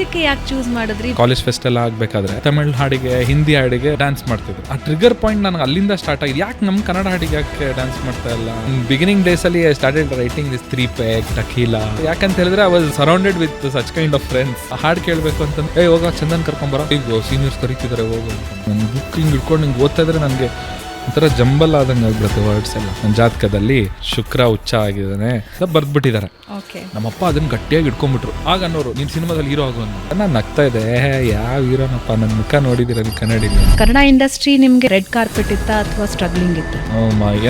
Music ಯಾಕೆ choose ಮಾಡಿದ್ರಿ? College fest ಎಲ್ಲ ಆಗ್ಬೇಕಾದ್ರೆ ತಮಿಳ್ ಹಾಡಿಗೆ ಹಿಂದಿ ಹಾಡಿಗೆ ಡ್ಯಾನ್ಸ್ ಮಾಡ್ತಿದ್ರು. ಆ ಟ್ರಿಗರ್ ಪಾಯಿಂಟ್ ನನಗೆ ಅಲ್ಲಿಂದ ಸ್ಟಾರ್ಟ್ ಆಗಿದೆ. ಯಾಕೆ ನಮ್ಮ ಕನ್ನಡ ಹಾಡಿಗೆ ಯಾಕೆ ಡ್ಯಾನ್ಸ್ ಮಾಡ್ತಾ ಇಲ್ಲ? ಬಿಗಿನಿಂಗ್ ಡೇಸ್ ಅಲ್ಲಿ I started writing this 3 peg ಟಕೀಲಾ. ಯಾಕಂತ ಹೇಳಿದ್ರೆ I was surrounded with such kind of friends. ಹಾಡು ಕೇಳಬೇಕು ಅಂತಂದ್ರೆ ಹೋಗ ಚಂದನ್ ಕರ್ಕೊಂಬರೋ, ಈಗ ಸೀನಿಯರ್ಸ್ ಕರೀತಿದ್ದಾರೆ ಹೋಗು. ನನ್ನ ಬುಕ್ ಹಿಂಗೆ ಹಿಡ್ಕೊಂಡು ಹಿಂಗೆ ಓದ್ತಾ ಇದ್ರೆ ನನಗೆ ಒಂಥರ ಜಂಬಲ್ ಆದಂಗೆ ಆಗ್ಬಿಡುತ್ತೆ ವರ್ಡ್ಸ್ ಎಲ್ಲ. ನನ್ನ ಜಾತಕದಲ್ಲಿ ಶುಕ್ರ ಉಚ್ಚ ಆಗಿದ್ದಾನೆ ಬರ್ದ್ಬಿಟ್ಟಿದ್ದಾರೆ. ನಮ್ಮಪ್ಪ ಅದನ್ನ ಗಟ್ಟಿಯಾಗಿ ಇಟ್ಕೊಂಡ್ಬಿಟ್ರು. ಆಗ ಅನ್ನೋರು ನೀನ್ ಸಿನಿಮಾದಲ್ಲಿ ಹೀರೋ ಆಗೋ ಅಂತ. ನಾನು ನಗ್ತಾ ಇದೆ, ಯಾವ ಹೀರೋನಪ್ಪ, ನನ್ನ ಮುಖ ನೋಡಿದಿರ ನೀವು ಕನ್ನಡಿಲಿ? ಕನ್ನಡ ಇಂಡಸ್ಟ್ರಿ ನಿಮ್ಗೆ ರೆಡ್ ಕಾರ್ಪೆಟ್ ಇತ್ತಾ ಅಥವಾ ಸ್ಟ್ರಗ್ಲಿಂಗ್ ಇತ್ತ?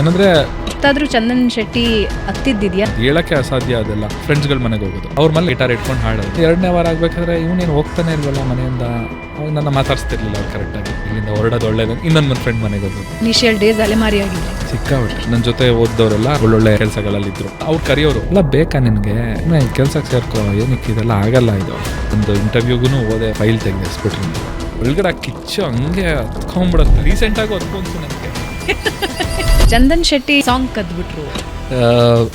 ಏನಂದ್ರೆ ಗೊತ್ತಾದ್ರೂ ಚಂದನ್ ಶೆಟ್ಟಿ ಹತ್ತಿದ್ದಿದ್ಯಾ? ಹೇಳಕ್ಕೆ ಅಸಾಧ್ಯ. ಅದೆಲ್ಲ ಫ್ರೆಂಡ್ಸ್ಗಳ ಮನೆಗೆ ಹೋಗೋದು, ಅವ್ರ ಮನೆ ಗಿಟಾರ್ ಇಟ್ಕೊಂಡು ಹಾಡೋದು. 2ನೇ ವಾರ ಆಗ್ಬೇಕಾದ್ರೆ ಇವನೇನು ಹೋಗ್ತಾನೆ ಇಲ್ವಲ್ಲ ಮನೆಯಿಂದ, ಅವಾಗ ನನ್ನ ಮಾತಾಡ್ಸ್ತಿರ್ಲಿಲ್ಲ ಅವ್ರು ಕರೆಕ್ಟಾಗಿ. ಇಲ್ಲಿಂದ ಹೊರಡೋದು ಒಳ್ಳೇದು. ಇನ್ನೊಂದು ಫ್ರೆಂಡ್ ಮನೆಗೆ ಹೋಗೋದು. ಇನಿಷಿಯಲ್ ಡೇಸ್ ಅಲೆಮಾರಿ ಆಗಿದೆ ಸಿಕ್ಕಾಬಿಟ್ಟು. ನನ್ನ ಜೊತೆ ಓದ್ದವರೆಲ್ಲ ಒಳ್ಳೊಳ್ಳೆ ಕೆಲಸಗಳಲ್ಲಿ ಇದ್ರು. ಅವ್ರು ಕರೆಯೋರು, ಎಲ್ಲ ಬೇಕಾ ನಿನ್ಗೆ ಕೆಲ್ಸಕ್ಕೆ ಸೇರ್ಕೋ, ಏನಕ್ಕೆ ಇದೆಲ್ಲ ಆಗಲ್ಲ. ಇದು ಒಂದು ಇಂಟರ್ವ್ಯೂಗೂ ಹೋದೆ, ಫೈಲ್ ತೆಗೆದಿಸ್ಬಿಟ್ರಿ ಒಳಗಡೆ ಕಿಚ್ಚು ಹಂಗೆ ಹತ್ಕೊಂಡ್ಬಿಡೋದು. ರೀಸೆಂಟಾಗಿ ಹೊತ್ಕೊಂತು ನನಗೆ. ಚಂದನ್ ಶೆಟ್ಟಿ ಸಾಂಗ್ ಕದ್ಬಿಟ್ರು,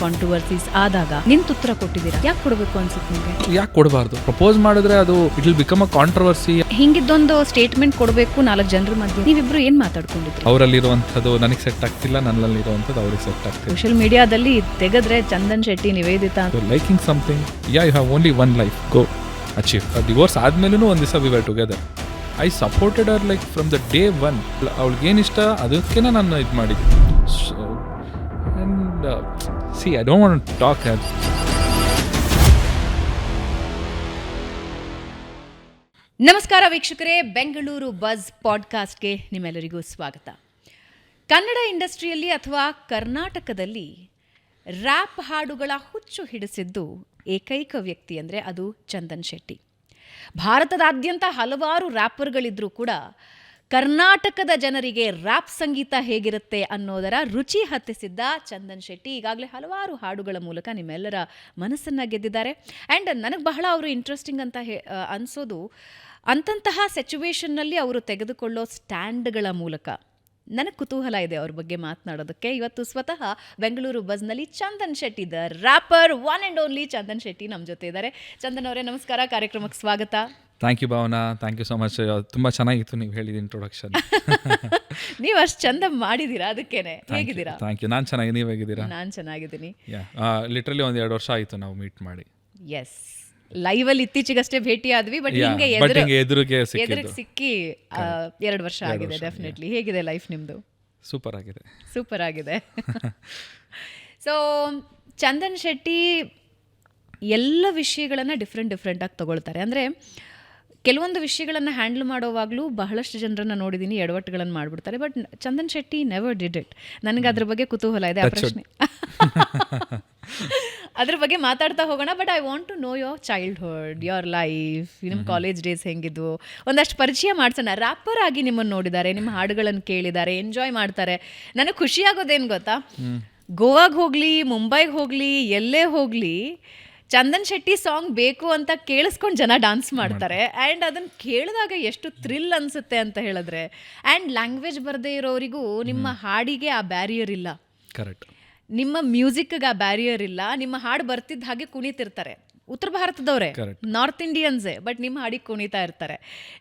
ಕಾಂಟ್ರವರ್ಸೀಸ್ ಆದಾಗ ನಿಂತು ಉತ್ತರ ಕೊಟ್ಟಿದ್ದೀರಾ. ಯಾಕೆ ಕೊಡಬೇಕು ಅನ್ಸುತ್ತೆ ನಿಮಗೆ? ಯಾಕೆ ಕೊಡಬಾರ್ದು? ಪ್ರಪೋಸ್ ಮಾಡಿದ್ರೆ ಅದು it will become a controversy. ಹಿಂಗಿದ್ದೊಂದು ಸ್ಟೇಟ್ಮೆಂಟ್ ಕೊಡಬೇಕು 4 ಜನರ ಮಧ್ಯೆ. ನೀವಿಬ್ರು ಏನ್ ಮಾತಾಡ್ಕೊಂಡಿದ್ರಿ? ಅವರಲ್ಲಿರುವಂಥದ್ದು ನನಗೆ ಸೆಟ್ ಆಗ್ತಿಲ್ಲ, ನನ್ನಲ್ಲಿರುವಂಥದ್ದು ಅವ್ರಿಗೆ ಸೆಟ್ ಆಗ್ತಿಲ್ಲ. ಸೋಷಿಯಲ್ ಮೀಡಿಯಾದಲ್ಲಿ ತೆಗೆದ್ರೆ Chandan Shetty Nivedita liking something, you have only one life, go achieve. Divorce ಆದ್ಮೇಲೂ ಒಂದು ದಿವಸ we were together. I supported hour like from the day one. ಅವಳಿಗೇನಿಷ್ಟ ಅದಕ್ಕೆ ನಾನು ಇದು ಮಾಡಿದ್ದೆ. And see I don't want to talk. ನಮಸ್ಕಾರ ವೀಕ್ಷಕರೇ, ಬೆಂಗಳೂರು ಬಜ್ ಪಾಡ್ಕಾಸ್ಟ್ಗೆ ನಿಮ್ಮೆಲ್ಲರಿಗೂ ಸ್ವಾಗತ. ಕನ್ನಡ ಇಂಡಸ್ಟ್ರಿಯಲ್ಲಿ ಅಥವಾ ಕರ್ನಾಟಕದಲ್ಲಿ ರ್ಯಾಪ್ ಹಾಡುಗಳ ಹುಚ್ಚು ಹಿಡಿಸಿದ್ದು ಏಕೈಕ ವ್ಯಕ್ತಿ ಅಂದರೆ ಅದು ಚಂದನ್ ಶೆಟ್ಟಿ. ಭಾರತದಾದ್ಯಂತ ಹಲವಾರು ರ್ಯಾಪರ್ಗಳಿದ್ರೂ ಕೂಡ ಕರ್ನಾಟಕದ ಜನರಿಗೆ ರ್ಯಾಪ್ ಸಂಗೀತ ಹೇಗಿರುತ್ತೆ ಅನ್ನೋದರ ರುಚಿ ಹತ್ತಿಸಿದ್ದ ಚಂದನ್ ಶೆಟ್ಟಿ ಈಗಾಗಲೇ ಹಲವಾರು ಹಾಡುಗಳ ಮೂಲಕ ನಿಮ್ಮೆಲ್ಲರ ಮನಸ್ಸನ್ನು ಗೆದ್ದಿದ್ದಾರೆ. ಆ್ಯಂಡ್ ನನಗೆ ಬಹಳ ಅವರು ಇಂಟ್ರೆಸ್ಟಿಂಗ್ ಅಂತ ಅನಿಸೋದು ಅಂತಹ ಸಿಚುವೇಶನ್ನಲ್ಲಿ ಅವರು ತೆಗೆದುಕೊಳ್ಳೋ ಸ್ಟ್ಯಾಂಡ್ಗಳ ಮೂಲಕ. ನನಗೆ ಕುತೂಹಲ ಇದೆ ಅವ್ರ ಬಗ್ಗೆ ಮಾತನಾಡೋದಕ್ಕೆ. ಇವತ್ತು ಸ್ವತಃ ಬೆಂಗಳೂರು ಬಜ್ನಲ್ಲಿ Chandan Shetty the rapper, one and only Chandan Shetty ನಮ್ಮ ಜೊತೆ ಇದ್ದಾರೆ. ಚಂದನ್ ಅವರೇ ನಮಸ್ಕಾರ, ಕಾರ್ಯಕ್ರಮಕ್ಕೆ ಸ್ವಾಗತ. Thank you Bhavana, thank you so much. ತುಂಬ ಚೆನ್ನಾಗಿತ್ತು ನೀವು ಹೇಳಿದ ಇಂಟ್ರೊಡಕ್ಷನ್. ನೀವು ಅಷ್ಟು ಚಂದ ಮಾಡಿದ್ದೀರಾ, ಅದಕ್ಕೇನೆ. ಹೇಗಿದ್ದೀರಾ? Thank you. ನಾನು ಚೆನ್ನಾಗಿ, ನೀವು ಹೇಗಿದ್ದೀರಾ? ನಾನು ಚೆನ್ನಾಗಿದ್ದೀನಿ. ಲಿಟ್ರಲಿ 1-2 ವರ್ಷ ಆಯಿತು ನಾವು ಮೀಟ್ ಮಾಡಿ. ಎಸ್, ಲೈವಲ್ಲಿ ಇತ್ತೀಚೆಗಷ್ಟೇ ಭೇಟಿ ಆದ್ವಿ, ಬಟ್ ಹಿಂಗೆ ಎದುರಿಗೆ ಸಿಕ್ಕಿ 2 ವರ್ಷ ಆಗಿದೆ. ಡೆಫಿನೆಟ್ಲಿ. ಹೇಗಿದೆ ಲೈಫ್ ನಿಮ್ಮದು? ಸೂಪರ್ ಆಗಿದೆ. ಸೂಪರ್ ಆಗಿದೆ. ಸೊ ಚಂದನ್ ಶೆಟ್ಟಿ ಎಲ್ಲ ವಿಷಯಗಳನ್ನು ಡಿಫ್ರೆಂಟಾಗಿ ತಗೊಳ್ತಾರೆ. ಅಂದರೆ ಕೆಲವೊಂದು ವಿಷಯಗಳನ್ನು ಹ್ಯಾಂಡಲ್ ಮಾಡೋವಾಗಲೂ ಬಹಳಷ್ಟು ಜನರನ್ನು ನೋಡಿದ್ದೀನಿ ಎಡವಟ್ಟುಗಳನ್ನು ಮಾಡಿಬಿಡ್ತಾರೆ. But Chandan Shetty never did it. ನನಗೆ ಅದ್ರ ಬಗ್ಗೆ ಕುತೂಹಲ ಇದೆ. ಆ ಪ್ರಶ್ನೆ ಅದ್ರ ಬಗ್ಗೆ ಮಾತಾಡ್ತಾ ಹೋಗೋಣ. But I want to know your childhood, your life, ನಿಮ್ಮ ಕಾಲೇಜ್ ಡೇಸ್ ಹೆಂಗಿದ್ವು, ಒಂದಷ್ಟು ಪರಿಚಯ ಮಾಡ್ಸೋಣ. ರ್ಯಾಪರ್ ಆಗಿ ನಿಮ್ಮನ್ನು ನೋಡಿದ್ದಾರೆ, ನಿಮ್ಮ ಹಾಡುಗಳನ್ನು ಕೇಳಿದ್ದಾರೆ, ಎಂಜಾಯ್ ಮಾಡ್ತಾರೆ. ನನಗೆ ಖುಷಿಯಾಗೋದೇನು ಗೊತ್ತಾ, ಗೋವಾಗೆ ಹೋಗಲಿ, ಮುಂಬೈಗೆ ಹೋಗಲಿ, ಎಲ್ಲೇ ಹೋಗಲಿ, ಚಂದನ್ ಶೆಟ್ಟಿ ಸಾಂಗ್ ಬೇಕು ಅಂತ ಕೇಳಿಸ್ಕೊಂಡು ಜನ ಡಾನ್ಸ್ ಮಾಡ್ತಾರೆ. ಆ್ಯಂಡ್ ಅದನ್ನು ಕೇಳಿದಾಗ ಎಷ್ಟು ಥ್ರಿಲ್ ಅನಿಸುತ್ತೆ ಅಂತ ಹೇಳಿದ್ರೆ. ಆ್ಯಂಡ್ ಲ್ಯಾಂಗ್ವೇಜ್ ಬರದೇ ಇರೋರಿಗೂ ನಿಮ್ಮ ಹಾಡಿಗೆ ಆ ಬ್ಯಾರಿಯರ್ ಇಲ್ಲ. ಕರೆಕ್ಟ್. ನಿಮ್ಮ ಮ್ಯೂಸಿಕ್ಗೆ ಆ ಬ್ಯಾರಿಯರ್ ಇಲ್ಲ. ನಿಮ್ಮ ಹಾಡು ಬರ್ತಿದ್ದ ಹಾಗೆ ಕುಣಿತಿರ್ತಾರೆ. ಉತ್ತರ ಭಾರತದವರೇ, ನಾರ್ತ್ ಇಂಡಿಯನ್ಸೇ, ಬಟ್ ನಿಮ್ಮ ಹಾಡಿಗೆ ಕುಣಿತಾ ಇರ್ತಾರೆ.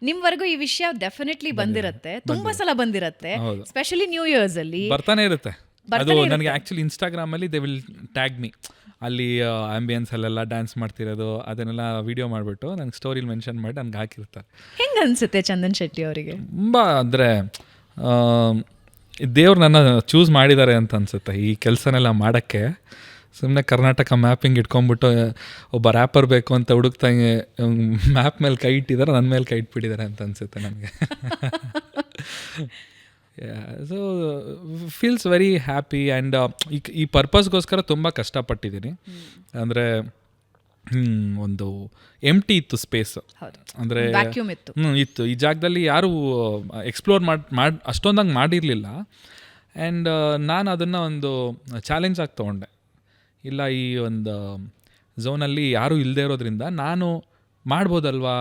ನಿಮ್ವರೆಗೂ ಈ ವಿಷಯ ಡೆಫಿನೆಟ್ಲಿ ಬಂದಿರತ್ತೆ, ತುಂಬಾ ಸಲ ಬಂದಿರತ್ತೆ. ಸ್ಪೆಷಲಿ ನ್ಯೂ ಇಯರ್ಸ್ ಅಲ್ಲಿ ಬರ್ತಾನೆ ಇರುತ್ತೆ. ಅದು ನನಗೆ ಆ್ಯಕ್ಚುಲಿ ಇನ್ಸ್ಟಾಗ್ರಾಮಲ್ಲಿ ದೇ ವಿಲ್ ಟ್ಯಾಗ್ ಮೀ. ಅಲ್ಲಿ ಆಂಬಿಯನ್ಸ್ ಅಲ್ಲೆಲ್ಲ ಡ್ಯಾನ್ಸ್ ಮಾಡ್ತಿರೋದು ಅದನ್ನೆಲ್ಲ ವಿಡಿಯೋ ಮಾಡಿಬಿಟ್ಟು ನನಗೆ ಸ್ಟೋರಿಲಿ ಮೆನ್ಷನ್ ಮಾಡಿ ನನಗೆ ಹಾಕಿರ್ತಾರೆ. ಹೆಂಗೆ ಅನಿಸುತ್ತೆ ಚಂದನ್ ಶೆಟ್ಟಿ ಅವರಿಗೆ? ತುಂಬ ಅಂದರೆ ದೇವ್ರು ನನ್ನ ಚೂಸ್ ಮಾಡಿದ್ದಾರೆ ಅಂತ ಅನಿಸುತ್ತೆ ಈ ಕೆಲಸನೆಲ್ಲ ಮಾಡೋಕ್ಕೆ. ಸುಮ್ಮನೆ ಕರ್ನಾಟಕ ಮ್ಯಾಪಿಂಗ್ ಇಟ್ಕೊಂಡ್ಬಿಟ್ಟು ಒಬ್ಬ ರ್ಯಾಪರ್ ಬೇಕು ಅಂತ ಹುಡುಕ್ತಂಗೆ ಮ್ಯಾಪ್ ಮೇಲೆ ಕೈ ಇಟ್ಟಿದ್ದಾರೆ, ನನ್ನ ಮೇಲೆ ಕೈ ಇಟ್ಬಿಟ್ಟಿದ್ದಾರೆ ಅಂತ ಅನಿಸುತ್ತೆ ನನಗೆ. So feels very happy. And ಈ ಪರ್ಪಸ್ಗೋಸ್ಕರ ತುಂಬ ಕಷ್ಟಪಟ್ಟಿದ್ದೀನಿ. ಅಂದರೆ ಒಂದು ಎಂಟಿ ಇತ್ತು ಸ್ಪೇಸ್. ಅಂದರೆ ಇತ್ತು ಈ ಜಾಗದಲ್ಲಿ ಯಾರೂ ಎಕ್ಸ್ಪ್ಲೋರ್ ಮಾಡಿ ಅಷ್ಟೊಂದಂಗೆ ಮಾಡಿರಲಿಲ್ಲ. ಆ್ಯಂಡ್ ನಾನು ಅದನ್ನು ಒಂದು ಚಾಲೆಂಜ್ ಆಗಿ ತೊಗೊಂಡೆ. ಇಲ್ಲ, ಈ ಒಂದು ಝೋನಲ್ಲಿ ಯಾರೂ ಇಲ್ಲದೆ ಇರೋದ್ರಿಂದ ನಾನು ಮಾಡ್ಬೋದಲ್ವಾ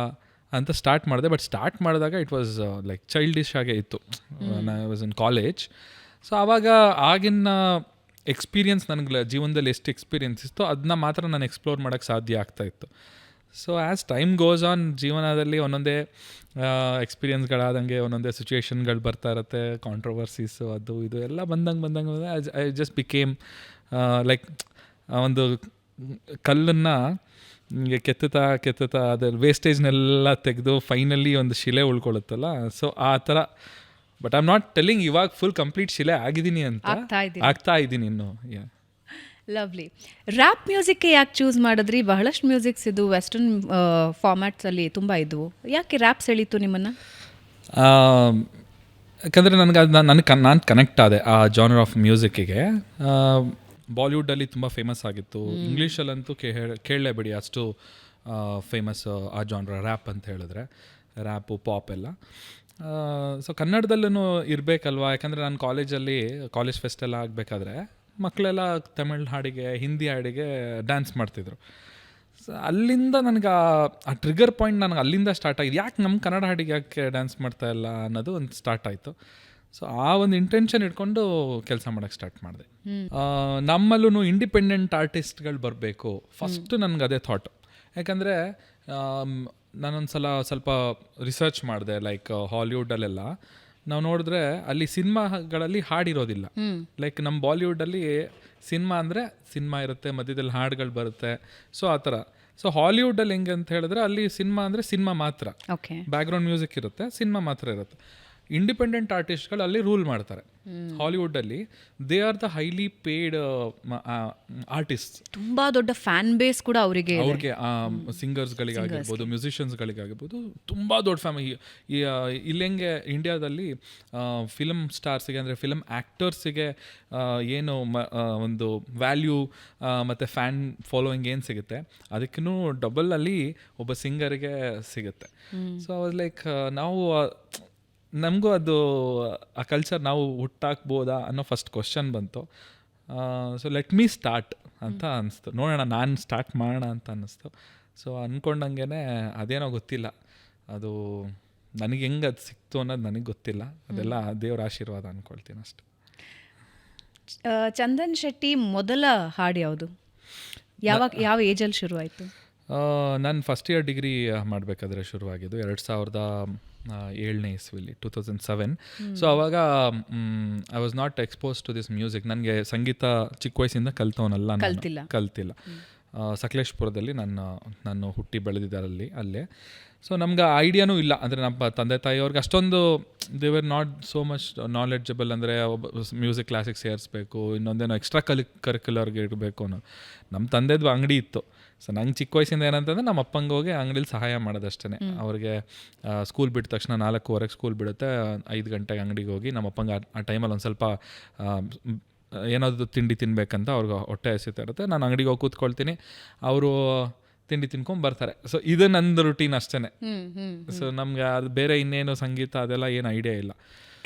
ಅಂತ ಸ್ಟಾರ್ಟ್ ಮಾಡಿದೆ. ಬಟ್ ಸ್ಟಾರ್ಟ್ ಮಾಡಿದಾಗ ಇಟ್ ವಾಸ್ ಲೈಕ್ ಚೈಲ್ಡಿಶ್ ಆಗೇ ಇತ್ತು. I was in college. So ಆವಾಗ ಆಗಿನ ಎಕ್ಸ್ಪೀರಿಯನ್ಸ್ ನನಗೆ ಜೀವನದಲ್ಲಿ ಎಷ್ಟು ಎಕ್ಸ್ಪೀರಿಯನ್ಸ್ ಇತ್ತು ಅದನ್ನ ಮಾತ್ರ ನಾನು ಎಕ್ಸ್ಪ್ಲೋರ್ ಮಾಡೋಕ್ಕೆ ಸಾಧ್ಯ ಆಗ್ತಾಯಿತ್ತು. So as time goes on ಜೀವನದಲ್ಲಿ ಒಂದೊಂದೇ ಎಕ್ಸ್ಪೀರಿಯನ್ಸ್ಗಳಾದಂಗೆ ಒಂದೊಂದೇ ಸಿಚುವೇಶನ್ಗಳು ಬರ್ತಾ ಇರುತ್ತೆ, ಕಾಂಟ್ರವರ್ಸೀಸು ಅದು ಇದು ಎಲ್ಲ ಬಂದಂಗೆ ಐ ಜಸ್ಟ್ ಬಿಕೇಮ್ ಲೈಕ್ ಒಂದು ಕಲ್ಲನ್ನು ಹಿಂಗೆ ಕೆತ್ತುತ್ತಾ ಅದರ ವೇಸ್ಟೇಜ್ನೆಲ್ಲ ತೆಗೆದು ಫೈನಲಿ ಒಂದು ಶಿಲೆ ಉಳ್ಕೊಳ್ಳುತ್ತಲ್ಲ, ಸೊ ಆ ಥರ. But I am not telling ಇವಾಗ ಫುಲ್ ಕಂಪ್ಲೀಟ್ ಶಿಲೆ ಆಗಿದ್ದೀನಿ ಅಂತ, ಆಗ್ತಾ ಇದ್ದೀನಿ ಇನ್ನು. ಲವ್ಲಿ. ರ್ಯಾಪ್ ಮ್ಯೂಸಿಕ್ಗೆ ಯಾಕೆ ಚೂಸ್ ಮಾಡಿದ್ರಿ? ಬಹಳಷ್ಟು ಮ್ಯೂಸಿಕ್ಸ್ ಇದು ವೆಸ್ಟರ್ನ್ ಫಾರ್ಮ್ಯಾಟ್ಸಲ್ಲಿ ತುಂಬ ಇದ್ವು, ಯಾಕೆ ರ್ಯಾಪ್ ಸೆಳೀತು ನಿಮ್ಮನ್ನು? ಯಾಕಂದರೆ ನಾನು ಕನೆಕ್ಟ್ ಆದೆ ಆ ಜಾನರ್ ಆಫ್ ಮ್ಯೂಸಿಕ್ಕಿಗೆ. ಬಾಲಿವುಡ್ಡಲ್ಲಿ ತುಂಬ ಫೇಮಸ್ ಆಗಿತ್ತು, ಇಂಗ್ಲೀಷಲ್ಲಂತೂ ಕೇಳಲೇಬೇಡಿ, ಅಷ್ಟು ಫೇಮಸ್ ಆ ಜಾನ್ರ ರ್ಯಾಪ್ ಅಂತ ಹೇಳಿದ್ರೆ, ರ್ಯಾಪು ಪಾಪ್ ಎಲ್ಲ. ಸೊ ಕನ್ನಡದಲ್ಲೂ ಇರಬೇಕಲ್ವಾ, ಯಾಕಂದರೆ ನಾನು ಕಾಲೇಜ್ ಫೆಸ್ಟೆಲ್ಲ ಆಗಬೇಕಾದ್ರೆ ಮಕ್ಕಳೆಲ್ಲ ತಮಿಳ್ ಹಾಡಿಗೆ, ಹಿಂದಿ ಹಾಡಿಗೆ ಡ್ಯಾನ್ಸ್ ಮಾಡ್ತಿದ್ರು. ಸೊ ಅಲ್ಲಿಂದ ನನಗೆ ಆ ಟ್ರಿಗರ್ ಪಾಯಿಂಟ್ ನನಗೆ ಅಲ್ಲಿಂದ ಸ್ಟಾರ್ಟ್ ಆಗಿದೆ, ಯಾಕೆ ನಮ್ಮ ಕನ್ನಡ ಹಾಡಿಗೆ ಯಾಕೆ ಡ್ಯಾನ್ಸ್ ಮಾಡ್ತಾ ಇಲ್ಲ ಅನ್ನೋದು ಒಂದು ಸ್ಟಾರ್ಟ್ ಆಯಿತು. ಸೊ ಆ ಒಂದು ಇಂಟೆನ್ಷನ್ ಇಟ್ಕೊಂಡು ಕೆಲಸ ಮಾಡೋಕ್ಕೆ ಸ್ಟಾರ್ಟ್ ಮಾಡಿದೆ. ನಮ್ಮಲ್ಲೂ ಇಂಡಿಪೆಂಡೆಂಟ್ ಆರ್ಟಿಸ್ಟ್ಗಳು ಬರಬೇಕು ಫಸ್ಟು, ನನಗೆ ಅದೇ ಥಾಟ್. ಯಾಕಂದರೆ ನಾನೊಂದು ಸ್ವಲ್ಪ ರಿಸರ್ಚ್ ಮಾಡಿದೆ, ಲೈಕ್ ಹಾಲಿವುಡ್ಡಲ್ಲೆಲ್ಲ ನಾವು ನೋಡಿದ್ರೆ ಅಲ್ಲಿ ಸಿನಿಮಾಗಳಲ್ಲಿ ಹಾಡಿರೋದಿಲ್ಲ. ಲೈಕ್ ನಮ್ಮ ಬಾಲಿವುಡ್ಡಲ್ಲಿ ಸಿನಿಮಾ ಇರುತ್ತೆ, ಮಧ್ಯದಲ್ಲಿ ಹಾಡುಗಳು ಬರುತ್ತೆ, ಸೊ ಆ ಥರ. ಸೊ ಹಾಲಿವುಡ್ಡಲ್ಲಿ ಹೆಂಗೆ ಅಂತ ಹೇಳಿದ್ರೆ ಅಲ್ಲಿ ಸಿನಿಮಾ ಮಾತ್ರ, ಬ್ಯಾಕ್ಗ್ರೌಂಡ್ ಮ್ಯೂಸಿಕ್ ಇರುತ್ತೆ, ಸಿನಿಮಾ ಮಾತ್ರ ಇರುತ್ತೆ. ಇಂಡಿಪೆಂಡೆಂಟ್ ಆರ್ಟಿಸ್ಟ್ಗಳು ಅಲ್ಲಿ ರೂಲ್ ಮಾಡ್ತಾರೆ. ಹಾಲಿವುಡ್ಡಲ್ಲಿ they are the highly paid artist, ತುಂಬ ದೊಡ್ಡ ಫ್ಯಾನ್ ಬೇಸ್ ಕೂಡ ಅವ್ರಿಗೆ ಸಿಂಗರ್ಸ್ಗಳಿಗಾಗಿರ್ಬೋದು, ಮ್ಯೂಸಿಷಿಯನ್ಸ್ಗಳಿಗಾಗಿರ್ಬೋದು, ತುಂಬ ದೊಡ್ಡ ಫ್ಯಾಮಿಲಿ. ಇಲ್ಲೆಂಗೆ ಇಂಡಿಯಾದಲ್ಲಿ ಫಿಲಮ್ ಸ್ಟಾರ್ಸಿಗೆ ಅಂದರೆ ಫಿಲಮ್ ಆ್ಯಕ್ಟರ್ಸಿಗೆ ಏನು ಒಂದು ವ್ಯಾಲ್ಯೂ ಮತ್ತು ಫ್ಯಾನ್ ಫಾಲೋಯಿಂಗ್ ಏನು ಸಿಗುತ್ತೆ, ಅದಕ್ಕೂ ಡಬಲ್ ಅಲ್ಲಿ ಒಬ್ಬ ಸಿಂಗರ್ಗೆ ಸಿಗುತ್ತೆ. ಸೊ ಲೈಕ್ ನಮಗೂ ಅದು ಆ ಕಲ್ಚರ್ ನಾವು ಹುಟ್ಟಾಕ್ಬೋದಾ ಅನ್ನೋ ಫಸ್ಟ್ ಕ್ವಶನ್ ಬಂತು. ಸೊ ಲೆಟ್ ಮೀ ಸ್ಟಾರ್ಟ್ ಅಂತ ಅನಿಸ್ತು, ನೋಡೋಣ ನಾನು ಸ್ಟಾರ್ಟ್ ಮಾಡೋಣ ಅಂತ ಅನ್ನಿಸ್ತು. ಸೊ ಅಂದ್ಕೊಂಡಂಗೆ ಅದೇನೋ ಗೊತ್ತಿಲ್ಲ, ಅದು ನನಗೆ ಹೆಂಗೆ ಅದು ಸಿಕ್ತು ಅನ್ನೋದು ನನಗೆ ಗೊತ್ತಿಲ್ಲ, ಅದೆಲ್ಲ ದೇವ್ರ ಆಶೀರ್ವಾದ ಅಂದ್ಕೊಳ್ತೀನಿ ಅಷ್ಟೆ. ಚಂದನ್ ಶೆಟ್ಟಿ ಮೊದಲ ಹಾಡು ಯಾವುದು? ಯಾವ ಏಜಲ್ಲಿ ಶುರುವಾಯಿತು? ನಾನು ಫಸ್ಟ್ ಇಯರ್ ಡಿಗ್ರಿ ಮಾಡಬೇಕಾದ್ರೆ ಶುರುವಾಗಿದ್ದು 2007ನೇ ಇಸ್ವಿಲಿ, 2007. ಸೊ ಅವಾಗ I was not expose to this music. ನನಗೆ ಸಂಗೀತ ಚಿಕ್ಕ ವಯಸ್ಸಿಂದ ಕಲ್ತಿಲ್ಲ. ಸಕಲೇಶ್ಪುರದಲ್ಲಿ ನಾನು ಹುಟ್ಟಿ ಬೆಳೆದಿದ್ದಾರಲ್ಲಿ ಅಲ್ಲೇ. ಸೊ ನಮ್ಗೆ ಐಡಿಯಾನೂ ಇಲ್ಲ, ಅಂದರೆ ನಮ್ಮ ತಂದೆ ತಾಯಿಯವ್ರಿಗೆ ಅಷ್ಟೊಂದು they were not so much knowledgeable. ಅಂದರೆ ಒಬ್ಬ ಮ್ಯೂಸಿಕ್ ಕ್ಲಾಸಿಗೆ ಸೇರಿಸ್ಬೇಕು, ಇನ್ನೊಂದೇನೋ ಎಕ್ಸ್ಟ್ರಾ ಕರಿಕ್ಯುಲರ್ಗೆ ಇರಬೇಕು ಅನ್ನೋದು. ನಮ್ಮ ತಂದೆದು ಅಂಗಡಿ ಇತ್ತು. ಸೊ ನಂಗೆ ಚಿಕ್ಕ ವಯಸ್ಸಿಂದ ಏನಂತಂದರೆ ನಮ್ಮ ಅಪ್ಪಂಗೆ ಹೋಗಿ ಅಂಗಡಿಲಿ ಸಹಾಯ ಮಾಡೋದಷ್ಟೇ. ಅವ್ರಿಗೆ ಸ್ಕೂಲ್ ಬಿಟ್ಟ ತಕ್ಷಣ 4:15 ಸ್ಕೂಲ್ ಬಿಡುತ್ತೆ, 5 ಗಂಟೆಗೆ ಅಂಗಡಿಗೆ ಹೋಗಿ ನಮ್ಮ ಅಪ್ಪಂಗೆ ಆ ಟೈಮಲ್ಲಿ ಒಂದು ಸ್ವಲ್ಪ ಏನಾದರೂ ತಿಂಡಿ ತಿನ್ನಬೇಕಂತ ಅವ್ರಿಗೆ ಹೊಟ್ಟೆ ಹಸಿತಾ ಇರುತ್ತೆ. ನಾನು ಅಂಗಡಿಗೆ ಹೋಗಿ ಕೂತ್ಕೊಳ್ತೀನಿ, ಅವರು ತಿಂಡಿ ತಿನ್ಕೊಂಡು ಬರ್ತಾರೆ. ಸೊ ಇದು ನಂದು ರುಟೀನ್ ಅಷ್ಟೇ. ಸೊ ನಮ್ಗೆ ಅದು ಬೇರೆ ಇನ್ನೇನು ಸಂಗೀತ ಅದೆಲ್ಲ ಏನು ಐಡಿಯಾ ಇಲ್ಲ,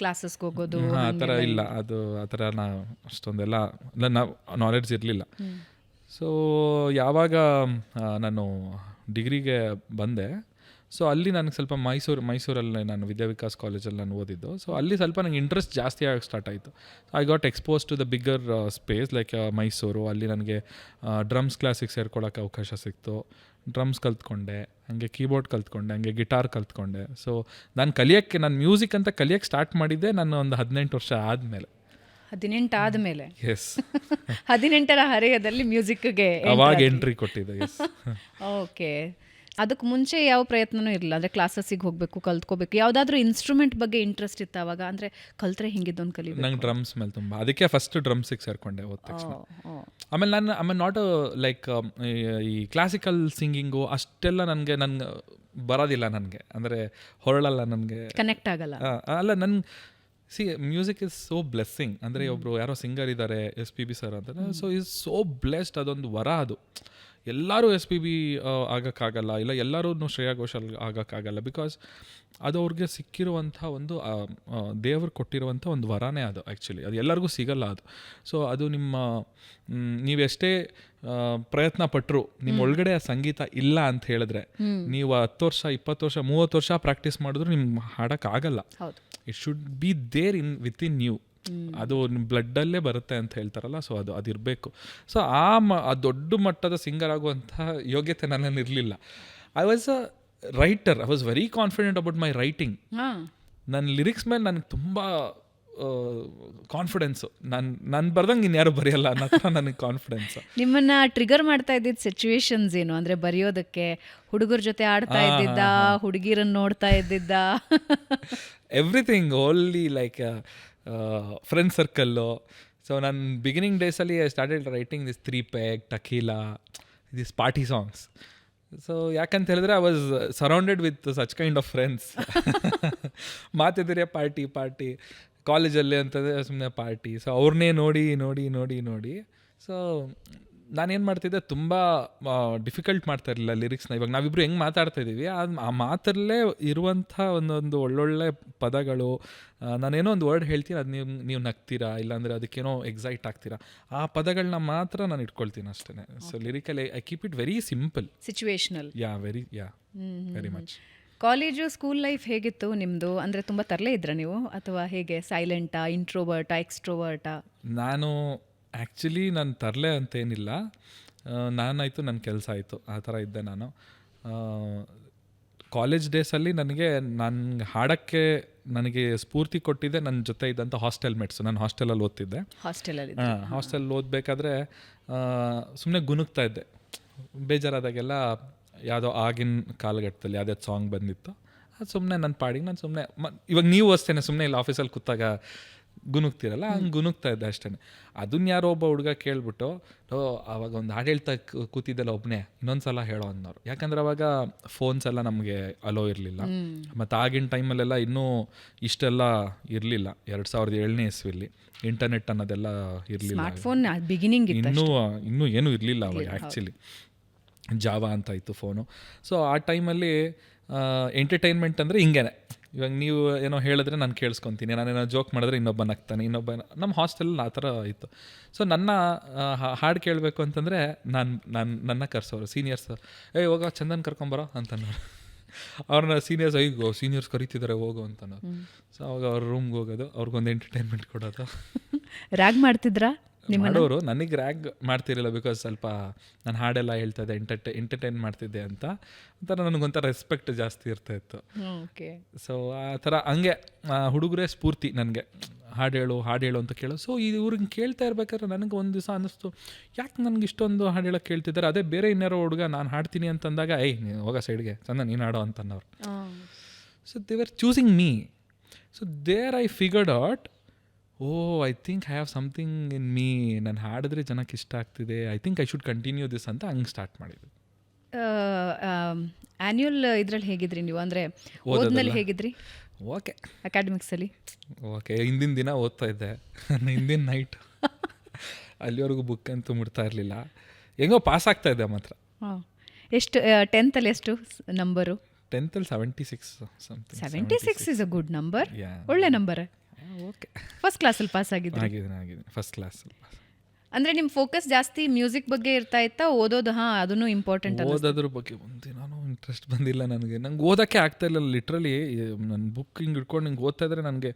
ಕ್ಲಾಸಸ್ಗೆ ಹೋಗೋದು ಆ ಥರ ಇಲ್ಲ. ಅದು ಆ ಥರ ಅಷ್ಟೊಂದೆಲ್ಲ ನಾವು ನಾಲೆಡ್ಜ್ ಇರಲಿಲ್ಲ. ಸೊ ಯಾವಾಗ ನಾನು ಡಿಗ್ರಿಗೆ ಬಂದೆ, ಸೊ ಅಲ್ಲಿ ನನಗೆ ಸ್ವಲ್ಪ ಮೈಸೂರಲ್ಲಿ ನಾನು ವಿದ್ಯಾವಿಕಾಸ್ ಕಾಲೇಜಲ್ಲಿ ನಾನು ಓದಿದ್ದು. ಸೊ ಅಲ್ಲಿ ಸ್ವಲ್ಪ ನನಗೆ ಇಂಟ್ರೆಸ್ಟ್ ಜಾಸ್ತಿ ಆಗೋಕ್ಕೆ ಸ್ಟಾರ್ಟ್ ಆಯಿತು. I got expose to the bigger space like Mysuru. ಅಲ್ಲಿ ನನಗೆ ಡ್ರಮ್ಸ್ ಕ್ಲಾಸಿಗೆ ಸೇರ್ಕೊಳ್ಳೋಕ್ಕೆ ಅವಕಾಶ ಸಿಕ್ತು. ಡ್ರಮ್ಸ್ ಕಲ್ತ್ಕೊಂಡೆ, ಹಾಗೆ ಕೀಬೋರ್ಡ್ ಕಲ್ತ್ಕೊಂಡೆ, ಹಾಗೆ ಗಿಟಾರ್ ಕಲ್ತ್ಕೊಂಡೆ. ಸೊ ನಾನು ಮ್ಯೂಸಿಕ್ ಅಂತ ಕಲಿಯೋಕ್ಕೆ ಸ್ಟಾರ್ಟ್ ಮಾಡಿದ್ದೆ ನಾನು ಒಂದು 18 ವರ್ಷ ಆದಮೇಲೆ. 18 ಆದಮೇಲೆ? ಎಸ್. 18ರ ಹರೆಯದಲ್ಲಿ ಮ್ಯೂಸಿಕ್ಗೆ ಅವಾಗ ಎಂಟ್ರಿ ಕೊಟ್ಟಿದ್ದೆ. ಎಸ್. ಓಕೆ. ಅದಕ್ಕೆ ಮುಂಚೆ ಯಾವ ಪ್ರಯತ್ನನೂ ಇರಲಿಲ್ಲ, ಅಂದರೆ ಕ್ಲಾಸಸ್ಸಿಗೆ ಹೋಗಬೇಕು, ಕಲ್ತ್ಕೋಬೇಕು, ಯಾವುದಾದ್ರೂ ಇನ್ಸ್ಟ್ರೂಮೆಂಟ್ ಬಗ್ಗೆ ಇಂಟ್ರೆಸ್ಟ್ ಇತ್ತು ಅವಾಗ? ಅಂದರೆ ಕಲ್ತ್ರೆ ಹಿಂಗಿದ್ದೊಂದು ಕಲಿಬೇಕು. ನಂಗೆ ಡ್ರಮ್ಸ್ ಮೇಲೆ ತುಂಬ, ಅದಕ್ಕೆ ಫಸ್ಟ್ ಡ್ರಮ್ಸಿಗೆ ಸೇರಿಕೊಂಡೆ ಹೋದ ತಕ್ಷಣ. ಆಮೇಲೆ ನಾನು ನಾಟ್ ಲೈಕ್ ಈ ಕ್ಲಾಸಿಕಲ್ ಸಿಂಗಿಂಗು ಅಷ್ಟೆಲ್ಲ ನನಗೆ ಬರೋದಿಲ್ಲ, ನನಗೆ ಅಂದರೆ ಹೊರಳಲ್ಲ, ನನಗೆ ಕನೆಕ್ಟ್ ಆಗಲ್ಲ. ಅಲ್ಲ, ಮ್ಯೂಸಿಕ್ ಇಸ್ ಸೋ ಬ್ಲೆಸ್ಸಿಂಗ್. ಅಂದರೆ ಒಬ್ಬರು ಯಾರೋ ಸಿಂಗರ್ ಇದ್ದಾರೆ, SPB ಸರ್ ಅಂತ. ಸೊ ಈಸ್ ಸೋ ಬ್ಲೆಸ್ಡ್, ಅದೊಂದು ವರ ಅದು. ಎಲ್ಲರೂ SPB ಆಗೋಕ್ಕಾಗಲ್ಲ, ಇಲ್ಲ ಎಲ್ಲರೂ ಶ್ರೇಯಾ ಘೋಷಾಲ್ ಆಗೋಕ್ಕಾಗಲ್ಲ. ಬಿಕಾಸ್ ಅದು ಅವ್ರಿಗೆ ಸಿಕ್ಕಿರುವಂಥ ಒಂದು ದೇವರು ಕೊಟ್ಟಿರುವಂಥ ಒಂದು ವರನೇ ಅದು. ಆ್ಯಕ್ಚುಲಿ ಅದು ಎಲ್ಲರಿಗೂ ಸಿಗಲ್ಲ ಅದು. ಸೊ ಅದು ನೀವೆಷ್ಟೇ ಪ್ರಯತ್ನ ಪಟ್ಟರು ನಿಮ್ಮ ಒಳಗಡೆ ಆ ಸಂಗೀತ ಇಲ್ಲ ಅಂತ ಹೇಳಿದ್ರೆ, ನೀವು 10 ವರ್ಷ 20 ವರ್ಷ 30 ವರ್ಷ ಪ್ರಾಕ್ಟೀಸ್ ಮಾಡಿದ್ರು ನಿಮ್ಗೆ ಹಾಡೋಕ್ಕಾಗಲ್ಲ. It should be there within you. ಅದು ನಿಮ್ಮ ಬ್ಲಡ್ಡಲ್ಲೇ ಬರುತ್ತೆ ಅಂತ ಹೇಳ್ತಾರಲ್ಲ. ಸೊ ಅದಿರಬೇಕು. ಸೊ ಆ ದೊಡ್ಡ ಮಟ್ಟದ ಸಿಂಗರ್ ಆಗುವಂಥ ಯೋಗ್ಯತೆ ನನ್ನಲ್ಲಿ ಇರಲಿಲ್ಲ. I was a writer. I was very confident about my writing. ಹಾಂ, ನನ್ನ ಲಿರಿಕ್ಸ್ ಮೇಲೆ ನನಗೆ ತುಂಬ ಕಾನ್ಫಿಡೆನ್ಸು. ನಾನು ಬರ್ದಂಗೆ ಇನ್ಯಾರು ಬರೆಯಲ್ಲ ಅನ್ನೋ ಥರ ನನಗೆ ಕಾನ್ಫಿಡೆನ್ಸು. ನಿಮ್ಮನ್ನ ಟ್ರಿಗರ್ ಮಾಡ್ತಾ ಇದ್ದಿದ್ದ ಸಿಚುವೇಶನ್ಸ್ ಏನು? ಅಂದ್ರೆ ಬರೆಯೋದಕ್ಕೆ ಹುಡುಗರ ಜೊತೆ ಆಡ್ತಾ ಇದ್ದಿದ್ದ, ಹುಡುಗಿರನ್ನ ನೋಡ್ತಾ ಇದ್ದಿದ್ದ? Everything, only like friend circle. So ನಾನು ಬಿಗಿನಿಂಗ್ ಡೇಸಲ್ಲಿ I started writing this 3 Peg, tequila, this party songs. So ಯಾಕಂತ ಹೇಳಿದ್ರೆ I was surrounded with such kind of friends. ಮಾತಿದ್ರೆ ಪಾರ್ಟಿ ಕಾಲೇಜಲ್ಲಿ ಅಂತಂದರೆ ಸುಮ್ಮನೆ ಪಾರ್ಟಿ. ಸೊ ಅವ್ರನ್ನೇ ನೋಡಿ ಸೊ ನಾನೇನು ಮಾಡ್ತಿದ್ದೆ, ತುಂಬ ಡಿಫಿಕಲ್ಟ್ ಮಾಡ್ತಾ ಇರಲಿಲ್ಲ ಲಿರಿಕ್ಸ್ನ. ಇವಾಗ ನಾವಿಬ್ಬರು ಹೆಂಗೆ ಮಾತಾಡ್ತಾ ಇದ್ದೀವಿ ಆ ಮಾತಲ್ಲೇ ಇರುವಂಥ ಒಂದೊಂದು ಒಳ್ಳೊಳ್ಳೆ ಪದಗಳು. ನಾನೇನೋ ಒಂದು ವರ್ಡ್ ಹೇಳ್ತೀನಿ, ಅದು ನೀವು ನಗ್ತೀರಾ, ಇಲ್ಲಾಂದರೆ ಅದಕ್ಕೇನೋ ಎಕ್ಸೈಟ್ ಆಗ್ತೀರಾ, ಆ ಪದಗಳನ್ನ ಮಾತ್ರ ನಾನು ಇಟ್ಕೊಳ್ತೀನಿ ಅಷ್ಟೇ. So lyrically I keep it very simple, situational. Very much. College, school life ಹೇಗಿತ್ತು ನಿಮ್ಮದು? ಅಂದರೆ ತುಂಬ ತರಲೇ ಇದ್ರಾ ನೀವು, ಅಥವಾ ಹೇಗೆ? ಸೈಲೆಂಟಾ, ಇಂಟ್ರೋವರ್ಟಾ, ಎಕ್ಸ್ಟ್ರೋವರ್ಟಾ? ನಾನು ಆ್ಯಕ್ಚುಲಿ ನಾನು ತರಲೆ ಅಂತೇನಿಲ್ಲ, ನಾನಾಯಿತು ನನ್ನ ಕೆಲಸ ಆಯಿತು, ಆ ಥರ ಇದ್ದೆ ನಾನು. ಕಾಲೇಜ್ ಡೇಸಲ್ಲಿ ನಾನು ಹಾಡೋಕ್ಕೆ ನನಗೆ ಸ್ಫೂರ್ತಿ ಕೊಟ್ಟಿದ್ದೆ ನನ್ನ ಜೊತೆ ಇದ್ದಂಥ ಹಾಸ್ಟೆಲ್ ಮೇಟ್ಸು. ನಾನು ಹಾಸ್ಟೆಲಲ್ಲಿ ಓದ್ತಿದ್ದೆ. ಹಾಸ್ಟೆಲ್ ಓದಬೇಕಾದ್ರೆ ಸುಮ್ಮನೆ ಗುನುಗ್ತಾ ಇದ್ದೆ. ಬೇಜಾರಾದಾಗೆಲ್ಲ ಯಾವುದೋ ಆಗಿನ ಕಾಲಘಟ್ಟದಲ್ಲಿ ಯಾವುದೇ ಸಾಂಗ್ ಬಂದಿತ್ತು, ಅದು ಸುಮ್ಮನೆ ನನ್ನ ಪಾಡಿಗೆ ನಾನು ಸುಮ್ಮನೆ ಇವಾಗ ನೀವು ಅಷ್ಟೇ ಸುಮ್ಮನೆ ಇಲ್ಲಿ ಆಫೀಸಲ್ಲಿ ಕೂತಾಗ ಗುನುಗ್ತಿರಲ್ಲ, ಹಂಗೆ ಗುನುಗ್ತಾ ಇದ್ದೆ ಅಷ್ಟೇ. ಅದನ್ನ ಯಾರೋ ಒಬ್ಬ ಹುಡುಗ ಕೇಳ್ಬಿಟ್ಟು, ಆವಾಗ ಒಂದು ಹಾಡು ಹೇಳ್ತಾ ಕೂತಿದ್ದೆಲ್ಲ ಒಬ್ಬನೇ, ಇನ್ನೊಂದು ಸಲ ಹೇಳೋ ಅನ್ನೋರು. ಯಾಕಂದ್ರೆ ಅವಾಗ ಫೋನ್ಸ್ ಎಲ್ಲ ನಮಗೆ ಅಲೋ ಇರಲಿಲ್ಲ, ಮತ್ತು ಆಗಿನ ಟೈಮಲ್ಲೆಲ್ಲ ಇನ್ನೂ ಇಷ್ಟೆಲ್ಲ ಇರಲಿಲ್ಲ. 2007ನೇ ಇಸ್ವಿಲಿ ಇಂಟರ್ನೆಟ್ ಅನ್ನೋದೆಲ್ಲ ಇರಲಿಲ್ಲ, ಇನ್ನೂ ಏನೂ ಇರಲಿಲ್ಲ ಅವಾಗ. ಆ್ಯಕ್ಚುಲಿ ಜಾವಾ ಅಂತ ಇತ್ತು ಫೋನು. ಸೊ ಆ ಟೈಮಲ್ಲಿ ಎಂಟರ್ಟೈನ್ಮೆಂಟ್ ಅಂದರೆ ಹಿಂಗೇನೆ. ಇವಾಗ ನೀವು ಏನೋ ಹೇಳಿದ್ರೆ ನಾನು ಕೇಳಿಸ್ಕೊತೀನಿ, ನಾನೇನೋ ಜೋಕ್ ಮಾಡಿದ್ರೆ ಇನ್ನೊಬ್ಬ ನಗ್ತಾನೆ, ನಮ್ಮ ಹಾಸ್ಟೆಲಲ್ಲಿ ಆ ಥರ ಇತ್ತು. ಸೊ ನನ್ನ ಹಾಡು ಕೇಳಬೇಕು ಅಂತಂದರೆ ನನ್ನ ಕರ್ಸೋರು ಸೀನಿಯರ್ಸ್, ಹೋಗೋ ಚಂದನ್ ಕರ್ಕೊಂಬರೋ ಅಂತನೋರು. ಅವ್ರನ್ನ ಸೀನಿಯರ್ಸ್ ಕರೀತಿದ್ದಾರೆ ಹೋಗು ಅಂತನೋರು. ಸೊ ಅವಾಗ ಅವ್ರ ರೂಮ್ಗೆ ಹೋಗೋದು, ಅವ್ರಿಗೊಂದು ಎಂಟರ್ಟೈನ್ಮೆಂಟ್ ಕೊಡೋದು. ರ್ಯಾಗ್ ಮಾಡ್ತಿದ್ರಾ ಮಾಡೋರು? ನನಗೆ ರ್ಯಾಗ್ ಮಾಡ್ತಿರಲಿಲ್ಲ, ಬಿಕಾಸ್ ಸ್ವಲ್ಪ ನಾನು ಹಾಡೆಲ್ಲ ಹೇಳ್ತಾ ಇದ್ದೆ, ಎಂಟರ್ಟೈನ್ ಮಾಡ್ತಿದ್ದೆ ಅಂತ ಒಂಥರ ನನಗೊಂಥರ ರೆಸ್ಪೆಕ್ಟ್ ಜಾಸ್ತಿ ಇರ್ತಾಯಿತ್ತು. ಸೊ ಆ ಥರ ಹಂಗೆ ಹುಡುಗರೇ ಸ್ಫೂರ್ತಿ ನನಗೆ. ಹಾಡು ಹೇಳು ಅಂತ ಕೇಳೋ. ಸೊ ಇವ್ರಿಗೆ ಕೇಳ್ತಾ ಇರ್ಬೇಕಾದ್ರೆ ನನಗೆ ಒಂದು ದಿವಸ ಅನ್ನಿಸ್ತು, ಯಾಕೆ ನನಗೆ ಇಷ್ಟೊಂದು ಹಾಡು ಹೇಳೋಕ್ಕೆ ಕೇಳ್ತಿದ್ದಾರೆ, ಅದೇ ಬೇರೆ ಇನ್ಯಾರೋ ಹುಡುಗ ನಾನು ಹಾಡ್ತೀನಿ ಅಂತಂದಾಗ ನೀನು ಹೋಗೋ ಸೈಡ್ಗೆ ಚಂದ ನೀನು ಹಾಡೋ ಅಂತನ್ನೋರು. So they were choosing me. So there I figured out, I think I have something in me, ನಾನು ಹಾಡಿದ್ರೆ ಜನಕ್ಕೆ ಇಷ್ಟ ಆಗ್ತಿದೆ, I think I should continue this ಅಂತ ಹಂಗೆ ಸ್ಟಾರ್ಟ್ ಮಾಡಿದ್ದು. ಆ್ಯನ್ಯುವಲ್ ಇದ್ರಲ್ಲಿ ಹೇಗಿದ್ರಿ ನೀವು? ಅಂದರೆ ಓದ್ಮೇಲೆ ಹೇಗಿದ್ರಿ? Okay, ಅಕಾಡೆಮಿಕ್ಸಲ್ಲಿ okay. ಹಿಂದಿನ ದಿನ ಓದ್ತಾ ಇದ್ದೆ, ಹಿಂದಿನ ನೈಟ್ ಅಲ್ಲಿವರೆಗೂ ಬುಕ್ ಅಂತೂ ಮುಡ್ತಾ ಇರಲಿಲ್ಲ, ಹೆಂಗೋ ಪಾಸ್ ಆಗ್ತಾ ಇದ್ದೆ ಮಾತ್ರ. ಎಷ್ಟು 10th ಎಷ್ಟು number? 10th 76 something. 76 is a good number, ಒಳ್ಳೆ ನಂಬರ್. ಓಕೆ, ಫಸ್ಟ್ ಕ್ಲಾಸಲ್ಲಿ ಪಾಸ್ ಆಗಿದ್ದೀನಿ. ಫಸ್ಟ್ ಕ್ಲಾಸಲ್ಲಿ. ಅಂದರೆ ನಿಮ್ಮ ಫೋಕಸ್ ಜಾಸ್ತಿ ಮ್ಯೂಸಿಕ್ ಬಗ್ಗೆ ಇರ್ತಾ ಇತ್ತಾ? ಓದೋದು ಅದನ್ನು ಇಂಪಾರ್ಟೆಂಟ್. ಓದೋದ್ರ ಬಗ್ಗೆ ಒಂದಿನಾನು ಇಂಟ್ರೆಸ್ಟ್ ಬಂದಿಲ್ಲ ನನಗೆ ಓದೋಕ್ಕೆ ಆಗ್ತಾ ಇಲ್ಲ. ಲಿಟ್ರಲಿ ನನ್ನ ಬುಕ್ ಹಿಂಗೆ ಇಟ್ಕೊಂಡು ಹಿಂಗೆ ಓದ್ತಾ ಇದ್ರೆ ನನಗೆ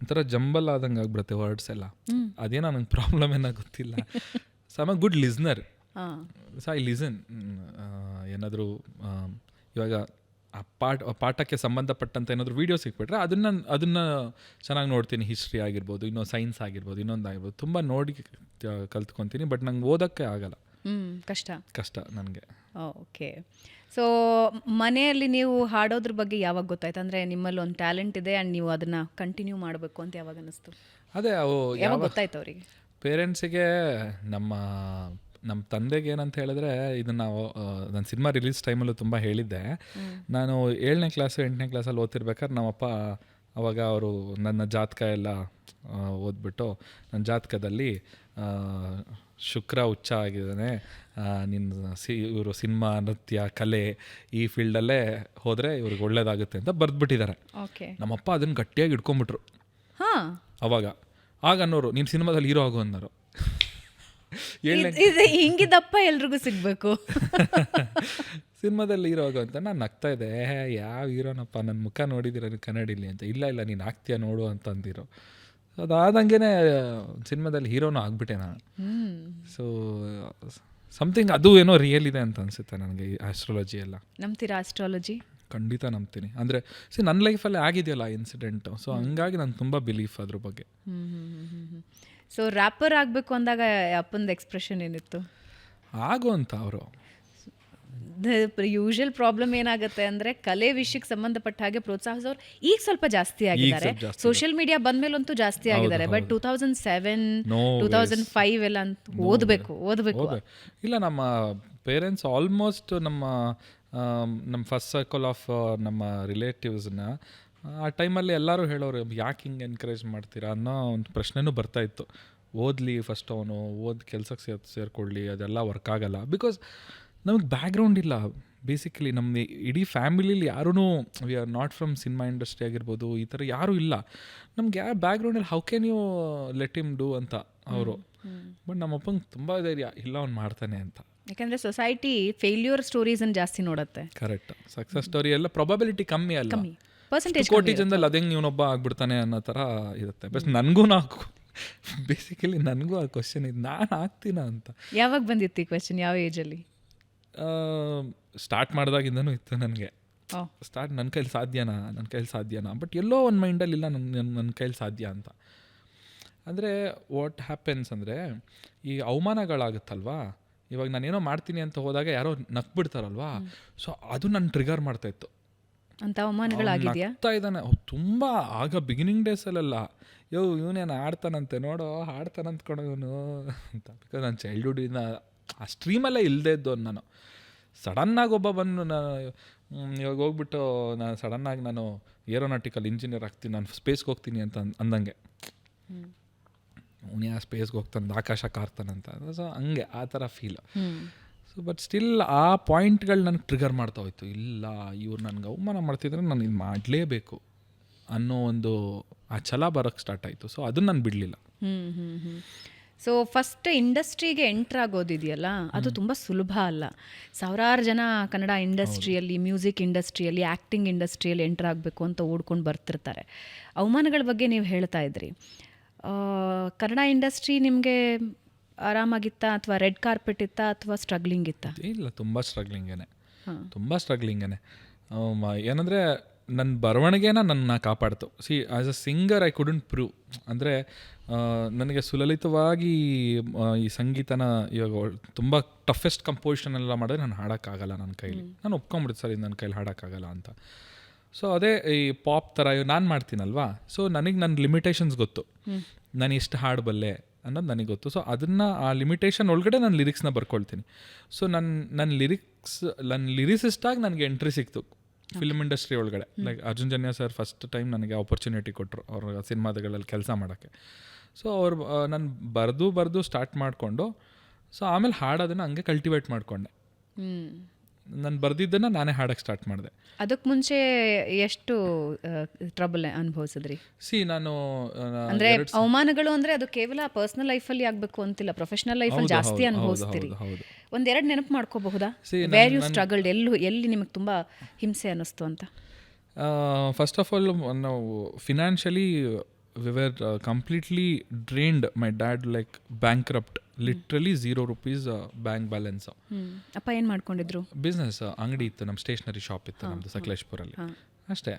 ಒಂಥರ ಜಂಬಲ್ ಆದಂಗೆ ಆಗ್ಬಿಡುತ್ತೆ ವರ್ಡ್ಸ್ ಎಲ್ಲ. ಅದೇನೋ ನನಗೆ ಪ್ರಾಬ್ಲಮ್ ಏನೋ ಗೊತ್ತಿಲ್ಲ. So I am a good listener. So I listen. ಏನಾದರೂ ಇವಾಗ ಆ ಪಾಠಕ್ಕೆ ಸಂಬಂಧಪಟ್ಟಂಥ ಏನಾದರೂ ವೀಡಿಯೋ ಸಿಕ್ಬಿಟ್ರೆ ಅದನ್ನು ಚೆನ್ನಾಗಿ ನೋಡ್ತೀನಿ. ಹಿಸ್ಟ್ರಿ ಆಗಿರ್ಬೋದು, ಸೈನ್ಸ್ ಆಗಿರ್ಬೋದು, ಇನ್ನೊಂದಾಗಿರ್ಬೋದು, ತುಂಬ ನೋಡಿ ಕಲ್ತ್ಕೊತೀನಿ. ಬಟ್ ನಂಗೆ ಓದೋಕ್ಕೆ ಆಗಲ್ಲ, ಕಷ್ಟ ನನಗೆ. ಓಕೆ. ಸೊ ಮನೆಯಲ್ಲಿ ನೀವು ಹಾಡೋದ್ರ ಬಗ್ಗೆ ಯಾವಾಗ ಗೊತ್ತಾಯ್ತು? ಅಂದರೆ ನಿಮ್ಮಲ್ಲಿ ಒಂದು ಟ್ಯಾಲೆಂಟ್ ಇದೆ ಆ್ಯಂಡ್ ನೀವು ಅದನ್ನು ಕಂಟಿನ್ಯೂ ಮಾಡಬೇಕು ಅಂತ ಯಾವಾಗ ಅನ್ನಿಸ್ತು? ಅದೇ ಯಾವಾಗ ಗೊತ್ತಾಯ್ತು ಅವರಿಗೆ? ಪೇರೆಂಟ್ಸಿಗೆ ನಮ್ಮ ತಂದೆಗೆ ಏನಂತ ಹೇಳಿದ್ರೆ, ಇದನ್ನು ನನ್ನ ಸಿನಿಮಾ ರಿಲೀಸ್ ಟೈಮಲ್ಲೂ ತುಂಬ ಹೇಳಿದ್ದೆ. ನಾನು 7ನೇ ಕ್ಲಾಸು 8ನೇ ಕ್ಲಾಸಲ್ಲಿ ಓದ್ತಿರ್ಬೇಕಾದ್ರೆ ನಮ್ಮಪ್ಪ ಅವಾಗ ಅವರು ನನ್ನ ಜಾತಕ ಎಲ್ಲ ಓದ್ಬಿಟ್ಟು, ನನ್ನ ಜಾತಕದಲ್ಲಿ ಶುಕ್ರ ಉಚ್ಚ ಆಗಿದ್ದಾನೆ, ನಿನ್ನ ಇವರು ಸಿನಿಮಾ, ನೃತ್ಯ, ಕಲೆ ಈ ಫೀಲ್ಡಲ್ಲೇ ಹೋದರೆ ಇವ್ರಿಗೆ ಒಳ್ಳೇದಾಗುತ್ತೆ ಅಂತ ಬರೆದ್ಬಿಟ್ಟಿದ್ದಾರೆ. ನಮ್ಮಪ್ಪ ಅದನ್ನು ಗಟ್ಟಿಯಾಗಿ ಇಟ್ಕೊಂಡ್ಬಿಟ್ರು. ಆಗ ಅನ್ನೋರು, ನೀನು ಸಿನಿಮಾದಲ್ಲಿ ಹೀರೋ ಆಗು ಅನ್ನೋರು. ಹಿಂಗಿದಪ್ಪ ಎಲ್ರಿಗೂ ಸಿಗಬೇಕು ಸಿನಿಮಾದಲ್ಲಿ ಹೀರೋ ಆಗೋ ಅಂತ. ನಾನು ನಗ್ತಾ ಇದ್ದೆ, ಯಾವ ಹೀರೋನಪ್ಪ, ನನ್ನ ಮುಖ ನೋಡಿದಿರ ಕನ್ನಡಿಲಿ ಅಂತ. ಇಲ್ಲ ನೀನು ಆಗ್ತೀಯ ನೋಡು ಅಂತ ಅಂದಿರೋ. ಅದಾದಂಗೆ ಸಿನಿಮಾದಲ್ಲಿ ಹೀರೋನು ಆಗ್ಬಿಟ್ಟೆ ನಾನು. ಸೊ ಸಮಥಿಂಗ್ ಅದು ಏನೋ ರಿಯಲ್ ಇದೆ ಅಂತ ಅನಿಸುತ್ತೆ ನನಗೆ ಈ ಆಸ್ಟ್ರಾಲಜಿ ಎಲ್ಲ. ನಂಬ್ತೀರಾ ಆಸ್ಟ್ರಾಲಜಿ? ಖಂಡಿತ ನಂಬ್ತೀನಿ. ಅಂದರೆ ನನ್ನ ಲೈಫಲ್ಲಿ ಆಗಿದೆಯಲ್ಲ ಇನ್ಸಿಡೆಂಟು, ಸೊ ಹಂಗಾಗಿ ನಂಗೆ ತುಂಬ ಬಿಲೀಫ್ ಅದ್ರ ಬಗ್ಗೆ. ಸೊ ರ್ಯಾಪರ್ ಆಗಬೇಕು ಅಂದಾಗ ಅಪ್ಪಂದು ಎಕ್ಸ್ಪ್ರೆಷನ್ ಏನಿತ್ತು? ಆಗೋ ಅಂತ ಅವರು. ಯೂಶುವಲ್ ಪ್ರಾಬ್ಲಮ್ ಏನಾಗುತ್ತೆ ಅಂದರೆ ಕಲೆ ವಿಷಯಕ್ಕೆ ಸಂಬಂಧಪಟ್ಟ ಹಾಗೆ ಪ್ರೋತ್ಸಾಹಿಸೋರು ಈಗ ಸ್ವಲ್ಪ ಜಾಸ್ತಿ ಆಗಿದ್ದಾರೆ. ಸೋಷಿಯಲ್ ಮೀಡಿಯಾ ಬಂದ್ಮೇಲಂತೂ ಜಾಸ್ತಿ ಆಗಿದ್ದಾರೆ. ಬಟ್ 2007 2005 ಎಲ್ಲ ಅಂತ ಓದಬೇಕು. ಇಲ್ಲ, ನಮ್ಮ ಪೇರೆಂಟ್ಸ್ ಆಲ್ಮೋಸ್ಟ್ ನಮ್ಮ ಫಸ್ಟ್ ಸರ್ಕಲ್ ಆಫ್ ನಮ್ಮ ರಿಲೇಟಿವ್ಸ್ನ ಆ ಟೈಮಲ್ಲಿ ಎಲ್ಲರೂ ಹೇಳೋರು, ಯಾಕೆ ಹಿಂಗೆ ಎನ್ಕರೇಜ್ ಮಾಡ್ತೀರಾ ಅನ್ನೋ ಒಂದು ಪ್ರಶ್ನೆನೂ ಬರ್ತಾಯಿತ್ತು. ಓದಲಿ ಫಸ್ಟ್, ಅವನು ಕೆಲ್ಸಕ್ಕೆ ಸೇರಿಕೊಳ್ಳಿ, ಅದೆಲ್ಲ ವರ್ಕ್ ಆಗಲ್ಲ. ಬಿಕಾಸ್ ನಮಗೆ ಬ್ಯಾಕ್ಗ್ರೌಂಡ್ ಇಲ್ಲ. ಬೇಸಿಕಲಿ ನಮ್ಮ ಇಡೀ ಫ್ಯಾಮಿಲಿಲಿ ಯಾರೂ we are not from cinema industry ಆಗಿರ್ಬೋದು, ಈ ಥರ ಯಾರೂ ಇಲ್ಲ. ನಮ್ಗೆ ಯಾವ ಬ್ಯಾಕ್ಗ್ರೌಂಡಲ್ಲಿ how can you let him do ಅಂತ ಅವರು. ಬಟ್ ನಮ್ಮಪ್ಪಂಗೆ ತುಂಬ ಧೈರ್ಯ, ಇಲ್ಲ ಅವ್ನು ಮಾಡ್ತಾನೆ ಅಂತ. ಯಾಕಂದರೆ ಸೊಸೈಟಿ ಫೇಲ್ಯೂರ್ ಸ್ಟೋರೀಸನ್ನು ಜಾಸ್ತಿ ನೋಡುತ್ತೆ. ಕರೆಕ್ಟ್. ಸಕ್ಸಸ್ ಸ್ಟೋರಿ ಎಲ್ಲ ಪ್ರಾಬಬಿಲಿಟಿ ಕಮ್ಮಿ ಅಲ್ಲ, ಪರ್ಸೆಂಟೇಜ್ ಕೋಟಿ ಜನದಲ್ಲಿ ಅದಂಗೆ ಇವನೊಬ್ಬ ಆಗ್ಬಿಡ್ತಾನೆ ಅನ್ನೋ ಥರ ಇರುತ್ತೆ. ಬಟ್ ನನಗೂ ಬೇಸಿಕಲಿ ನನಗೂ ಆ ಕ್ವಶನ್ ಇದು, ನಾನು ಆಗ್ತೀನ ಅಂತ. ಯಾವಾಗ ಬಂದಿತ್ತು ಈ ಕ್ವೆಶನ್? ಯಾವ ಏಜಲ್ಲಿ? ಸ್ಟಾರ್ಟ್ ಮಾಡಿದಾಗಿಂದನೂ ಇತ್ತು ನನಗೆ. ನನ್ನ ಕೈಲಿ ಸಾಧ್ಯನಾ ಬಟ್ ಎಲ್ಲೋ ಒಂದು ಮೈಂಡಲ್ಲಿ ಇಲ್ಲ ನನ್ನ ಕೈಲಿ ಸಾಧ್ಯ ಅಂತ. ಅಂದರೆ ವಾಟ್ ಹ್ಯಾಪನ್ಸ್ ಅಂದರೆ, ಈ ಅವಮಾನಗಳಾಗುತ್ತಲ್ವಾ, ಇವಾಗ ನಾನೇನೋ ಮಾಡ್ತೀನಿ ಅಂತ ಹೋದಾಗ ಯಾರೋ ನಕ್ಬಿಡ್ತಾರಲ್ವಾ, ಸೊ ಅದು ನನ್ನ ಟ್ರಿಗರ್ ಮಾಡ್ತಾಯಿತ್ತು. ಅಂತ ಅವಮಾನಗಳಾಗಿದೆಯಾ? ನಗ್ತಾ ಇದ್ದಾನೆ ತುಂಬ. ಆಗ ಬಿಗಿನಿಂಗ್ ಡೇಸಲ್ಲೆಲ್ಲ ಇವನೇನು ಆಡ್ತಾನಂತೆ, ನೋಡೋ ಆಡ್ತಾನಂತ ಇವನು ಅಂತ. ಬಿಕಾಸ್ ನಾನು ಚೈಲ್ಡ್ಹುಡ್ಡಿಂದ ಆ ಸ್ಟ್ರೀಮಲ್ಲೇ ಇಲ್ಲದೇ ಇದ್ದು ನಾನು. ಸಡನ್ನಾಗಿ ಒಬ್ಬ ಬಂದು ಇವಾಗ ಹೋಗ್ಬಿಟ್ಟು ಸಡನ್ನಾಗಿ ನಾನು ಏರೋನಾಟಿಕಲ್ ಇಂಜಿನಿಯರ್ ಆಗ್ತೀನಿ, ನಾನು ಸ್ಪೇಸ್ಗೆ ಹೋಗ್ತೀನಿ ಅಂತ ಅಂದಂಗೆ, ಅವನೇ ಆ ಸ್ಪೇಸ್ಗೆ ಹೋಗ್ತಾನೆ, ಆಕಾಶ ಕಾರ್ತಾನಂತ. ಸೊ ಹಂಗೆ ಆ ಥರ ಫೀಲ್. ಸೊ ಬಟ್ ಸ್ಟಿಲ್ ಆ ಪಾಯಿಂಟ್ಗಳು ನನಗೆ ಟ್ರಿಗರ್ ಮಾಡ್ತಾ ಹೋಯ್ತು. ಇಲ್ಲ, ಇವ್ರು ನನಗೆ ಅವಮಾನ ಮಾಡ್ತಿದ್ರೆ ನಾನು ಇದು ಮಾಡಲೇಬೇಕು ಅನ್ನೋ ಒಂದು ಆ ಛಲ ಬರೋಕ್ಕೆ ಸ್ಟಾರ್ಟ್ ಆಯಿತು. ಸೊ ಅದನ್ನು ನಾನು ಬಿಡಲಿಲ್ಲ. ಸೊ ಫಸ್ಟ್ ಇಂಡಸ್ಟ್ರಿಗೆ ಎಂಟ್ರ್ ಆಗೋದಿದೆಯಲ್ಲ, ಅದು ತುಂಬ ಸುಲಭ ಅಲ್ಲ. ಸಾವಿರಾರು ಜನ ಕನ್ನಡ ಇಂಡಸ್ಟ್ರಿಯಲ್ಲಿ, ಮ್ಯೂಸಿಕ್ ಇಂಡಸ್ಟ್ರಿಯಲ್ಲಿ, ಆ್ಯಕ್ಟಿಂಗ್ ಇಂಡಸ್ಟ್ರಿಯಲ್ಲಿ ಎಂಟ್ರ್ ಆಗಬೇಕು ಅಂತ ಓಡ್ಕೊಂಡು ಬರ್ತಿರ್ತಾರೆ. ಅವಮಾನಗಳ ಬಗ್ಗೆ ನೀವು ಹೇಳ್ತಾ ಇದ್ರಿ. ಕನ್ನಡ ಇಂಡಸ್ಟ್ರಿ ನಿಮಗೆ ಆರಾಮಾಗಿತ್ತಾ, ಅಥವಾ ರೆಡ್ ಕಾರ್ಪೆಟ್ ಇತ್ತಾ, ಅಥವಾ ಸ್ಟ್ರಗ್ಲಿಂಗ್ ಇತ್ತಾ? ಇಲ್ಲ, ತುಂಬ ಸ್ಟ್ರಗ್ಲಿಂಗೇ. ಏನಂದರೆ ನನ್ನ ಬರವಣಿಗೆನ ನನ್ನ ಕಾಪಾಡ್ತು. As a singer I couldn't prove. ಅಂದರೆ ನನಗೆ ಸುಲಲಿತವಾಗಿ ಈ ಸಂಗೀತನ ಇವಾಗ ತುಂಬ ಟಫೆಸ್ಟ್ ಕಂಪೋಸಿಷನ್ ಎಲ್ಲ ಮಾಡಿದ್ರೆ ನಾನು ಹಾಡೋಕ್ಕಾಗಲ್ಲ ನನ್ನ ಕೈಲಿ. ನಾನು ಒಪ್ಕೊಂಬಿಡ್ತು, ಸರ್ ಇದು ನನ್ನ ಕೈಲಿ ಹಾಡೋಕ್ಕಾಗಲ್ಲ ಅಂತ. ಸೊ ಅದೇ ಈ ಪಾಪ್ ಥರ ನಾನು ಮಾಡ್ತೀನಲ್ವಾ, ಸೊ ನನಗೆ ನನ್ನ ಲಿಮಿಟೇಷನ್ಸ್ ಗೊತ್ತು, ನಾನು ಎಷ್ಟು ಹಾಡಬಲ್ಲೆ ಅನ್ನೋದು ನನಗೆ ಗೊತ್ತು. ಸೊ ಅದನ್ನು ಆ ಲಿಮಿಟೇಷನ್ ಒಳಗಡೆ ನಾನು ಲಿರಿಕ್ಸ್ನ ಬರ್ಕೊಳ್ತೀನಿ. ಸೊ ನನ್ನ ಲಿರಿಸಿಸ್ಟಾಗಿ ನನಗೆ ಎಂಟ್ರಿ ಸಿಕ್ತು ಫಿಲ್ಮ್ ಇಂಡಸ್ಟ್ರಿ ಒಳಗಡೆ. Like Arjun Janya sir first time ನನಗೆ ಆಪರ್ಚುನಿಟಿ ಕೊಟ್ಟರು ಅವ್ರ ಸಿನಿಮಾಗಳಲ್ಲಿ ಕೆಲಸ ಮಾಡೋಕ್ಕೆ. ಸೊ ಅವ್ರು ನಾನು ಬರೆದು ಸ್ಟಾರ್ಟ್ ಮಾಡಿಕೊಂಡು, ಸೊ ಆಮೇಲೆ ಹಾಡೋದನ್ನು ಹಂಗೆ ಕಲ್ಟಿವೇಟ್ ಮಾಡಿಕೊಂಡೆ. ನಾನು ಬರೆದಿದ್ದನ್ನು ನಾನೇ ಹಾಡೋಕ್ಕೆ ಸ್ಟಾರ್ಟ್ ಮಾಡಿದೆ. ಅದಕ್ಕೆ ಮುಂಚೆ ಎಷ್ಟು ಟ್ರಬಲ್ ಅನುಭವಿಸಿದ್ರಿ? ನಾನು ಅಂದರೆ ಅವಮಾನಗಳು ಅಂದರೆ ಅದು ಕೇವಲ ಪರ್ಸನಲ್ ಲೈಫಲ್ಲಿ ಆಗಬೇಕು ಅಂತಿಲ್ಲ, ಪ್ರೊಫೆಷನಲ್ ಲೈಫಲ್ಲಿ ಜಾಸ್ತಿ ಅನುಭವಿಸ್ತೀರಿ. ಒಂದೆರಡು ನೆನಪು ಮಾಡ್ಕೋಬಹುದಾ? ವೇರ್ ಯು ಸ್ಟ್ರಗಲ್ಡ್, ಎಲ್ಲಿ ನಿಮಗೆ ತುಂಬ ಹಿಂಸೆ ಅನ್ನಿಸ್ತು ಅಂತ? ಫಸ್ಟ್ ಆಫ್ ಆಲ್, ನಾವು financially we were completely drained. My dad like bankrupt, literally 0 rupees bank balance. ಅಪ್ಪ ಏನು ಮಾಡ್ಕೊಂಡಿದ್ರು? ಬಿಸ್ನೆಸ್ ಅಂಗಡಿ ಇತ್ತು, ನಮ್ಮ ಸ್ಟೇಷನರಿ ಶಾಪ್ ಇತ್ತು ನಮ್ಮದು ಸಕಲೇಶ್ಪುರಲ್ಲಿ ಅಷ್ಟೇ.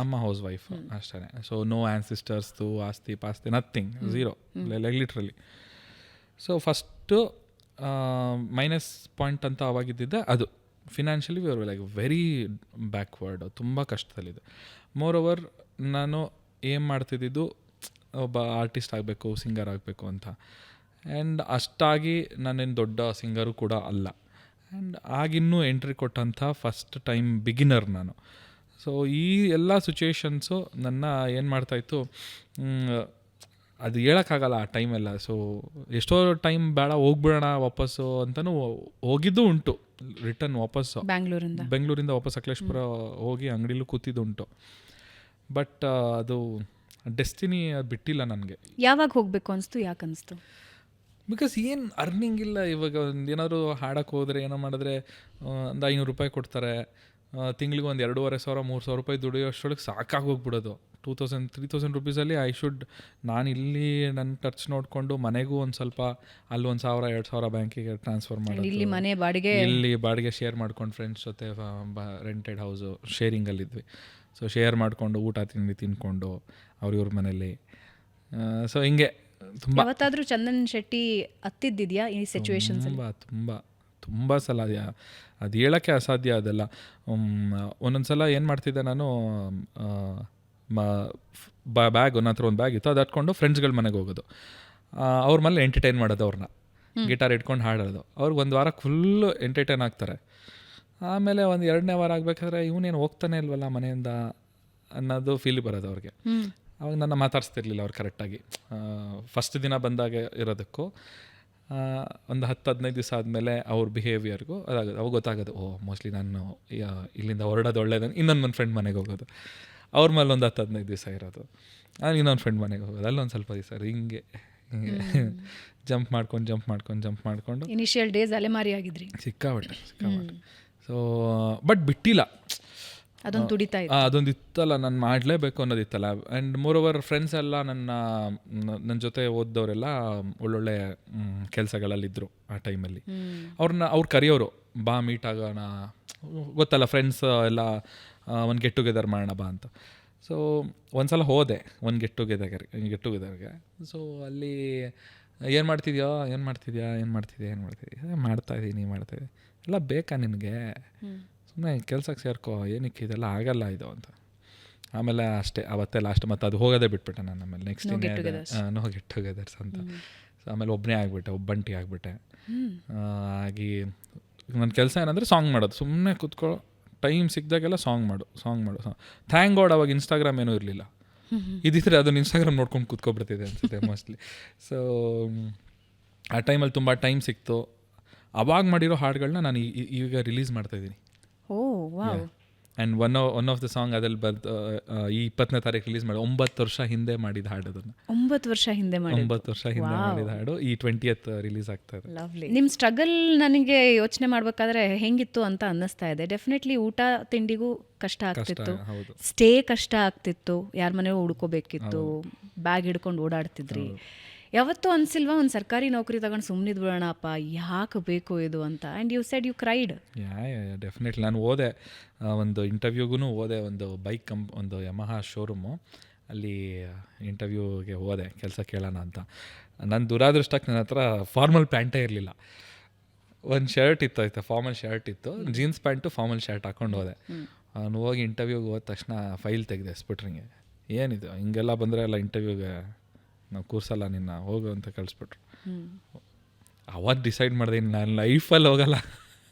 ಅಮ್ಮ ಹೌಸ್ ವೈಫ್ ಅಷ್ಟೇ. ಸೊ ನೋ ಆನ್ಸಿಸ್ಟರ್ಸ್ದು ಆಸ್ತಿ ಪಾಸ್ತಿ nothing, zero literally. So first minus point ಅಂತ ಅವಾಗಿದ್ದಿದ್ದೆ ಅದು. Financially V are like very backward, ತುಂಬ ಕಷ್ಟದಲ್ಲಿದೆ. ಮೋರ್ ಓವರ್ ನಾನು ಏನು ಮಾಡ್ತಿದ್ದಿದ್ದು, ಒಬ್ಬ ಆರ್ಟಿಸ್ಟ್ ಆಗಬೇಕು, ಸಿಂಗರ್ ಆಗಬೇಕು ಅಂತ. ಆ್ಯಂಡ್ ಅಷ್ಟಾಗಿ ನಾನೇನು ದೊಡ್ಡ ಸಿಂಗರು ಕೂಡ ಅಲ್ಲ. ಆ್ಯಂಡ್ ಆಗಿನ್ನೂ ಎಂಟ್ರಿ ಕೊಟ್ಟಂಥ ಫಸ್ಟ್ ಟೈಮ್ ಬಿಗಿನರ್ ನಾನು. ಸೊ ಈ ಎಲ್ಲ ಸಿಚುವೇಶನ್ಸು ನನ್ನ ಏನು ಮಾಡ್ತಾಯಿತ್ತು, ಅದು ಹೇಳೋಕ್ಕಾಗಲ್ಲ ಆ ಟೈಮೆಲ್ಲ. ಸೊ ಎಷ್ಟೋ ಟೈಮ್ ಬೇಡ ಹೋಗ್ಬಿಡೋಣ ವಾಪಸ್ಸು ಅಂತಲೂ ಹೋಗಿದ್ದು ಉಂಟು. ರಿಟರ್ನ್ ವಾಪಸ್ಸು ಬೆಂಗಳೂರಿಂದ ವಾಪಸ್ ಸಕಲೇಶ್ಪುರ ಹೋಗಿ ಅಂಗಡಿಲೂ ಕೂತಿದ್ದು ಉಂಟು. ಬಟ್ ಅದು ಡೆಸ್ಟಿನಿ ಬಿಟ್ಟಿಲ್ಲ ನನಗೆ. ಯಾವಾಗ ಹೋಗಬೇಕು ಅನಿಸ್ತು? ಯಾಕೆ ಅನಿಸ್ತು? ಬಿಕಾಸ್ ಏನು ಅರ್ನಿಂಗ್ ಇಲ್ಲ. ಇವಾಗ ಒಂದು ಏನಾದರೂ ಹಾಡೋಕ್ಕೆ ಹೋದರೆ ಏನೋ ಮಾಡಿದ್ರೆ ಒಂದು 500 ರೂಪಾಯಿ ಕೊಡ್ತಾರೆ, ತಿಂಗ್ಳಿಗೆ ಒಂದು 2,500-3,000 ರೂಪಾಯಿ ದುಡಿಯೋಷ್ಟರೊಳಗೆ ಸಾಕಾಗೋಗ್ಬಿಡೋದು. 2,000-3,000 ರುಪೀಸಲ್ಲಿ ನಾನು ಇಲ್ಲಿ ನನ್ನ ಖರ್ಚು ನೋಡಿಕೊಂಡು ಮನೆಗೂ ಒಂದು ಸ್ವಲ್ಪ ಅಲ್ಲಿ 1,000-2,000 ಬ್ಯಾಂಕಿಗೆ ಟ್ರಾನ್ಸ್ಫರ್ ಮಾಡೋದು, ಇಲ್ಲಿ ಮನೆ ಬಾಡಿಗೆ, ಇಲ್ಲಿ ಬಾಡಿಗೆ ಶೇರ್ ಮಾಡ್ಕೊಂಡು ಫ್ರೆಂಡ್ಸ್ ಜೊತೆ ರೆಂಟೆಡ್ ಹೌಸು ಶೇರಿಂಗಲ್ಲಿದ್ವಿ. ಸೊ ಶೇರ್ ಮಾಡಿಕೊಂಡು ಊಟ ತಿಂಡಿ ತಿನ್ಕೊಂಡು ಇವ್ರ ಮನೇಲಿ. ಸೊ ಹಿಂಗೆ ತುಂಬ ಯಾವತ್ತಾದ್ರೂ ಚಂದನ್ ಶೆಟ್ಟಿ ಹತ್ತಿದ್ದಿದ್ಯಾ ಈ ಸಿಚುವೇಶನ್ಸ್? ತುಂಬ ಸಲ ಅದು ಹೇಳೋಕ್ಕೆ ಅಸಾಧ್ಯ. ಅದೆಲ್ಲ ಒಂದೊಂದು ಸಲ ಏನು ಮಾಡ್ತಿದ್ದೆ ನಾನು, ಬ್ಯಾಗ್ ನನ್ನ ಹತ್ರ ಒಂದು ಬ್ಯಾಗ್ ಇತ್ತು, ಅದು ಹಟ್ಕೊಂಡು ಫ್ರೆಂಡ್ಸ್ಗಳ ಮನೆಗೆ ಹೋಗೋದು, ಅವ್ರ ಮನೇಲಿ ಎಂಟರ್ಟೈನ್ ಮಾಡೋದು, ಅವ್ರನ್ನ ಗಿಟಾರ್ ಇಟ್ಕೊಂಡು ಹಾಡೋದು. ಅವ್ರಿಗೆ ಒಂದು ವಾರ ಫುಲ್ಲು ಎಂಟರ್ಟೈನ್ ಆಗ್ತಾರೆ. ಆಮೇಲೆ ಒಂದು 2ನೇ ವಾರ ಆಗಬೇಕಾದ್ರೆ ಇವನೇನು ಹೋಗ್ತಾನೆ ಇಲ್ವಲ್ಲ ಮನೆಯಿಂದ ಅನ್ನೋದು ಫೀಲ್ ಬರೋದು ಅವ್ರಿಗೆ. ಅವಾಗ ನನ್ನ ಮಾತಾಡಿಸ್ತಿರ್ಲಿಲ್ಲ ಅವ್ರು ಕರೆಕ್ಟಾಗಿ. ಫಸ್ಟ್ ದಿನ ಬಂದಾಗ ಇರೋದಕ್ಕೂ ಒಂದು 10-15 ದಿವಸ ಆದಮೇಲೆ ಅವ್ರ ಬಿಹೇವಿಯರ್ಗೂ ಅವಾಗ ಗೊತ್ತಾಗೋದು, ಮೋಸ್ಟ್ಲಿ ನಾನು ಇಲ್ಲಿಂದ ಹೊರಡೋದು ಒಳ್ಳೇದು. ಇನ್ನೊಂದು ನನ್ನ ಫ್ರೆಂಡ್ ಮನೆಗೆ ಹೋಗೋದು, ಅವ್ರ ಮೇಲೆ ಒಂದು 10-15 ದಿವಸ ಇರೋದು, ಇನ್ನೊಂದು ಫ್ರೆಂಡ್ ಮನೆಗೆ ಹೋಗೋದು, ಅಲ್ಲೊಂದು ಸ್ವಲ್ಪ ದಿವಸ ಹಿಂಗೆ ಜಂಪ್ ಮಾಡ್ಕೊಂಡು ಇನಿಷಿಯಲ್ ಡೇಸ್ ಅಲೆಮಾರಿ ಆಗಿದ್ರಿ ಸಿಕ್ಕಾಬಟ್ಟೆ. ಸೊ ಬಟ್ ಬಿಟ್ಟಿಲ್ಲ, ಅದೊಂದು ತುಡಿತಾ ಇತ್ತು. ಅದೊಂದು ಇತ್ತಲ್ಲ, ನಾನು ಮಾಡಲೇಬೇಕು ಅನ್ನೋದಿತ್ತಲ್ಲ. ಆ್ಯಂಡ್ ಮೋರೋವರ್ ಫ್ರೆಂಡ್ಸ್ ಎಲ್ಲ ನನ್ನ ಜೊತೆ ಓದ್ದವರೆಲ್ಲ ಒಳ್ಳೊಳ್ಳೆ ಕೆಲಸಗಳಲ್ಲಿದ್ದರು ಆ ಟೈಮಲ್ಲಿ. ಅವ್ರು ಕರೆಯೋರು, ಬಾ ಮೀಟ್ ಆಗೋಣ, ಗೊತ್ತಲ್ಲ ಫ್ರೆಂಡ್ಸ್ ಎಲ್ಲ ಒಂದು ಗೆಟ್ ಟುಗೆದರ್ ಮಾಡೋಣ ಬಾ ಅಂತ. ಸೊ ಒಂದು ಸಲ ಹೋದೆ ಒಂದು ಗೆಟ್ ಟುಗೆದರ್ಗೆ. ಸೊ ಅಲ್ಲಿ ಏನು ಮಾಡ್ತಿದ್ಯಾ ಮಾಡ್ತಾಯಿದ್ದೀನಿ ಎಲ್ಲ ಬೇಕಾ ನಿನಗೆ, ಸುಮ್ಮನೆ ಕೆಲ್ಸಕ್ಕೆ ಸೇರ್ಕೋ, ಏನಕ್ಕೆ ಇದೆಲ್ಲ ಆಗಲ್ಲ ಇದು ಅಂತ. ಆಮೇಲೆ ಅಷ್ಟೇ, ಅವತ್ತೇ ಲಾಸ್ಟ್. ಮತ್ತು ಅದು ಹೋಗೋದೇ ಬಿಟ್ಬಿಟ್ಟೆ ನಾನು. ಆಮೇಲೆ ನೆಕ್ಸ್ಟ್ ನೋ ಗೆಟ್ ಟುಗೆದರ್ಸ್ ಅಂತ. ಸೊ ಆಮೇಲೆ ಒಬ್ಬಂಟಿ ಆಗಿಬಿಟ್ಟೆ. ಆಗಿ ನನ್ನ ಕೆಲಸ ಏನಂದರೆ ಸಾಂಗ್ ಮಾಡೋದು, ಸುಮ್ಮನೆ ಕೂತ್ಕೊ, ಟೈಮ್ ಸಿಕ್ಕಿದಾಗೆಲ್ಲ ಸಾಂಗ್ ಮಾಡು. ಥ್ಯಾಂಕ್ ಗಾಡ್ ಅವಾಗ ಇನ್ಸ್ಟಾಗ್ರಾಮ್ ಏನೂ ಇರಲಿಲ್ಲ. ಇದ್ದಿದ್ರೆ ಅದನ್ನು ಇನ್ಸ್ಟಾಗ್ರಾಮ್ ನೋಡ್ಕೊಂಡು ಕೂತ್ಕೊಬಿಡ್ತಿದೆ ಅನಿಸುತ್ತೆ ಮೋಸ್ಟ್ಲಿ. ಸೊ ಆ ಟೈಮಲ್ಲಿ ತುಂಬ ಟೈಮ್ ಸಿಕ್ತು. ಅವಾಗ ಮಾಡಿರೋ ಹಾಡುಗಳನ್ನ ನಾನು ಈಗ ರಿಲೀಸ್ ಮಾಡ್ತಾಯಿದ್ದೀನಿ. And one of the song ಅದ್ರಲ್ಲಿ ಈ 20ನೇ ತಾರೀಕು ರಿಲೀಸ್ ಮಾಡಿ 9 ವರ್ಷ ಹಿಂದೆ ಮಾಡಿದ ಹಾಡು. ಅದನ್ನು 9 ವರ್ಷ ಹಿಂದೆ ಮಾಡಿದ ಹಾಡು ಈ 20th ರಿಲೀಸ್ ಆಗ್ತಾ ಇದೆ. ನಿಮ್ಮ ಸ್ಟ್ರಗಲ್ ನನಗೆ ಯೋಚನೆ ಮಾಡ್ಬೇಕಾದ್ರೆ ಹೆಂಗಿತ್ತು ಅಂತ ಅನ್ನಿಸ್ತಾ ಇದೆ. ಡೆಫಿನೆಟ್ಲಿ ಊಟ ತಿಂಡಿಗೂ ಕಷ್ಟ ಆಗ್ತಿತ್ತು, ಸ್ಟೇ ಕಷ್ಟ ಆಗ್ತಿತ್ತು, ಯಾರ ಮನೆಯೂ ಹುಡ್ಕೋಬೇಕಿತ್ತು, ಬ್ಯಾಗ್ ಹಿಡ್ಕೊಂಡು ಓಡಾಡ್ತಿದ್ರಿ. ಯಾವತ್ತೂ ಅನಿಸಿಲ್ವಾ ಒಂದು ಸರ್ಕಾರಿ ನೌಕರಿ ತಗೊಂಡು ಸುಮ್ಮನಿದ್ ಬಿಡೋಣಪ್ಪ, ಯಾಕೆ ಬೇಕು ಇದು ಅಂತ? And you said you cried. Definitely. ನಾನು ಹೋದೆ ಒಂದು ಇಂಟರ್ವ್ಯೂಗೂ ಹೋದೆ, ಒಂದು ಯಮಹಾ ಶೋರೂಮು, ಅಲ್ಲಿ ಇಂಟರ್ವ್ಯೂಗೆ ಹೋದೆ ಕೆಲಸ ಕೇಳೋಣ ಅಂತ. ನನ್ನ ದುರಾದೃಷ್ಟಕ್ಕೆ ನನ್ನ ಹತ್ರ ಫಾರ್ಮಲ್ ಪ್ಯಾಂಟೇ ಇರಲಿಲ್ಲ. ಒಂದು ಶರ್ಟ್ ಇತ್ತು, ಫಾರ್ಮಲ್ ಶರ್ಟ್ ಇತ್ತು, ಜೀನ್ಸ್ ಪ್ಯಾಂಟು ಫಾರ್ಮಲ್ ಶರ್ಟ್ ಹಾಕೊಂಡು ಹೋದೆ. ನಾನು ಹೋಗಿ ಇಂಟರ್ವ್ಯೂಗೆ ಹೋದ ತಕ್ಷಣ ಫೈಲ್ ತೆಗೆದೆ ಸ್ಪುಟ್ರಿಂಗೆ, ಏನಿದು ಹಿಂಗೆಲ್ಲ ಬಂದರೆ ಎಲ್ಲ ಇಂಟರ್ವ್ಯೂಗೆ ನಾವು ಕೂರ್ಸಲ್ಲ ನಿನ್ನ, ಹೋಗು ಅಂತ ಕಳಿಸ್ಬಿಟ್ರು. ಅವತ್ತು ಡಿಸೈಡ್ ಮಾಡಿದೆ, ನಾನು ಲೈಫಲ್ಲಿ ಹೋಗಲ್ಲ,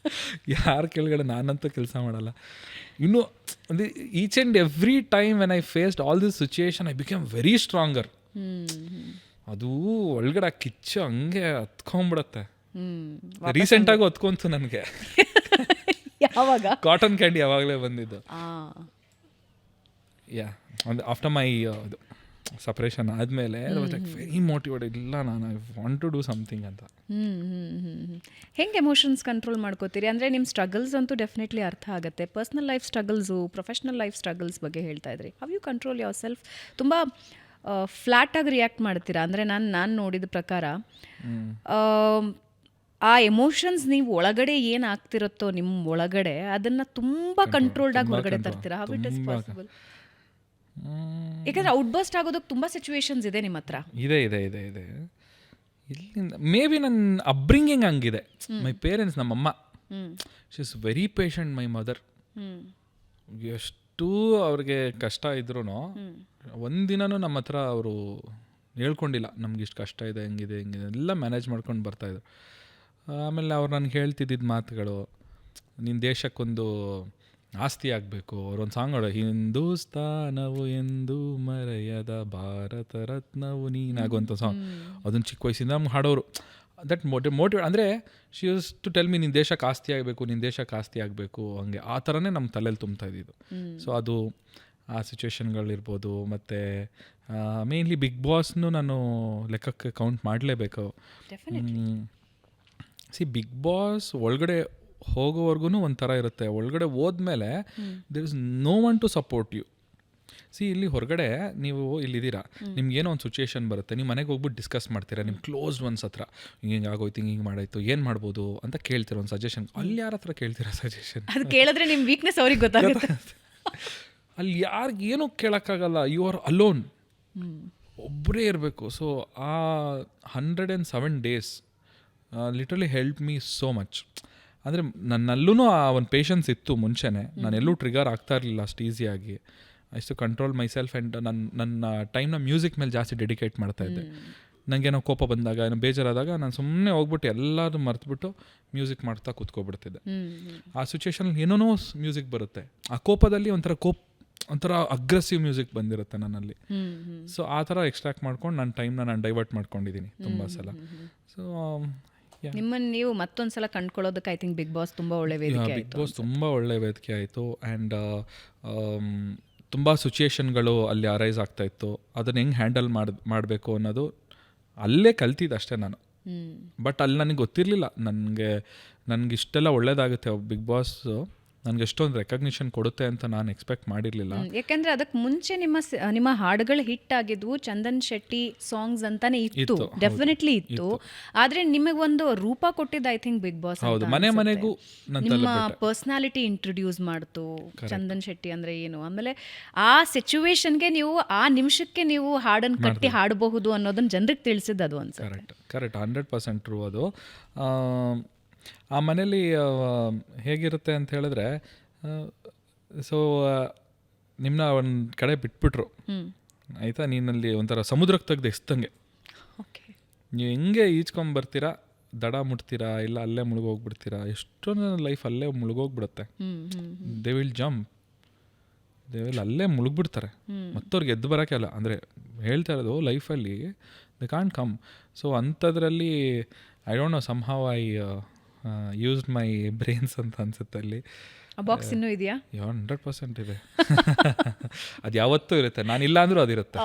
ಯಾರ ಕೆಳಗಡೆ ನಾನಂತೂ ಕೆಲಸ ಮಾಡಲ್ಲ. ಇನ್ನು each and every time when I faced all this situation I became very stronger. ಅದು ಒಳಗಡೆ ಕಿಚ್ಚು ಹಂಗೆ ಹತ್ಕೊಂಡ್ಬಿಡತ್ತೆ. ರೀಸೆಂಟಾಗಿ ಹೊತ್ಕೊಂತು ನನಗೆ. ಯಾವಾಗ? ಕಾಟನ್ ಕ್ಯಾಂಡಿ ಯಾವಾಗಲೇ ಬಂದಿದ್ದು. ಆಫ್ಟರ್ ಮೈ ಸಪ್ರೇಷನ್ ಆದಮೇಲೆ ವೆರಿ ಮೋಟಿವೇಟೆಡ್, ಇಲ್ಲ ನಾನು I want to do something ಅಂತ. ಹೆಂಗೆ ಎಮೋಷನ್ಸ್ ಕಂಟ್ರೋಲ್ ಮಾಡ್ಕೋತೀರಿ? ಅಂದರೆ ನಿಮ್ಮ ಸ್ಟ್ರಗಲ್ಸ್ ಅಂತೂ ಡೆಫಿನೆಟ್ಲಿ ಅರ್ಥ ಆಗುತ್ತೆ. Personal life struggles, professional life struggles ಬಗ್ಗೆ ಹೇಳ್ತಾ ಇದ್ರಿ. How you control yourself? ತುಂಬ ಫ್ಲ್ಯಾಟಾಗಿ ರಿಯಾಕ್ಟ್ ಮಾಡ್ತೀರಾ? ಅಂದರೆ ನಾನು ನೋಡಿದ ಪ್ರಕಾರ ಆ ಎಮೋಷನ್ಸ್ ನೀವು ಒಳಗಡೆ ಏನು ಆಗ್ತಿರುತ್ತೋ ನಿಮ್ಮ ಒಳಗಡೆ, ಅದನ್ನು ತುಂಬ ಕಂಟ್ರೋಲ್ಡಾಗಿ ಹೊರಗಡೆ ತರ್ತೀರಾ. How it is possible? ಯಾಕಂದರೆ ಔಟ್ಬರ್ಸ್ಟ್ ಆಗೋದಕ್ಕೆ ತುಂಬ ಸಿಚುವೇಶನ್ಸ್ ಇದೆ ನಿಮ್ಮ ಹತ್ರ. ಇದೆ ಇಲ್ಲಿಂದ ಮೇ ಬಿ ನನ್ನ ಅಪ್ಬ್ರಿಂಗಿಂಗ್ ಹಂಗಿದೆ. ಮೈ ಪೇರೆಂಟ್ಸ್, ನಮ್ಮಮ್ಮ she is very patient. My mother ಎಷ್ಟು ಅವ್ರಿಗೆ ಕಷ್ಟ ಇದ್ರೂ ಒಂದಿನೂ ನಮ್ಮ ಹತ್ರ ಅವರು ಹೇಳ್ಕೊಂಡಿಲ್ಲ ನಮ್ಗೆ ಇಷ್ಟು ಕಷ್ಟ ಇದೆ, ಹೆಂಗಿದೆ ಎಲ್ಲ ಮ್ಯಾನೇಜ್ ಮಾಡ್ಕೊಂಡು ಬರ್ತಾಯಿದ್ರು. ಆಮೇಲೆ ಅವ್ರು ನನಗೆ ಹೇಳ್ತಿದ್ದಿದ್ದು ಮಾತುಗಳು, ನಿನ್ನ ದೇಶಕ್ಕೊಂದು ಆಸ್ತಿ ಆಗಬೇಕು. ಅವ್ರೊಂದು ಸಾಂಗ್ ನೋಡೋ, ಹಿಂದೂಸ್ತಾನವು ಎಂದು ಮರೆಯದ ಭಾರತ ರತ್ನವು ನೀನಾಗುವಂಥ ಸಾಂಗ್, ಅದನ್ನು ಚಿಕ್ಕ ವಯಸ್ಸಿಂದ ನಮ್ಗೆ ಹಾಡೋರು. ದಟ್ ಮೋಟಿವೇಟ್ ಅಂದರೆ she used to tell me, ನಿನ್ನ ದೇಶಕ್ಕೆ ಆಸ್ತಿ ಆಗಬೇಕು, ಹಂಗೆ ಆ ಥರನೇ ನಮ್ಮ ತಲೆಯಲ್ಲಿ ತುಂಬ್ತಾ ಇದ್ದಿದ್ದು. ಸೊ ಅದು ಆ ಸಿಚುವೇಶನ್ಗಳಿರ್ಬೋದು. ಮತ್ತು ಮೇನ್ಲಿ ಬಿಗ್ ಬಾಸ್ನು ನಾನು ಲೆಕ್ಕಕ್ಕೆ ಕೌಂಟ್ ಮಾಡಲೇಬೇಕು. ಬಿಗ್ ಬಾಸ್ ಒಳಗಡೆ ಹೋಗೋವರೆಗೂ ಒಂಥರ ಇರುತ್ತೆ. ಒಳಗಡೆ ಹೋದ್ಮೇಲೆ there is no one to support you. ಇಲ್ಲಿ ಹೊರಗಡೆ ನೀವು ಇಲ್ಲಿದ್ದೀರಾ, ನಿಮ್ಗೇನೋ ಒಂದು ಸಿಚುಯೇಷನ್ ಬರುತ್ತೆ, ನೀವು ಮನೆಗೆ ಹೋಗ್ಬಿಟ್ಟು ಡಿಸ್ಕಸ್ ಮಾಡ್ತೀರಾ ನಿಮ್ಮ ಕ್ಲೋಸ್ ಒನ್ಸ್ ಹತ್ರ, ಹಿಂಗೆ ಆಗೋಯ್ತು, ಹಿಂಗೆ ಮಾಡಾಯ್ತು, ಏನು ಮಾಡ್ಬೋದು ಅಂತ ಕೇಳ್ತೀರ ಒಂದು ಸಜೆಷನ್. ಅಲ್ಲಿ ಯಾರ ಹತ್ರ ಕೇಳ್ತೀರಾ ಸಜೆಷನ್? ಅದು ಕೇಳಿದ್ರೆ ನಿಮ್ಮ ವೀಕ್ನೆಸ್ ಅವ್ರಿಗೆ ಗೊತ್ತಾಗುತ್ತೆ. ಅಲ್ಲಿ ಯಾರಿಗೇನೂ ಕೇಳೋಕ್ಕಾಗಲ್ಲ. ಯು ಆರ್ ಅಲೋನ್, ಒಬ್ಬರೇ ಇರಬೇಕು. ಸೊ ಆ 107 days literally help me so much. ಅಂದರೆ ನನ್ನಲ್ಲೂ ಆ ಒಂದು ಪೇಷನ್ಸ್ ಇತ್ತು ಮುಂಚೆನೇ. ನಾನೆಲ್ಲೂ ಟ್ರಿಗರ್ ಆಗ್ತಾ ಇರಲಿಲ್ಲ ಅಷ್ಟು ಈಸಿಯಾಗಿ. I to control myself and ನನ್ನ ಟೈಮ್ನ ಮ್ಯೂಸಿಕ್ ಮೇಲೆ ಜಾಸ್ತಿ ಡೆಡಿಕೇಟ್ ಮಾಡ್ತಾಯಿದ್ದೆ. ನನಗೇನೋ ಕೋಪ ಬಂದಾಗ, ಏನೋ ಬೇಜಾರಾದಾಗ ನಾನು ಸುಮ್ಮನೆ ಹೋಗ್ಬಿಟ್ಟು ಎಲ್ಲರೂ ಮರೆತುಬಿಟ್ಟು ಮ್ಯೂಸಿಕ್ ಮಾಡ್ತಾ ಕೂತ್ಕೊಬಿಡ್ತಿದ್ದೆ. ಆ ಸಿಚುವೇಶನಲ್ಲಿ ಏನೋ ಮ್ಯೂಸಿಕ್ ಬರುತ್ತೆ, ಆ ಕೋಪದಲ್ಲಿ ಒಂಥರ ಅಗ್ರೆಸಿವ್ ಮ್ಯೂಸಿಕ್ ಬಂದಿರುತ್ತೆ ನನ್ನಲ್ಲಿ. ಸೊ ಆ ಥರ ಎಕ್ಸ್ಟ್ರಾಕ್ಟ್ ಮಾಡ್ಕೊಂಡು ನನ್ನ ಟೈಮ್ನ ನಾನು ಡೈವರ್ಟ್ ಮಾಡ್ಕೊಂಡಿದ್ದೀನಿ ತುಂಬ ಸಲ. ಸೊ ನಿಮ್ಮನ್ನು ನೀವು ಮತ್ತೊಂದು ಸಲ ಕಂಡ್ಕೊಳ್ಳೋದಕ್ಕೆ ಐ ಥಿಂಕ್ ಬಿಗ್ ಬಾಸ್ ತುಂಬ ಒಳ್ಳೆ ವೇದಿಕೆ ಆಯಿತು. ಬಿಗ್ ಬಾಸ್ ತುಂಬ ಒಳ್ಳೆ ವೇದಿಕೆ ಆಯಿತು. ಆ್ಯಂಡ್ ತುಂಬ ಸಿಚುಯೇಷನ್ಗಳು ಅಲ್ಲಿ ಅರೈಸ್ ಆಗ್ತಾಯಿತ್ತು. ಅದನ್ನು ಹೆಂಗೆ ಹ್ಯಾಂಡಲ್ ಮಾಡಬೇಕು ಅನ್ನೋದು ಅಲ್ಲೇ ಕಲ್ತಿದ್ದೆ ಅಷ್ಟೇ ನಾನು. ಬಟ್ ಅಲ್ಲಿ ನನಗೆ ಗೊತ್ತಿರಲಿಲ್ಲ ನನಗೆ ಇಷ್ಟೆಲ್ಲ ಒಳ್ಳೇದಾಗುತ್ತೆ ಬಿಗ್ ಬಾಸ್, ನನಗೆ ಎಷ್ಟೊಂದು ರೆಕಗ್ನಿಷನ್ ಕೊಡುತ್ತೆ ಅಂತ ನಾನು ಎಕ್ಸ್ಪೆಕ್ಟ್ ಮಾಡಿರಲಿಲ್ಲ. ಯಾಕೆಂದರೆ ಅದಕ್ಕೆ ಮುಂಚೆ ನಿಮ್ಮ ಹಾಡುಗಳು ಹಿಟ್ ಆಗಿದ್ವು ಚಂದನ್ ಶೆಟ್ಟಿ ಸಾಂಗ್ಸ್ ಅಂತಾನೆ ಇತ್ತು, ಡೆಫಿನೆಟ್ಲಿ ಇತ್ತು. ಆದರೆ ನಿಮಗೊಂದು ರೂಪ ಕೊಟ್ಟಿದ್ದು ಐ ಥಿಂಕ್ ಬಿಗ್ ಬಾಸ್. ಹೌದು, ಮನೆ ಮನೆಗೂ ನಿಮ್ಮ ಪರ್ಸ್ನಾಲಿಟಿ ಇಂಟ್ರೊಡ್ಯೂಸ್ ಮಾಡ್ತು ಚಂದನ್ ಶೆಟ್ಟಿ ಅಂದರೆ ಏನು. ಆಮೇಲೆ ಆ ಸಿಚುವೇಶನ್ಗೆ ನೀವು ಆ ನಿಮಿಷಕ್ಕೆ ನೀವು ಹಾಡನ್ನು ಕಟ್ಟಿ ಹಾಡಬಹುದು ಅನ್ನೋದನ್ನ ಜನರಿಗೆ ತಿಳಿಸಿದ್ದು ಅದು ಅನ್ಸುತ್ತೆ. ಕರೆಕ್ಟ್ 100% ಟ್ರೂ ಅದು. ಆ ಮನೇಲಿ ಹೇಗಿರುತ್ತೆ ಅಂತ ಹೇಳಿದ್ರೆ, ಸೊ ನಿಮ್ಮನ್ನ ಒಂದು ಕಡೆ ಬಿಟ್ಬಿಟ್ರು ಆಯಿತಾ, ನೀನಲ್ಲಿ ಒಂಥರ ಸಮುದ್ರಕ್ಕೆ ತೆಗ್ದು ಎಸ್ತಂಗೆ. ನೀವು ಹೆಂಗೆ ಈಜ್ಕೊಂಬರ್ತೀರಾ, ದಡ ಮುಟ್ತೀರಾ, ಇಲ್ಲ ಅಲ್ಲೇ ಮುಳುಗೋಗ್ಬಿಡ್ತೀರಾ. ಎಷ್ಟೊಂದು ಲೈಫ್ ಅಲ್ಲೇ ಮುಳುಗೋಗ್ಬಿಡುತ್ತೆ. ದೇ ವಿಲ್ ಅಲ್ಲೇ ಮುಳುಗ್ಬಿಡ್ತಾರೆ, ಮತ್ತವ್ರಿಗೆ ಎದ್ದು ಬರೋಕ್ಕೆ ಅಲ್ಲ. ಅಂದರೆ ಹೇಳ್ತಾ ಇರೋದು ಲೈಫಲ್ಲಿ ದೇ ಕಾಂಟ್ ಕಮ್. ಸೊ ಅಂಥದ್ರಲ್ಲಿ I don't no, somehow I used my brains ಅಂತ ಅನ್ಸುತ್ತೆ ಅಲ್ಲಿ. ಬಾಕ್ಸ್ ಇನ್ನೂ ಇದೆಯಾ? 100% ಇದೆ. ಅದು ಯಾವತ್ತೂ ಇರುತ್ತೆ, ನಾನಿಲ್ಲ ಅಂದರೂ ಅದಿರುತ್ತೆ.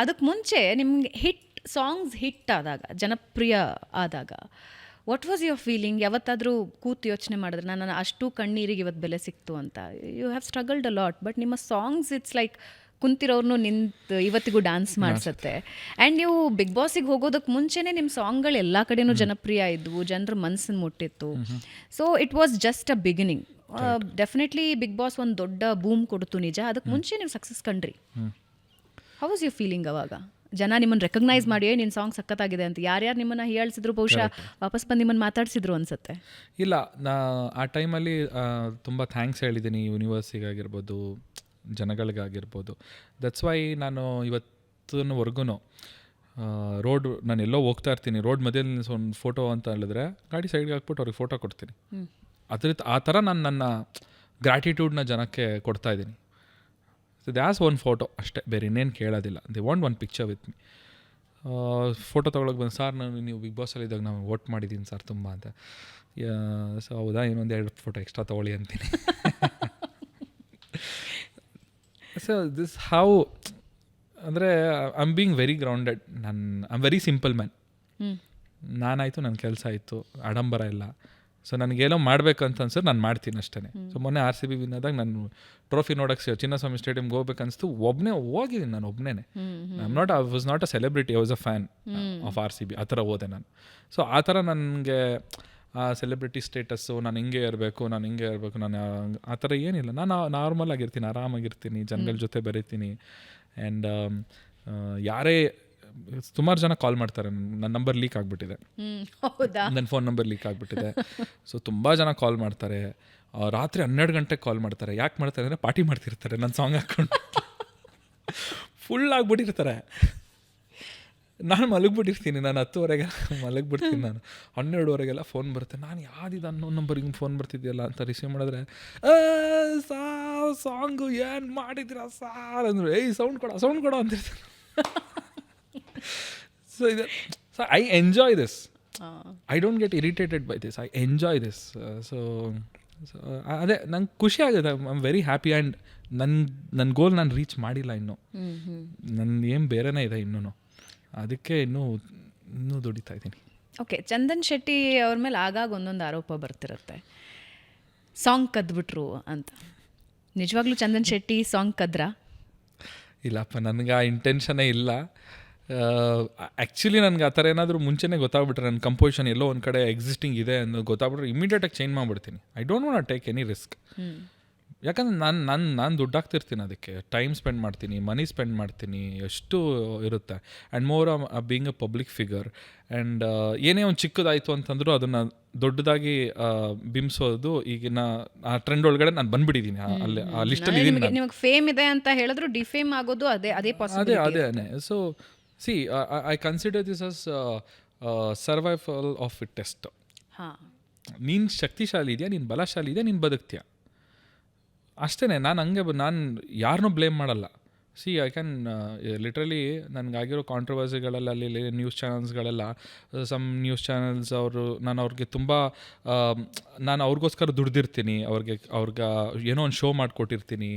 ಅದಕ್ಕೆ ಮುಂಚೆ ನಿಮ್ಗೆ ಸಾಂಗ್ಸ್ ಹಿಟ್ ಆದಾಗ, ಜನಪ್ರಿಯ ಆದಾಗ ವಾಟ್ ವಾಸ್ ಯುವರ್ ಫೀಲಿಂಗ್? ಯಾವತ್ತಾದರೂ ಕೂತು ಯೋಚನೆ ಮಾಡಿದ್ರೆ ನಾನು ಅಷ್ಟು ಕಣ್ಣೀರಿಗೆ ಇವತ್ತು ಬೆಲೆ ಸಿಕ್ತು ಅಂತ? You have struggled a lot, but ನಿಮ್ಮ ಸಾಂಗ್ಸ್ ಇಟ್ಸ್ ಲೈಕ್ ಕುಂತಿರೋರ್ನು ನಿಂತು ಇವತ್ತಿಗೂ ಡ್ಯಾನ್ಸ್ ಮಾಡಿಸುತ್ತೆ. ಆ್ಯಂಡ್ ನೀವು ಬಿಗ್ ಬಾಸಿಗೆ ಹೋಗೋದಕ್ಕೆ ಮುಂಚೆನೇ ನಿಮ್ಮ ಸಾಂಗ್ಗಳು ಎಲ್ಲ ಕಡೆನೂ ಜನಪ್ರಿಯ ಇದ್ವು, ಜನರ ಮನಸ್ಸನ್ನು ಮುಟ್ಟಿತ್ತು. So it was just a beginning. Definitely Bigg Boss ಒಂದು ದೊಡ್ಡ ಬೂಮ್ ಕೊಡ್ತು ನಿಜ. ಅದಕ್ಕೆ ಮುಂಚೆ ನೀವು ಸಕ್ಸಸ್ ಕಂಡ್ರಿ. ಹೌ ವಾಸ್ ಯುವರ್ ಫೀಲಿಂಗ್ ಅವಾಗ? ಜನ ನಿಮ್ಮನ್ನು ರೆಕಗ್ನೈಸ್ ಮಾಡಿ ನಿನ್ನ ಸಾಂಗ್ ಸಖತ್ತಾಗಿದೆ ಅಂತ ಯಾರ್ಯಾರು ನಿಮ್ಮನ್ನು ಹೀಯಾಳಿಸಿದ್ರು, ಬಹುಶಃ ವಾಪಸ್ ಬಂದು ನಿಮ್ಮನ್ನು ಮಾತಾಡ್ಸಿದ್ರು ಅನ್ಸುತ್ತೆ. ಇಲ್ಲ, ಆ ಟೈಮಲ್ಲಿ ತುಂಬ ಥ್ಯಾಂಕ್ಸ್ ಹೇಳಿದ್ದೀನಿ ಯೂನಿವರ್ಸಿಗಾಗಿರ್ಬೋದು, ಜನಗಳಿಗಾಗಿರ್ಬೋದು. ದಟ್ಸ್ ವೈ ನಾನು ಇವತ್ತಿನವರೆಗೂ ನಾನು ಎಲ್ಲೋ ಹೋಗ್ತಾ ಇರ್ತೀನಿ, ರೋಡ್ ಮಧ್ಯದಲ್ಲಿ ಒಂದು ಫೋಟೋ ಅಂತ ಹೇಳಿದ್ರೆ ಗಾಡಿ ಸೈಡ್ಗೆ ಹಾಕ್ಬಿಟ್ಟು ಅವ್ರಿಗೆ ಫೋಟೋ ಕೊಡ್ತೀನಿ. ಆ ಥರ ನಾನು ನನ್ನ ಗ್ರ್ಯಾಟಿಟ್ಯೂಡ್ನ ಜನಕ್ಕೆ ಕೊಡ್ತಾ ಇದ್ದೀನಿ. ಸೊ ದ್ಯಾಸ್ ಒನ್ ಫೋಟೋ ಅಷ್ಟೇ, ಬೇರೆ ಇನ್ನೇನು ಕೇಳೋದಿಲ್ಲ. They want one picture with me. Photo ತೊಗೊಳಕ್ಕೆ ಬಂದು, ಸಾರ್ ನೀವು ಬಿಗ್ ಬಾಸಲ್ಲಿ ಇದ್ದಾಗ ನಾನು ವೋಟ್ ಮಾಡಿದ್ದೀನಿ ಸರ್ ತುಂಬ ಅಂತ. ಸೊ ಹೌದಾ, ಇನ್ನೊಂದು 2 ಫೋಟೋ ಎಕ್ಸ್ಟ್ರಾ ತೊಗೊಳ್ಳಿ ಅಂತೀನಿ. ಸೊ ದಿಸ್ ಹೌ ಅಂದರೆ I am being very grounded. I am very simple man. ನಾನಾಯಿತು, ನನ್ನ ಕೆಲಸ ಆಯಿತು, ಆಡಂಬರ ಇಲ್ಲ. ಸೊ ನನಗೇನೋ ಮಾಡಬೇಕಂತ ಅನ್ಸೋದು ನಾನು ಮಾಡ್ತೀನಿ ಅಷ್ಟೇ. ಸೊ ಮೊನ್ನೆ RCB ವಿನ್ ಆದಾಗ ನಾನು ಟ್ರೋಫಿ ನೋಡೋಕ್ಕೆ ಚಿನ್ನಸ್ವಾಮಿ ಸ್ಟೇಡಿಯಮ್ಗೆ ಹೋಗ್ಬೇಕು ಅನಿಸ್ತು, ಒಬ್ಬನೇ ಹೋಗಿದ್ದೀನಿ ನಾನು, ಒಬ್ಬನೇ. I was not a celebrity, I was a fan of RCB. ಆ ಥರ ಹೋದೆ ನಾನು. ಸೊ ಆ ಥರ ನನಗೆ ಆ ಸೆಲೆಬ್ರಿಟಿ ಸ್ಟೇಟಸ್ಸು, ನಾನು ಹಿಂಗೆ ಇರಬೇಕು, ನಾನು ಆ ಥರ ಏನಿಲ್ಲ. ನಾನು ನಾರ್ಮಲ್ ಆಗಿರ್ತೀನಿ, ಆರಾಮಾಗಿರ್ತೀನಿ, ಜನಗಳ ಜೊತೆ ಬೆರೀತೀನಿ. ಆ್ಯಂಡ್ ಯಾರೇ ಸುಮಾರು ಜನ ಕಾಲ್ ಮಾಡ್ತಾರೆ, ನನ್ನ ನಂಬರ್ ಲೀಕ್ ಆಗಿಬಿಟ್ಟಿದೆ, ನನ್ನ ಫೋನ್ ನಂಬರ್ ಲೀಕ್ ಆಗಿಬಿಟ್ಟಿದೆ. ಸೊ ತುಂಬ ಜನ ಕಾಲ್ ಮಾಡ್ತಾರೆ, ರಾತ್ರಿ 12 ಗಂಟೆಗೆ ಕಾಲ್ ಮಾಡ್ತಾರೆ. ಯಾಕೆ ಮಾಡ್ತಾರೆ ಅಂದರೆ ಪಾರ್ಟಿ ಮಾಡ್ತಿರ್ತಾರೆ ನನ್ನ ಸಾಂಗ್ ಹಾಕ್ಕೊಂಡು. ಫುಲ್ ಆಗಿಬಿಟ್ಟಿರ್ತಾರೆ. ನಾನು ಮಲಗಿಬಿಟ್ಟಿರ್ತೀನಿ, ನಾನು 10 ಮಲಗಿಬಿಡ್ತೀನಿ. ನಾನು 12 ಫೋನ್ ಬರುತ್ತೆ. ನಾನು ಯಾವ್ದಿದ್ದು ಅನ್ನೋ ನಂಬರಿಗೆ ಫೋನ್ ಬರ್ತಿದೆಯಲ್ಲ ಅಂತ ರಿಸೀವ್ ಮಾಡಿದ್ರೆ, ಸಾಂಗು ಏನು ಮಾಡಿದ್ದೀರಾ ಸಾರ್ ಅಂದರು. ಸೌಂಡ್ ಕೊಡೋ ಅಂತಿರ್ತಾರೆ. So I enjoy this. I don't get irritated by this. I enjoy this. So ಅದೇ ನಂಗೆ ಖುಷಿ ಆಗುತ್ತೆ. I am very happy. And ನನ್ನ ಗೋಲ್ ನಾನು ರೀಚ್ ಮಾಡಿಲ್ಲ ಇನ್ನೂ. ನನ್ನ ಏನು ಬೇರೆನೇ ಇದೆ ಇನ್ನೂ. ಅದಕ್ಕೆ ಇನ್ನೂ ದುಡಿತಾ ಇದ್ದೀನಿ. ಓಕೆ, ಚಂದನ್ ಶೆಟ್ಟಿ ಅವ್ರ ಮೇಲೆ ಆಗಾಗ ಒಂದೊಂದು ಆರೋಪ ಬರ್ತಿರುತ್ತೆ, ಸಾಂಗ್ ಕದ್ಬಿಟ್ರು ಅಂತ. ನಿಜವಾಗ್ಲೂ ಚಂದನ್ ಶೆಟ್ಟಿ ಸಾಂಗ್ ಕದ್ರಾ? ಇಲ್ಲಪ್ಪ, ನನಗೆ ಆ ಇಂಟೆನ್ಷನೇ ಇಲ್ಲ. ಆ್ಯಕ್ಚುಲಿ ನನಗೆ ಆ ಥರ ಏನಾದರೂ ಮುಂಚೆನೇ ಗೊತ್ತಾಗ್ಬಿಟ್ರೆ, ನನ್ನ ಕಂಪೋಸಿಷನ್ ಎಲ್ಲೋ ಒಂದು ಕಡೆ ಎಕ್ಸಿಸ್ಟಿಂಗ್ ಇದೆ ಅನ್ನೋದು ಗೊತ್ತಾಗ್ಬಿಟ್ರೆ ಇಮಿಡಿಯೇಟಾಗಿ ಚೇಂಜ್ ಮಾಡಿಬಿಡ್ತೀನಿ. I don't want take any risk. ಯಾಕಂದ್ರೆ ನಾನು ದುಡ್ಡು ಹಾಕ್ತಿರ್ತೀನಿ, ಅದಕ್ಕೆ ಟೈಮ್ ಸ್ಪೆಂಡ್ ಮಾಡ್ತೀನಿ, ಮನಿ ಸ್ಪೆಂಡ್ ಮಾಡ್ತೀನಿ, ಎಷ್ಟು ಇರುತ್ತೆ. And more being a public figure. And ಏನೇ ಒಂದು ಚಿಕ್ಕದಾಯಿತು ಅಂತಂದ್ರೂ ಅದನ್ನು ದೊಡ್ಡದಾಗಿ ಬಿಂಬಿಸೋದು ಈಗಿನ ಆ ಟ್ರೆಂಡ್ ಒಳಗಡೆ ನಾನು ಬಂದ್ಬಿಟ್ಟಿದ್ದೀನಿ, ಅಲ್ಲಿ ಆ ಲಿಸ್ಟಲ್ಲಿ ಇದ್ದೀನಿ. ನಿಮಗೆ ಫೇಮ್ ಇದೆ ಅಂತ ಹೇಳಿದ್ರು ಡಿಫೇಮ್ ಆಗೋದು ಅದೇ ಪಾಸಿಬಿಲಿಟಿ. ಅದೇ. So C, I consider this as survival of fittest. ನೀನು ಶಕ್ತಿಶಾಲಿ ಇದೆಯಾ, ನೀನು ಬಲಶಾಲಿ ಇದೆಯಾ, ನೀನು ಬದುಕ್ತೀಯ, ಅಷ್ಟೇ. ನಾನು ಹಂಗೆ ನಾನು ಯಾರನ್ನೂ ಬ್ಲೇಮ್ ಮಾಡಲ್ಲ. ಸಿ, ಐ ಕ್ಯಾನ್ ಲಿಟ್ರಲಿ ನನಗಾಗಿರೋ ಕಾಂಟ್ರವರ್ಸಿಗಳೆಲ್ಲ ಅಲ್ಲಿ ನ್ಯೂಸ್ ಚಾನಲ್ಸ್ಗಳೆಲ್ಲ, ಸಮ್ ನ್ಯೂಸ್ ಚಾನಲ್ಸ್ ನಾನು ಅವ್ರಿಗೆ ತುಂಬ ನಾನು ಅವ್ರಿಗೋಸ್ಕರ ದುಡ್ದಿರ್ತೀನಿ, ಅವ್ರಿಗೆ ಏನೋ ಒಂದು ಶೋ ಮಾಡಿಕೊಟ್ಟಿರ್ತೀನಿ,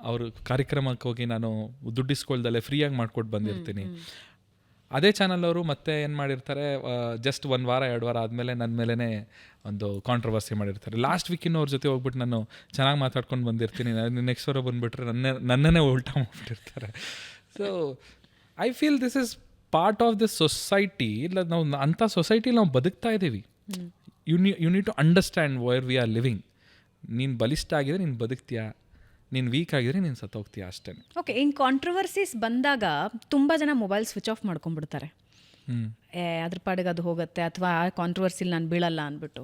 ಅವ್ರ ಕಾರ್ಯಕ್ರಮಕ್ಕೆ ಹೋಗಿ ನಾನು ದುಡ್ಡಿಸ್ಕೊಳ್ದಲ್ಲೇ ಫ್ರೀಯಾಗಿ ಮಾಡಿಕೊಟ್ಟು ಬಂದಿರ್ತೀನಿ. ಅದೇ ಚಾನಲ್ ಅವರು ಮತ್ತೆ ಏನು ಮಾಡಿರ್ತಾರೆ, ಜಸ್ಟ್ 1 ವಾರ 2 ವಾರ ಆದಮೇಲೆ ನನ್ನ ಮೇಲೇ ಒಂದು ಕಾಂಟ್ರವರ್ಸಿ ಮಾಡಿರ್ತಾರೆ. ಲಾಸ್ಟ್ ವೀಕಿನ ಅವ್ರ ಜೊತೆ ಹೋಗ್ಬಿಟ್ಟು ನಾನು ಚೆನ್ನಾಗಿ ಮಾತಾಡ್ಕೊಂಡು ಬಂದಿರ್ತೀನಿ, ನೆಕ್ಸ್ಟ್ ವಾರ ಬಂದುಬಿಟ್ರೆ ನನ್ನನ್ನೇ ಉಲ್ಟಾ ಮಾಡಿಬಿಟ್ಟಿರ್ತಾರೆ. So I feel this is part of this society. ಇಲ್ಲ, ನಾವು ಅಂಥ ಸೊಸೈಟಿಲಿ ನಾವು ಬದುಕ್ತಾ ಇದ್ದೀವಿ. You need to understand where we are living. ನೀನು ಬಲಿಷ್ಠ ಆಗಿದ್ರೆ ನೀನು ಬದುಕ್ತೀಯಾ, ನೀನು ವೀಕ್ ಆಗಿದ್ರೆ ನೀನು ಸತ್ತೋಗ್ತೀಯ, ಅಷ್ಟೇ. ಓಕೆ, ಹಿಂಗೆ ಕಾಂಟ್ರವರ್ಸೀಸ್ ಬಂದಾಗ ತುಂಬ ಜನ ಮೊಬೈಲ್ ಸ್ವಿಚ್ ಆಫ್ ಮಾಡ್ಕೊಂಡ್ಬಿಡ್ತಾರೆ. ಅದ್ರ ಪಾಡಿಗೆ ಅದು ಹೋಗುತ್ತೆ, ಅಥವಾ ಆ ಕಾಂಟ್ರವರ್ಸಿಲಿ ನಾನು ಬೀಳಲ್ಲ ಅಂದ್ಬಿಟ್ಟು.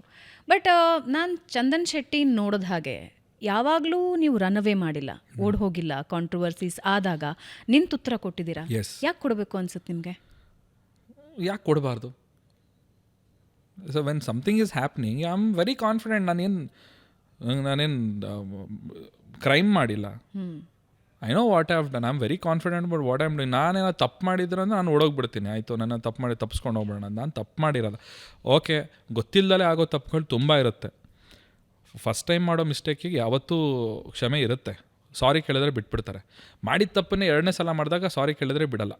ಬಟ್ ನಾನು ಚಂದನ್ ಶೆಟ್ಟಿ ನೋಡಿದ ಹಾಗೆ ಯಾವಾಗಲೂ ನೀವು ರನ್ ಅವೇ ಮಾಡಿಲ್ಲ, ಓಡ್ ಹೋಗಿಲ್ಲ. ಕಾಂಟ್ರವರ್ಸೀಸ್ ಆದಾಗ ನಿಂತು ಉತ್ತರ ಕೊಟ್ಟಿದ್ದೀರಾ. ಯಾಕೆ ಕೊಡಬೇಕು ಅನ್ಸುತ್ತೆ ನಿಮಗೆ? ಯಾಕೆ ಕೊಡಬಾರ್ದು? So when something is happening, I am very confident. ನಾನೇನು ಕ್ರೈಮ್ ಮಾಡಿಲ್ಲ. I know what I have done. I am very confident but what I am doing. ನಾನೇನೋ ತಪ್ಪು ಮಾಡಿದ್ರೆ ಅಂದರೆ ನಾನು ಓಡೋಗ್ಬಿಡ್ತೀನಿ, ಆಯಿತು ನನ್ನ ತಪ್ಪಿಸ್ಕೊಂಡು ಹೋಗ್ಬಿಡೋಣ. ನಾನು ತಪ್ಪು ಮಾಡಿರೋಲ್ಲ. ಓಕೆ, ಗೊತ್ತಿಲ್ಲದಲೇ ಆಗೋ ತಪ್ಪುಗಳು ತುಂಬ ಇರುತ್ತೆ. ಫಸ್ಟ್ ಟೈಮ್ ಮಾಡೋ ಮಿಸ್ಟೇಕಿಗೆ ಯಾವತ್ತೂ ಕ್ಷಮೆ ಇರುತ್ತೆ. ಸಾರಿ ಕೇಳಿದ್ರೆ ಬಿಟ್ಬಿಡ್ತಾರೆ. ಮಾಡಿದ ತಪ್ಪನ್ನೇ 2ನೇ ಸಲ ಮಾಡಿದಾಗ ಸಾರಿ ಕೇಳಿದ್ರೆ ಬಿಡಲ್ಲ.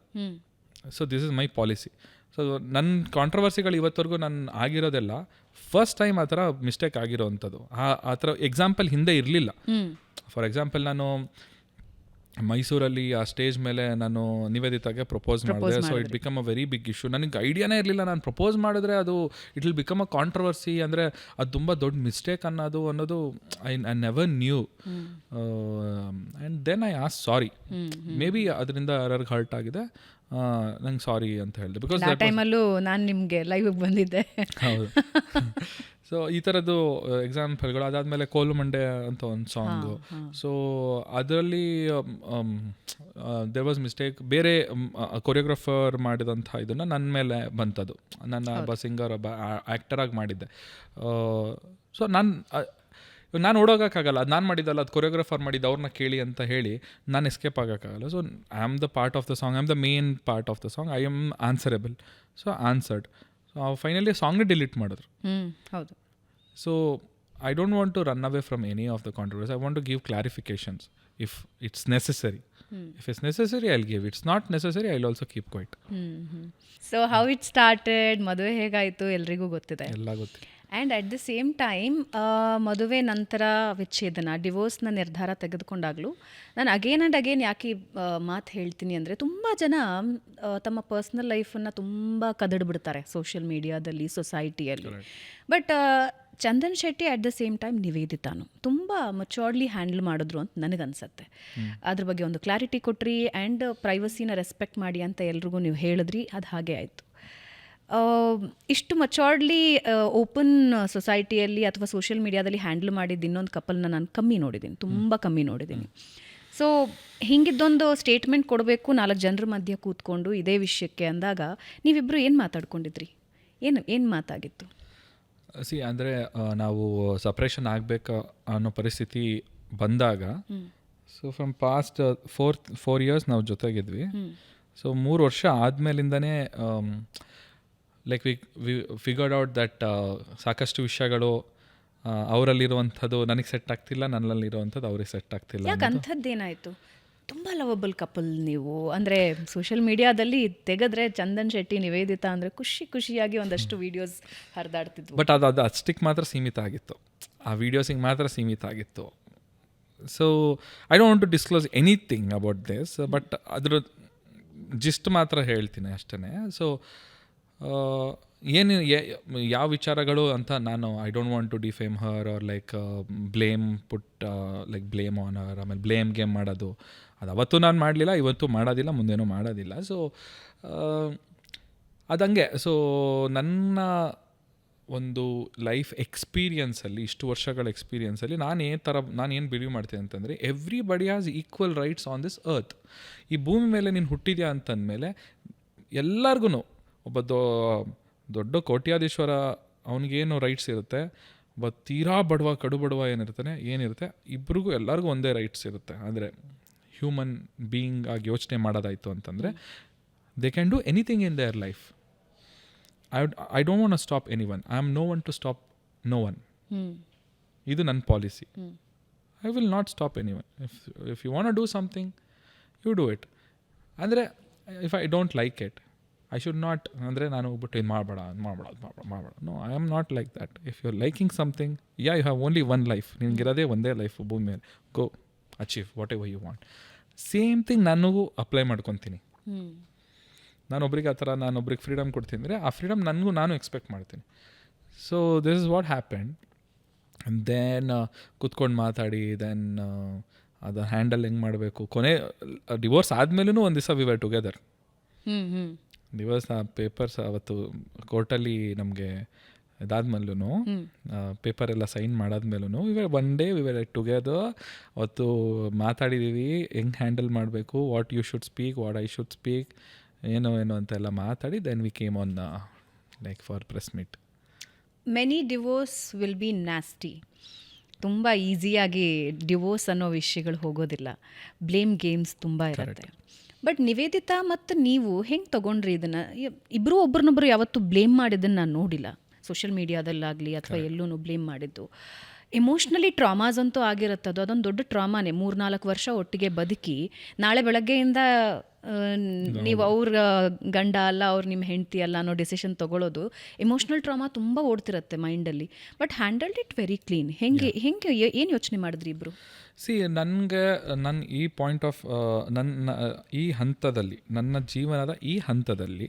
So this is my policy. So ನನ್ನ ಕಾಂಟ್ರವರ್ಸಿಗಳು ಇವತ್ತವರೆಗೂ ನಾನು ಆಗಿರೋದೆಲ್ಲ ಫಸ್ಟ್ ಟೈಮ್ ಆ ಥರ ಮಿಸ್ಟೇಕ್ ಆಗಿರೋವಂಥದ್ದು. ಆ ಥರ ಎಕ್ಸಾಂಪಲ್ ಹಿಂದೆ ಇರಲಿಲ್ಲ. ಫಾರ್ ಎಕ್ಸಾಂಪಲ್, ನಾನು ಮೈಸೂರಲ್ಲಿ ಆ ಸ್ಟೇಜ್ ಮೇಲೆ ನಾನು ನಿವೇದಿತಾಗೆ ಪ್ರಪೋಸ್ ಮಾಡಿದೆ. So it become a very big issue. ನನಗೆ ಐಡಿಯಾನೇ ಇರಲಿಲ್ಲ, ನಾನು ಪ್ರಪೋಸ್ ಮಾಡಿದ್ರೆ ಅದು it will become a controversy, ಅಂದರೆ ಅದು ತುಂಬ ದೊಡ್ಡ ಮಿಸ್ಟೇಕ್ ಅನ್ನೋದು I never knew. And then I ask sorry. Maybe ಅದರಿಂದ ಯಾರ್ಯಾರಿಗೆ ಹರ್ಟ್ ಆಗಿದೆ, ನಂಗೆ ಸಾರಿ ಅಂತ ಹೇಳಿದೆ. ಬಿಕಾಸ್ ಆ ಟೈಮಲ್ಲೂ ನಾನು ನಿಮಗೆ ಲೈವ್ ಬಂದಿದ್ದೆ. ಹೌದು. ಸೊ ಈ ಥರದ್ದು ಎಕ್ಸಾಂಪಲ್ಗಳು. ಅದಾದಮೇಲೆ ಕೋಲು ಮಂಡೆ ಅಂತ ಒಂದು ಸಾಂಗು. ಸೊ ಅದರಲ್ಲಿ ದೇರ್ ವಾಸ್ ಮಿಸ್ಟೇಕ್. ಬೇರೆ ಕೊರಿಯೋಗ್ರಾಫರ್ ಮಾಡಿದಂಥ ಇದನ್ನು ನನ್ನ ಮೇಲೆ ಬಂತದ್ದು. ನನ್ನ ಒಬ್ಬ ಸಿಂಗರ್, ಒಬ್ಬ ಆ್ಯಕ್ಟರಾಗಿ ಮಾಡಿದ್ದೆ. ಸೊ ನಾನು ಓಡೋಗೋಕ್ಕಾಗಲ್ಲ, ಅದು ನಾನು ಮಾಡಿದ್ದಲ್ಲ, ಅದು ಕೊರಿಯೋಗ್ರಾಫರ್ ಮಾಡಿದ್ದು, ಅವ್ರನ್ನ ಕೇಳಿ ಅಂತ ಹೇಳಿ ನಾನು ಎಸ್ಕೇಪ್ ಆಗೋಕ್ಕಾಗಲ್ಲ. So I am the part of the song, I am the main part of the song, I am answerable. So answered. So finally ಸಾಂಗ್ನೇ ಡಿಲೀಟ್ ಮಾಡಿದ್ರು. ಹೌದು. So I don't want to run away from any of the controversy. I want to give clarifications if it's necessary. If it's necessary I will give. It's not necessary I will also keep quiet. So how it started, ಮದುವೆ ಹೇಗಾಯಿತು ಎಲ್ರಿಗೂ ಗೊತ್ತಿದೆ, ಎಲ್ಲ ಗೊತ್ತಿದೆ. And at the same time ಮದುವೆ ನಂತರ ವಿಚ್ಛೇದನ, ಡಿವೋರ್ಸ್ನ ನಿರ್ಧಾರ ತೆಗೆದುಕೊಂಡಾಗಲೂ ನಾನು ಅಗೇನ್ ಆ್ಯಂಡ್ ಅಗೇನ್ ಯಾಕೆ ಮಾತು ಹೇಳ್ತೀನಿ ಅಂದರೆ, ತುಂಬ ಜನ ತಮ್ಮ ಪರ್ಸ್ನಲ್ ಲೈಫನ್ನು ತುಂಬ ಕದಡ್ಬಿಡ್ತಾರೆ ಸೋಷಿಯಲ್ ಮೀಡಿಯಾದಲ್ಲಿ, ಸೊಸೈಟಿಯಲ್ಲಿ. But Chandan Shetty at the same time ನಿವೇದಿತಾನು ತುಂಬ ಮಚೋರ್ಡ್ಲಿ ಹ್ಯಾಂಡಲ್ ಮಾಡಿದ್ರು ಅಂತ ನನಗನ್ಸುತ್ತೆ. ಅದ್ರ ಬಗ್ಗೆ ಒಂದು ಕ್ಲಾರಿಟಿ ಕೊಟ್ರಿ, ಆ್ಯಂಡ್ ಪ್ರೈವಸಿನ ರೆಸ್ಪೆಕ್ಟ್ ಮಾಡಿ ಅಂತ ಎಲ್ರಿಗೂ ನೀವು ಹೇಳಿದ್ರಿ. ಅದು ಹಾಗೆ ಆಯಿತು. ಇಷ್ಟು ಮಚೋರ್ಡ್ಲಿ ಓಪನ್ ಸೊಸೈಟಿಯಲ್ಲಿ ಅಥವಾ ಸೋಷಿಯಲ್ ಮೀಡಿಯಾದಲ್ಲಿ ಹ್ಯಾಂಡಲ್ ಮಾಡಿದ್ದು ಇನ್ನೊಂದು ಕಪಲ್ನ ನಾನು ಕಮ್ಮಿ ನೋಡಿದ್ದೀನಿ, ತುಂಬ ಕಮ್ಮಿ ನೋಡಿದ್ದೀನಿ. ಸೊ ಹಿಂಗಿದ್ದೊಂದು ಸ್ಟೇಟ್ಮೆಂಟ್ ಕೊಡಬೇಕು 4 ಜನರ ಮಧ್ಯೆ ಕೂತ್ಕೊಂಡು ಇದೇ ವಿಷಯಕ್ಕೆ ಅಂದಾಗ ನೀವಿಬ್ಬರು ಏನು ಮಾತಾಡ್ಕೊಂಡಿದ್ರಿ? ಏನು ಮಾತಾಗಿತ್ತು? ಸಿ, ಅಂದರೆ ನಾವು ಸಪ್ರೇಷನ್ ಆಗಬೇಕು ಅನ್ನೋ ಪರಿಸ್ಥಿತಿ ಬಂದಾಗ, ಸೊ ಫ್ರಮ್ ಪಾಸ್ಟ್ 4 ಇಯರ್ಸ್ ನಾವು ಜೊತೆಗಿದ್ವಿ. ಸೊ 3 ವರ್ಷ ಆದಮೇಲಿಂದನೇ like we figured out that ಸಾಕಷ್ಟು ವಿಷಯಗಳು ಅವರಲ್ಲಿರುವಂಥದ್ದು ನನಗೆ ಸೆಟ್ ಆಗ್ತಿಲ್ಲ, ನನ್ನಲ್ಲಿರುವಂಥದ್ದು ಅವ್ರಿಗೆ ಸೆಟ್ ಆಗ್ತಿಲ್ಲ. ಯಾಕೆ ಅಂಥದ್ದೇನಾಯಿತು? ತುಂಬ ಲವಬಲ್ ಕಪಲ್ ನೀವು. ಅಂದರೆ ಸೋಷಿಯಲ್ ಮೀಡಿಯಾದಲ್ಲಿ ತೆಗೆದ್ರೆ ಚಂದನ್ ಶೆಟ್ಟಿ, ನಿವೇದಿತಾ ಅಂದರೆ ಖುಷಿಯಾಗಿ ಒಂದಷ್ಟು ವೀಡಿಯೋಸ್ ಹರಿದಾಡ್ತಿದ್ವು. ಬಟ್ ಅದು ಅಷ್ಟಕ್ಕೆ ಮಾತ್ರ ಸೀಮಿತ ಆಗಿತ್ತು, ಆ ವೀಡಿಯೋಸಿಗೆ ಮಾತ್ರ ಸೀಮಿತ ಆಗಿತ್ತು. So I don't want to disclose anything about this, but ಅದ್ರ ಜಿಸ್ಟ್ ಮಾತ್ರ ಹೇಳ್ತೀನಿ ಅಷ್ಟೇ. ಸೊ ಏನು ಯಾವ ವಿಚಾರಗಳು ಅಂತ ನಾನು I don't want to defame her or like blame on her. ಆಮೇಲೆ ಬ್ಲೇಮ್ ಗೇಮ್ ಮಾಡೋದು ಅದು ಅವತ್ತು ನಾನು ಮಾಡಲಿಲ್ಲ, ಇವತ್ತು ಮಾಡೋದಿಲ್ಲ, ಮುಂದೇನೂ ಮಾಡೋದಿಲ್ಲ. ಸೊ ಅದಂಗೆ. ಸೊ ನನ್ನ ಒಂದು ಲೈಫ್ ಎಕ್ಸ್ಪೀರಿಯನ್ಸಲ್ಲಿ, ಇಷ್ಟು ವರ್ಷಗಳ ಎಕ್ಸ್ಪೀರಿಯನ್ಸಲ್ಲಿ ನಾನು ಏನು ಬಿಲೀವ್ ಮಾಡ್ತೀನಿ ಅಂತಂದರೆ, everybody has equal rights on this earth. ಈ ಭೂಮಿ ಮೇಲೆ ನೀನು ಹುಟ್ಟಿದ್ಯಾ ಅಂತಂದಮೇಲೆ ಎಲ್ಲರಿಗೂ, ಒಬ್ಬ ದೊಡ್ಡ ಕೋಟ್ಯಾಧೀಶ್ವರ ಅವನಿಗೇನು ರೈಟ್ಸ್ ಇರುತ್ತೆ, ಒಬ್ಬ ತೀರಾ ಬಡವ ಕಡು ಬಡವ ಏನಿರುತ್ತೆ ಇಬ್ರಿಗೂ ಎಲ್ಲರಿಗೂ ಒಂದೇ ರೈಟ್ಸ್ ಇರುತ್ತೆ. ಅಂದರೆ ಹ್ಯೂಮನ್ ಬೀಯಿಂಗ್ ಆಗಿ ಯೋಚನೆ ಮಾಡೋದಾಯಿತು ಅಂತಂದರೆ they can do anything in their life. I don't want to stop anyone. I am no one to stop no one. ಇದು ನನ್ನ policy. I will not stop anyone. If you want to do something, you do it. ಅಂದರೆ if I don't like it, I should not, ಅಂದರೆ ನಾನು ಹೋಗ್ಬಿಟ್ಟು ಇದು ಮಾಡಬೇಡ. No, I am not like that. If you're liking something, you have only one life. ನಿನಗಿರೋದೇ ಒಂದೇ life ಭೂಮಿ ಮೇಲೆ. Go achieve whatever you want. Same thing ನನಗೂ apply ಮಾಡ್ಕೊತೀನಿ. ನಾನೊಬ್ರಿಗೆ ಆ ಥರ ನಾನೊಬ್ರಿಗೆ ಫ್ರೀಡಮ್ ಕೊಡ್ತೀನಿ ಅಂದರೆ ಆ ಫ್ರೀಡಮ್ ನಾನು ಎಕ್ಸ್ಪೆಕ್ಟ್ ಮಾಡ್ತೀನಿ. So this is what happened. Then ಕುತ್ಕೊಂಡು ಮಾತಾಡಿ, ದೆನ್ ಅದು ಹ್ಯಾಂಡಲ್ ಹೆಂಗೆ ಮಾಡಬೇಕು. ಕೊನೆ ಡಿವೋರ್ಸ್ ಆದಮೇಲೂ ಒಂದು ದಿವಸ we were together. Divorce papers ಅವತ್ತು ಕೋರ್ಟಲ್ಲಿ ನಮಗೆ ಇದಾದ್ಮೇಲೂ, ಪೇಪರ್ ಎಲ್ಲ ಸೈನ್ ಮಾಡಾದ್ಮೇಲೂ one day we were together. ಅವತ್ತು ಮಾತಾಡಿದ್ದೀವಿ ಹೆಂಗೆ ಹ್ಯಾಂಡಲ್ ಮಾಡಬೇಕು, what you should speak, what I should speak, ಏನು ಅಂತೆಲ್ಲ ಮಾತಾಡಿ then we came on like for press meet. Many divorce will be nasty. ತುಂಬ ಈಸಿಯಾಗಿ ಡಿವೋರ್ಸ್ ಅನ್ನೋ ವಿಷಯಗಳು ಹೋಗೋದಿಲ್ಲ. ಬ್ಲೇಮ್ ಗೇಮ್ಸ್ ತುಂಬ ಇರುತ್ತೆ. ಬಟ್ ನಿವೇದಿತಾ ಮತ್ತು ನೀವು ಹೆಂಗೆ ತೊಗೊಂಡ್ರಿ ಇದನ್ನು? ಇಬ್ಬರು ಒಬ್ರನ್ನೊಬ್ರು ಯಾವತ್ತೂ ಬ್ಲೇಮ್ ಮಾಡಿದ್ದನ್ನು ನಾನು ನೋಡಿಲ್ಲ, ಸೋಷಿಯಲ್ ಮೀಡಿಯಾದಲ್ಲಾಗಲಿ ಅಥವಾ ಎಲ್ಲೂ ಬ್ಲೇಮ್ ಮಾಡಿದ್ದು. ಎಮೋಷ್ನಲಿ ಟ್ರಾಮಾಸ್ ಅಂತೂ ಆಗಿರುತ್ತೆ. ಅದೊಂದು ದೊಡ್ಡ ಟ್ರಾಮಾನೇ. 3-4 ವರ್ಷ ಒಟ್ಟಿಗೆ ಬದುಕಿ ನಾಳೆ ಬೆಳಗ್ಗೆಯಿಂದ ನೀವು ಅವ್ರ ಗಂಡ ಅಲ್ಲ, ಅವ್ರು ನಿಮ್ಮ ಹೆಂಡತಿ ಅಲ್ಲ ಅನ್ನೋ ಡಿಸಿಷನ್ ತೊಗೊಳ್ಳೋದು, ಎಮೋಷ್ನಲ್ ಟ್ರಾಮಾ ತುಂಬ ಓಡ್ತಿರುತ್ತೆ ಮೈಂಡಲ್ಲಿ. But handled it very clean. ಹೆಂಗೆ ಏನು ಯೋಚನೆ ಮಾಡಿದ್ರಿ ಇಬ್ಬರು? ನನ್ನ ಈ ಪಾಯಿಂಟ್ ಆಫ್ ನನ್ನ ಈ ಹಂತದಲ್ಲಿ, ನನ್ನ ಜೀವನದ ಈ ಹಂತದಲ್ಲಿ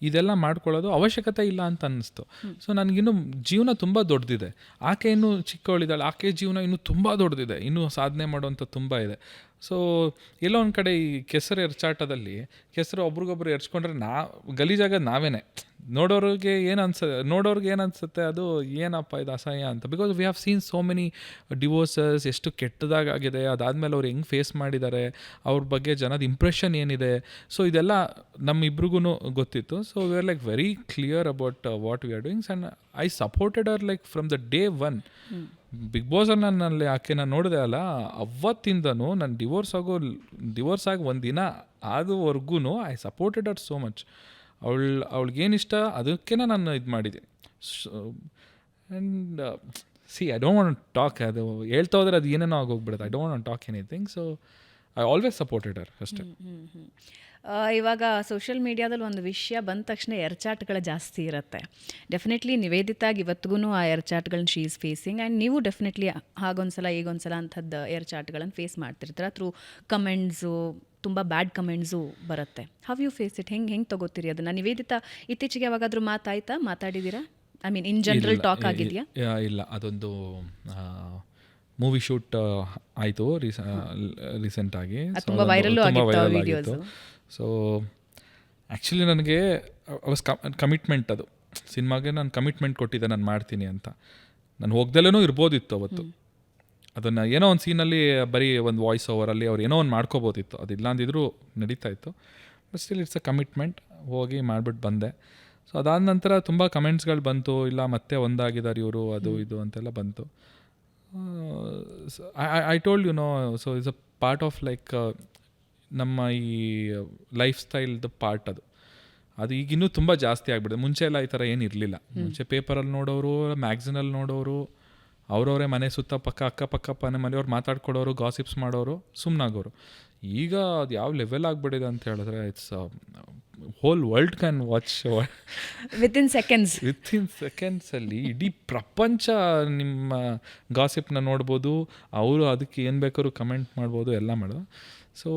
ಇದೆಲ್ಲ ಮಾಡ್ಕೊಳ್ಳೋದು ಅವಶ್ಯಕತೆ ಇಲ್ಲ ಅಂತ ಅನ್ನಿಸ್ತು. ಸೊ ನನಗಿನ್ನೂ ಜೀವನ ತುಂಬ ದೊಡ್ಡದಿದೆ. ಆಕೆ ಇನ್ನೂ ಚಿಕ್ಕವಳಿದ್ದಾಳೆ, ಆಕೆ ಜೀವನ ಇನ್ನೂ ತುಂಬ ದೊಡ್ಡದಿದೆ, ಇನ್ನೂ ಸಾಧನೆ ಮಾಡೋವಂಥ ತುಂಬ ಇದೆ. ಸೊ ಎಲ್ಲೋ ಒಂದು ಕಡೆ ಈ ಕೆಸರು ಎರ್ಚಾಟದಲ್ಲಿ ಕೆಸರು ಒಬ್ರಿಗೊಬ್ರು ಎರ್ಚ್ಕೊಂಡ್ರೆ ಗಲೀಜಾಗ ನಾವೇನೆ. ನೋಡೋರಿಗೆ ಏನು ಅನ್ಸುತ್ತೆ ಅದು ಏನಪ್ಪ ಇದು ಅಸಹ್ಯ ಅಂತ. Because we have seen so many divorces, ಎಷ್ಟು ಕೆಟ್ಟದಾಗಿದೆ, ಅದಾದಮೇಲೆ ಅವ್ರು ಹೆಂಗೆ ಫೇಸ್ ಮಾಡಿದ್ದಾರೆ, ಅವ್ರ ಬಗ್ಗೆ ಜನದ ಇಂಪ್ರೆಷನ್ ಏನಿದೆ. ಸೊ ಇದೆಲ್ಲ ನಮ್ಮಿಬ್ರಿಗೂ ಗೊತ್ತಿತ್ತು. So we are like very clear about what we are doings and I supported hour like from the day one. Bigg ಬಾಸಲ್ಲಿ ನನ್ನಲ್ಲಿ ಆಕೆನ ನೋಡಿದೆ ಅಲ್ಲ, ಅವತ್ತಿಂದನೂ ನಾನು ಡಿವೋರ್ಸ್ ಆಗಿ ಒಂದಿನ ಆದವರೆಗೂ ಐ ಸಪೋರ್ಟೆಡ್ ಅವರ್ ಸೋ ಮಚ್. ಅವಳಿಗೇನಿಷ್ಟ ಅದಕ್ಕೆ ನಾನು ಇದು ಮಾಡಿದೆ. And I don't want to talk. ಅದು ಹೇಳ್ತಾ ಹೋದ್ರೆ ಅದು ಏನೇನೋ ಆಗೋಗ್ಬಿಡುತ್ತೆ. I don't want to talk anything. So I always supported her ಅಷ್ಟೇ. ಇವಾಗ ಸೋಷಿಯಲ್ ಮೀಡಿಯಾದಲ್ಲಿ ಒಂದು ವಿಷಯ ಬಂದ ತಕ್ಷಣ ಎರ್ಚಾಟ್ಗಳು ಜಾಸ್ತಿ ಇರುತ್ತೆ. ಡೆಫಿನೆಟ್ಲಿ ನಿವೇದಿತಾಗಿ ಇವತ್ತಿಗೂ ಆ ಎರ್ಚಾಟ್ಗಳನ್ನ ಶೀ ಈಸ್ ಫೇಸಿಂಗ್. ಆ್ಯಂಡ್ ನೀವು ಡೆಫಿನೆಟ್ಲಿ ಹಾಗೊಂದ್ಸಲ ಈಗೊಂದ್ಸಲ ಅಂಥದ್ದು ಎರ್ಚಾಟ್ಗಳನ್ನು ಫೇಸ್ ಮಾಡ್ತಿರ್ತೀರ. ಥ್ರೂ ಕಮೆಂಟ್ಸು, ತುಂಬ ಬ್ಯಾಡ್ ಕಮೆಂಟ್ಸು ಬರುತ್ತೆ. How you face it? ಹೆಂಗೆ ತೊಗೋತೀರಿ ಅದನ್ನು? ನಿವೇದಿತಾ ಇತ್ತೀಚೆಗೆ ಯಾವಾಗಾದರೂ ಮಾತಾಡಿದ್ದೀರಾ? I mean in general talk ಆಗಿದೆಯಾ? ಇಲ್ಲ, ಅದೊಂದು ಮೂವಿ ಶೂಟ್ ಆಯಿತು ರೀಸೆಂಟಾಗಿ, ತುಂಬ ವೈರಲ್ ಆಗಿತ್ತು. ಸೊ ಆ್ಯಕ್ಚುಲಿ ನನಗೆ ಕಮಿಟ್ಮೆಂಟ್, ಅದು ಸಿನಿಮಾಗೆ ನಾನು ಕಮಿಟ್ಮೆಂಟ್ ಕೊಟ್ಟಿದ್ದೆ ನಾನು ಮಾಡ್ತೀನಿ ಅಂತ. ನಾನು ಹೋಗ್ದಲ್ಲೇ ಇರ್ಬೋದಿತ್ತು ಅವತ್ತು. ಅದನ್ನು ಏನೋ ಒಂದು ಸೀನಲ್ಲಿ ಬರೀ ಒಂದು ವಾಯ್ಸ್ ಓವರಲ್ಲಿ ಅವ್ರು ಏನೋ ಒಂದು ಮಾಡ್ಕೋಬೋದಿತ್ತು, ಅದಿಲ್ಲ ಅಂದಿದ್ರು ನಡೀತಾ ಇತ್ತು. But still it's a commitment. ಹೋಗಿ ಮಾಡಿಬಿಟ್ಟು ಬಂದೆ. ಸೊ ಅದಾದ ನಂತರ ತುಂಬ ಕಮೆಂಟ್ಸ್ಗಳು ಬಂತು, ಇಲ್ಲ ಮತ್ತೆ ಒಂದಾಗಿದ್ದಾರೆ ಇವರು, ಅದು ಇದು ಅಂತೆಲ್ಲ ಬಂತು. I told so it's a part of like ನಮ್ಮ ಈ ಲೈಫ್ ಸ್ಟೈಲ್ದು ಪಾರ್ಟ್ ಅದು ಈಗಿನ್ನೂ ತುಂಬ ಜಾಸ್ತಿ ಆಗಿಬಿಡುತ್ತೆ. ಮುಂಚೆ ಎಲ್ಲ ಈ ಥರ ಏನು ಇರಲಿಲ್ಲ. ಮುಂಚೆ ಪೇಪರಲ್ಲಿ ನೋಡೋರು, ಮ್ಯಾಗ್ಝಿನಲ್ಲಿ ನೋಡೋರು, ಅವ್ರವರೇ ಮನೆ ಸುತ್ತ ಪಕ್ಕ ಅಕ್ಕಪಕ್ಕ ಮನೆಯವ್ರು ಮಾತಾಡ್ಕೊಡೋರು, ಗಾಸಿಪ್ಸ್ ಮಾಡೋರು, ಸುಮ್ಮನಾಗೋರು. ಈಗ ಅದು ಯಾವ ಲೆವೆಲ್ ಆಗಿಬಿಟ್ಟಿದೆ ಅಂತ ಹೇಳಿದ್ರೆ it's whole world can watch within ಸೆಕೆಂಡ್ಸಲ್ಲಿ ಇಡೀ ಪ್ರಪಂಚ ನಿಮ್ಮ ಗಾಸಿಪ್ನ ನೋಡ್ಬೋದು, ಅವರು ಅದಕ್ಕೆ ಏನು ಬೇಕಾದ್ರೂ ಕಮೆಂಟ್ ಮಾಡ್ಬೋದು, ಎಲ್ಲ ಮಾಡೋದು. ಸೊ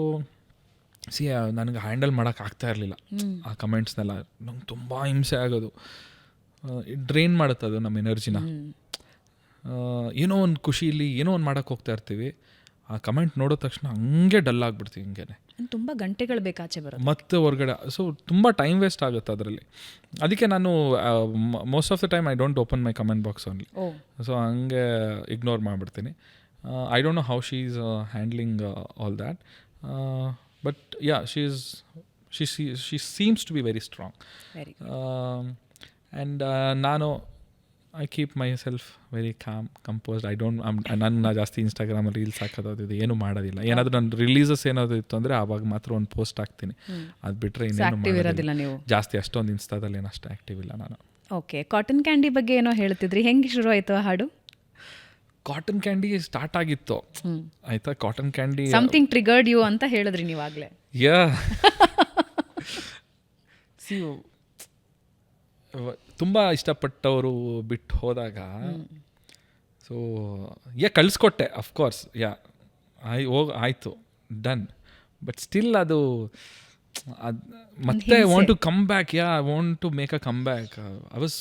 ನನಗೆ ಹ್ಯಾಂಡಲ್ ಮಾಡೋಕ್ಕಾಗ್ತಾ ಇರಲಿಲ್ಲ ಆ ಕಮೆಂಟ್ಸ್ನೆಲ್ಲ. ನಂಗೆ ತುಂಬ ಹಿಂಸೆ ಆಗೋದು, ಡ್ರೈನ್ ಮಾಡುತ್ತೆ ಅದು ನಮ್ಮ ಎನರ್ಜಿನ. ಏನೋ ಒಂದು ಖುಷಿಯಲ್ಲಿ ಏನೋ ಒಂದು ಮಾಡೋಕ್ಕೆ ಹೋಗ್ತಾ ಇರ್ತೀವಿ, ಆ ಕಮೆಂಟ್ ನೋಡಿದ ತಕ್ಷಣ ಹಂಗೆ ಡಲ್ ಆಗಿಬಿಡ್ತೀವಿ, ಹಿಂಗೆ ತುಂಬ ಗಂಟೆಗಳು ಬೇಕಾಚೆ ಬರೋದು ಮತ್ತೆ ಹೊರಗಡೆ. ಸೊ ತುಂಬ ಟೈಮ್ ವೇಸ್ಟ್ ಆಗುತ್ತೆ ಅದರಲ್ಲಿ. ಅದಕ್ಕೆ ನಾನು most of the time I don't open my comment box only. So ಹಂಗೆ ಇಗ್ನೋರ್ ಮಾಡಿಬಿಡ್ತೀನಿ. I don't know how she is handling all that, but yeah she seems to be very strong. And ನಾನು I keep myself very composed. ನಾನು ಜಾಸ್ತಿ ಇನ್ಸ್ಟಾಗ್ರಾಮಲ್ಲಿ reels ಹಾಕೋದು ಏನು ಮಾಡೋದಿಲ್ಲ. ಏನಾದರೂ ನನ್ನ ರಿಲೀಸಸ್ ಏನಾದರೂ ಇತ್ತು ಅಂದರೆ ಆವಾಗ ಮಾತ್ರ ಒಂದು ಪೋಸ್ಟ್ ಹಾಕ್ತೀನಿ. ಅದು ಬಿಟ್ಟರೆ ಇನ್ನೇನು ಮಾಡೋದಿಲ್ಲ. ನೀವು ಜಾಸ್ತಿ ಅಷ್ಟೊಂದು ಇನ್ಸ್ಟಾದಲ್ಲಿ ಏನು ಅಷ್ಟು ಆ್ಯಕ್ಟಿವ್ ಇಲ್ಲ ನಾನು. ಓಕೆ, ಕಾಟನ್ ಕ್ಯಾಂಡಿ ಬಗ್ಗೆ ಏನೋ ಹೇಳ್ತಿದ್ರಿ, ಹೆಂಗೆ ಶುರು ಆಯಿತು ಆ ಹಾಡು? ಕಾಟನ್ ಕ್ಯಾಂಡಿ ಸ್ಟಾರ್ಟ್ ಆಗಿತ್ತು ಆಯಿತಾ. Cotton candy something triggered you ಅಂತ ಹೇಳಿದ್ರಿ ನೀವಾಗಲೇ. ಯಾ ತುಂಬ ಇಷ್ಟಪಟ್ಟವರು ಬಿಟ್ಟು ಹೋದಾಗ ಸೊ ಕಳಿಸ್ಕೊಟ್ಟೆ ಅಫ್ಕೋರ್ಸ್. ಆಯಿತು, ಡನ್. ಬಟ್ ಸ್ಟಿಲ್ ಅದು ಮತ್ತೆ want to come back. I want to make a come back. I was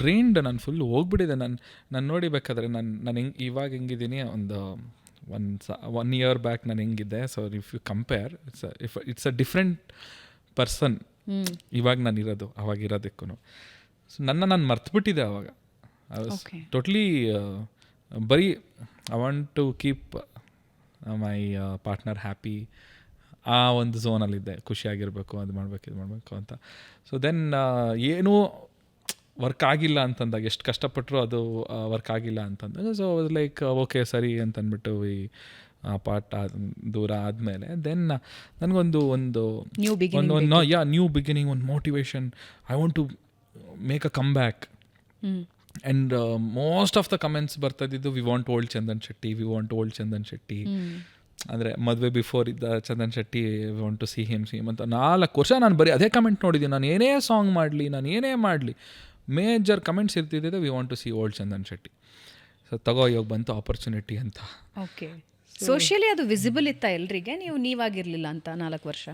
drained. ನಾನು ಫುಲ್ ಹೋಗ್ಬಿಟ್ಟಿದೆ. ನಾನು ನೋಡಿ ಬೇಕಾದ್ರೆ ನಾನು ಇವಾಗ ಹೆಂಗಿದ್ದೀನಿ, ಒಂದು 1 year ಬ್ಯಾಕ್ ನಾನು ಹೆಂಗಿದ್ದೆ. So if you compare, it's a different person ಇವಾಗ ನಾನು ಇರೋದು ಅವಾಗಿರೋದಕ್ಕೂ. ಸೊ ನಾನು ಮರ್ತುಬಿಟ್ಟಿದ್ದೆ ಅವಾಗ. ಐ ವಾಸ್ ಟೋಟ್ಲಿ ಬರೀ I want to keep my partner happy, ಆ ಒಂದು ಝೋನಲ್ಲಿದ್ದೆ. ಖುಷಿಯಾಗಿರಬೇಕು, ಅದು ಮಾಡಬೇಕು, ಇದು ಮಾಡಬೇಕು ಅಂತ. ಸೊ ದೆನ್ ಏನೂ ವರ್ಕ್ ಆಗಿಲ್ಲ ಅಂತಂದಾಗ, ಎಷ್ಟು ಕಷ್ಟಪಟ್ಟರು ಅದು ವರ್ಕ್ ಆಗಿಲ್ಲ ಅಂತಂದಾಗ, ಸೊ ಲೈಕ್ ಓಕೆ ಸರಿ ಅಂತಂದ್ಬಿಟ್ಟು ಈ ಪಾರ್ಟ್ ದೂರ ಆದಮೇಲೆ ದೆನ್ ನನಗೊಂದು ನ್ಯೂ ಬಿಗಿನಿಂಗ್, ಒಂದು motivation. I want to make a comeback. And most of the comments ಬರ್ತಾಯಿದ್ದು, we want old Chandan Shetty. ಅಂದರೆ ಮದುವೆ ಬಿಫೋರ್ ಇದ್ದ Chandan Shetty, we want to see him ಅಂತ 4 ವರ್ಷ ನಾನು ಬರೀ ಅದೇ ಕಮೆಂಟ್ ನೋಡಿದ್ದೀನಿ. ನಾನು ಏನೇ ಸಾಂಗ್ ಮಾಡಲಿ, ನಾನು ಏನೇ ಮಾಡಲಿ, ಮೇಜರ್ ಕಮೆಂಟ್ಸ್ ಇರ್ತಿದ್ದೆ, we want to see old Chandan Shetty. So ತಗೋ ಇವಾಗ ಬಂತು ಆಪರ್ಚುನಿಟಿ ಅಂತ. ಓಕೆ, ಸೋಷಿಯಲಿ ಅದು ವಿಸಿಬಲ್ ಇತ್ತಾ ಎಲ್ರಿಗೆ? ನೀವಾಗಿರಲಿಲ್ಲ ಅಂತ 4 ವರ್ಷ?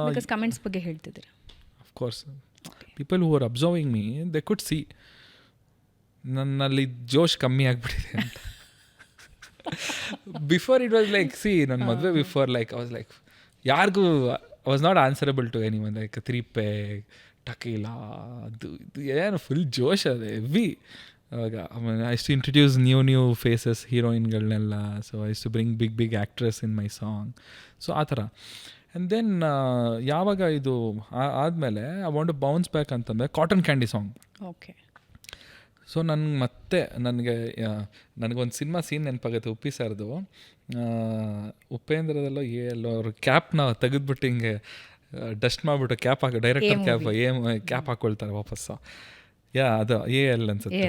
ಬಿಕಾಸ್ ಕಮೆಂಟ್ಸ್ ಬಗ್ಗೆ ಹೇಳ್ತಿದ್ದೀರಾ. Of course people who are observing me, they could see ನನ್ನಲ್ಲಿ ಜೋಶ್ ಕಮ್ಮಿ ಆಗಿಬಿಟ್ಟಿದೆ ಅಂತ. ಬಿಫೋರ್ ಇಟ್ ವಾಸ್ ಲೈಕ್, ನನ್ನ ಮದುವೆ before like I was like ಯಾರಿಗೂ I was not answerable to anyone. Like 3 ಪೇ ಟಕೀಲ ಅದು ಇದು ಏನು ಫುಲ್ ಜೋಶ್ ಅದೇ ಹೆವಿ. ಅವಾಗ I to introduce new faces, ಹೀರೋಯಿನ್ಗಳನ್ನೆಲ್ಲ. So I to bring big actress in my song. So ಆ ಥರ. ಆ್ಯಂಡ್ ದೆನ್ ಯಾವಾಗ ಇದು ಆದಮೇಲೆ I want to bounce back ಅಂತಂದರೆ cotton candy song. Okay. So ನನಗೊಂದು ಸಿನಿಮಾ ಸೀನ್ ನೆನಪಾಗುತ್ತೆ, ಉಪ್ಪಿ ಸರ್ದು. ಉಪೇಂದ್ರದಲ್ಲೋ ಎಲ್ಲೋ ಅವ್ರ ಕ್ಯಾಪ್ನ ತೆಗೆದ್ಬಿಟ್ಟು ಹಿಂಗೆ ಡಸ್ಟ್ ಮಾಡಿಬಿಟ್ಟು ಡೈರೆಕ್ಟರ್ ಕ್ಯಾಪ್ ಹಾಕ್ಕೊಳ್ತಾರೆ ವಾಪಸ್ಸು. ಅದು AL ಅನ್ಸುತ್ತೆ.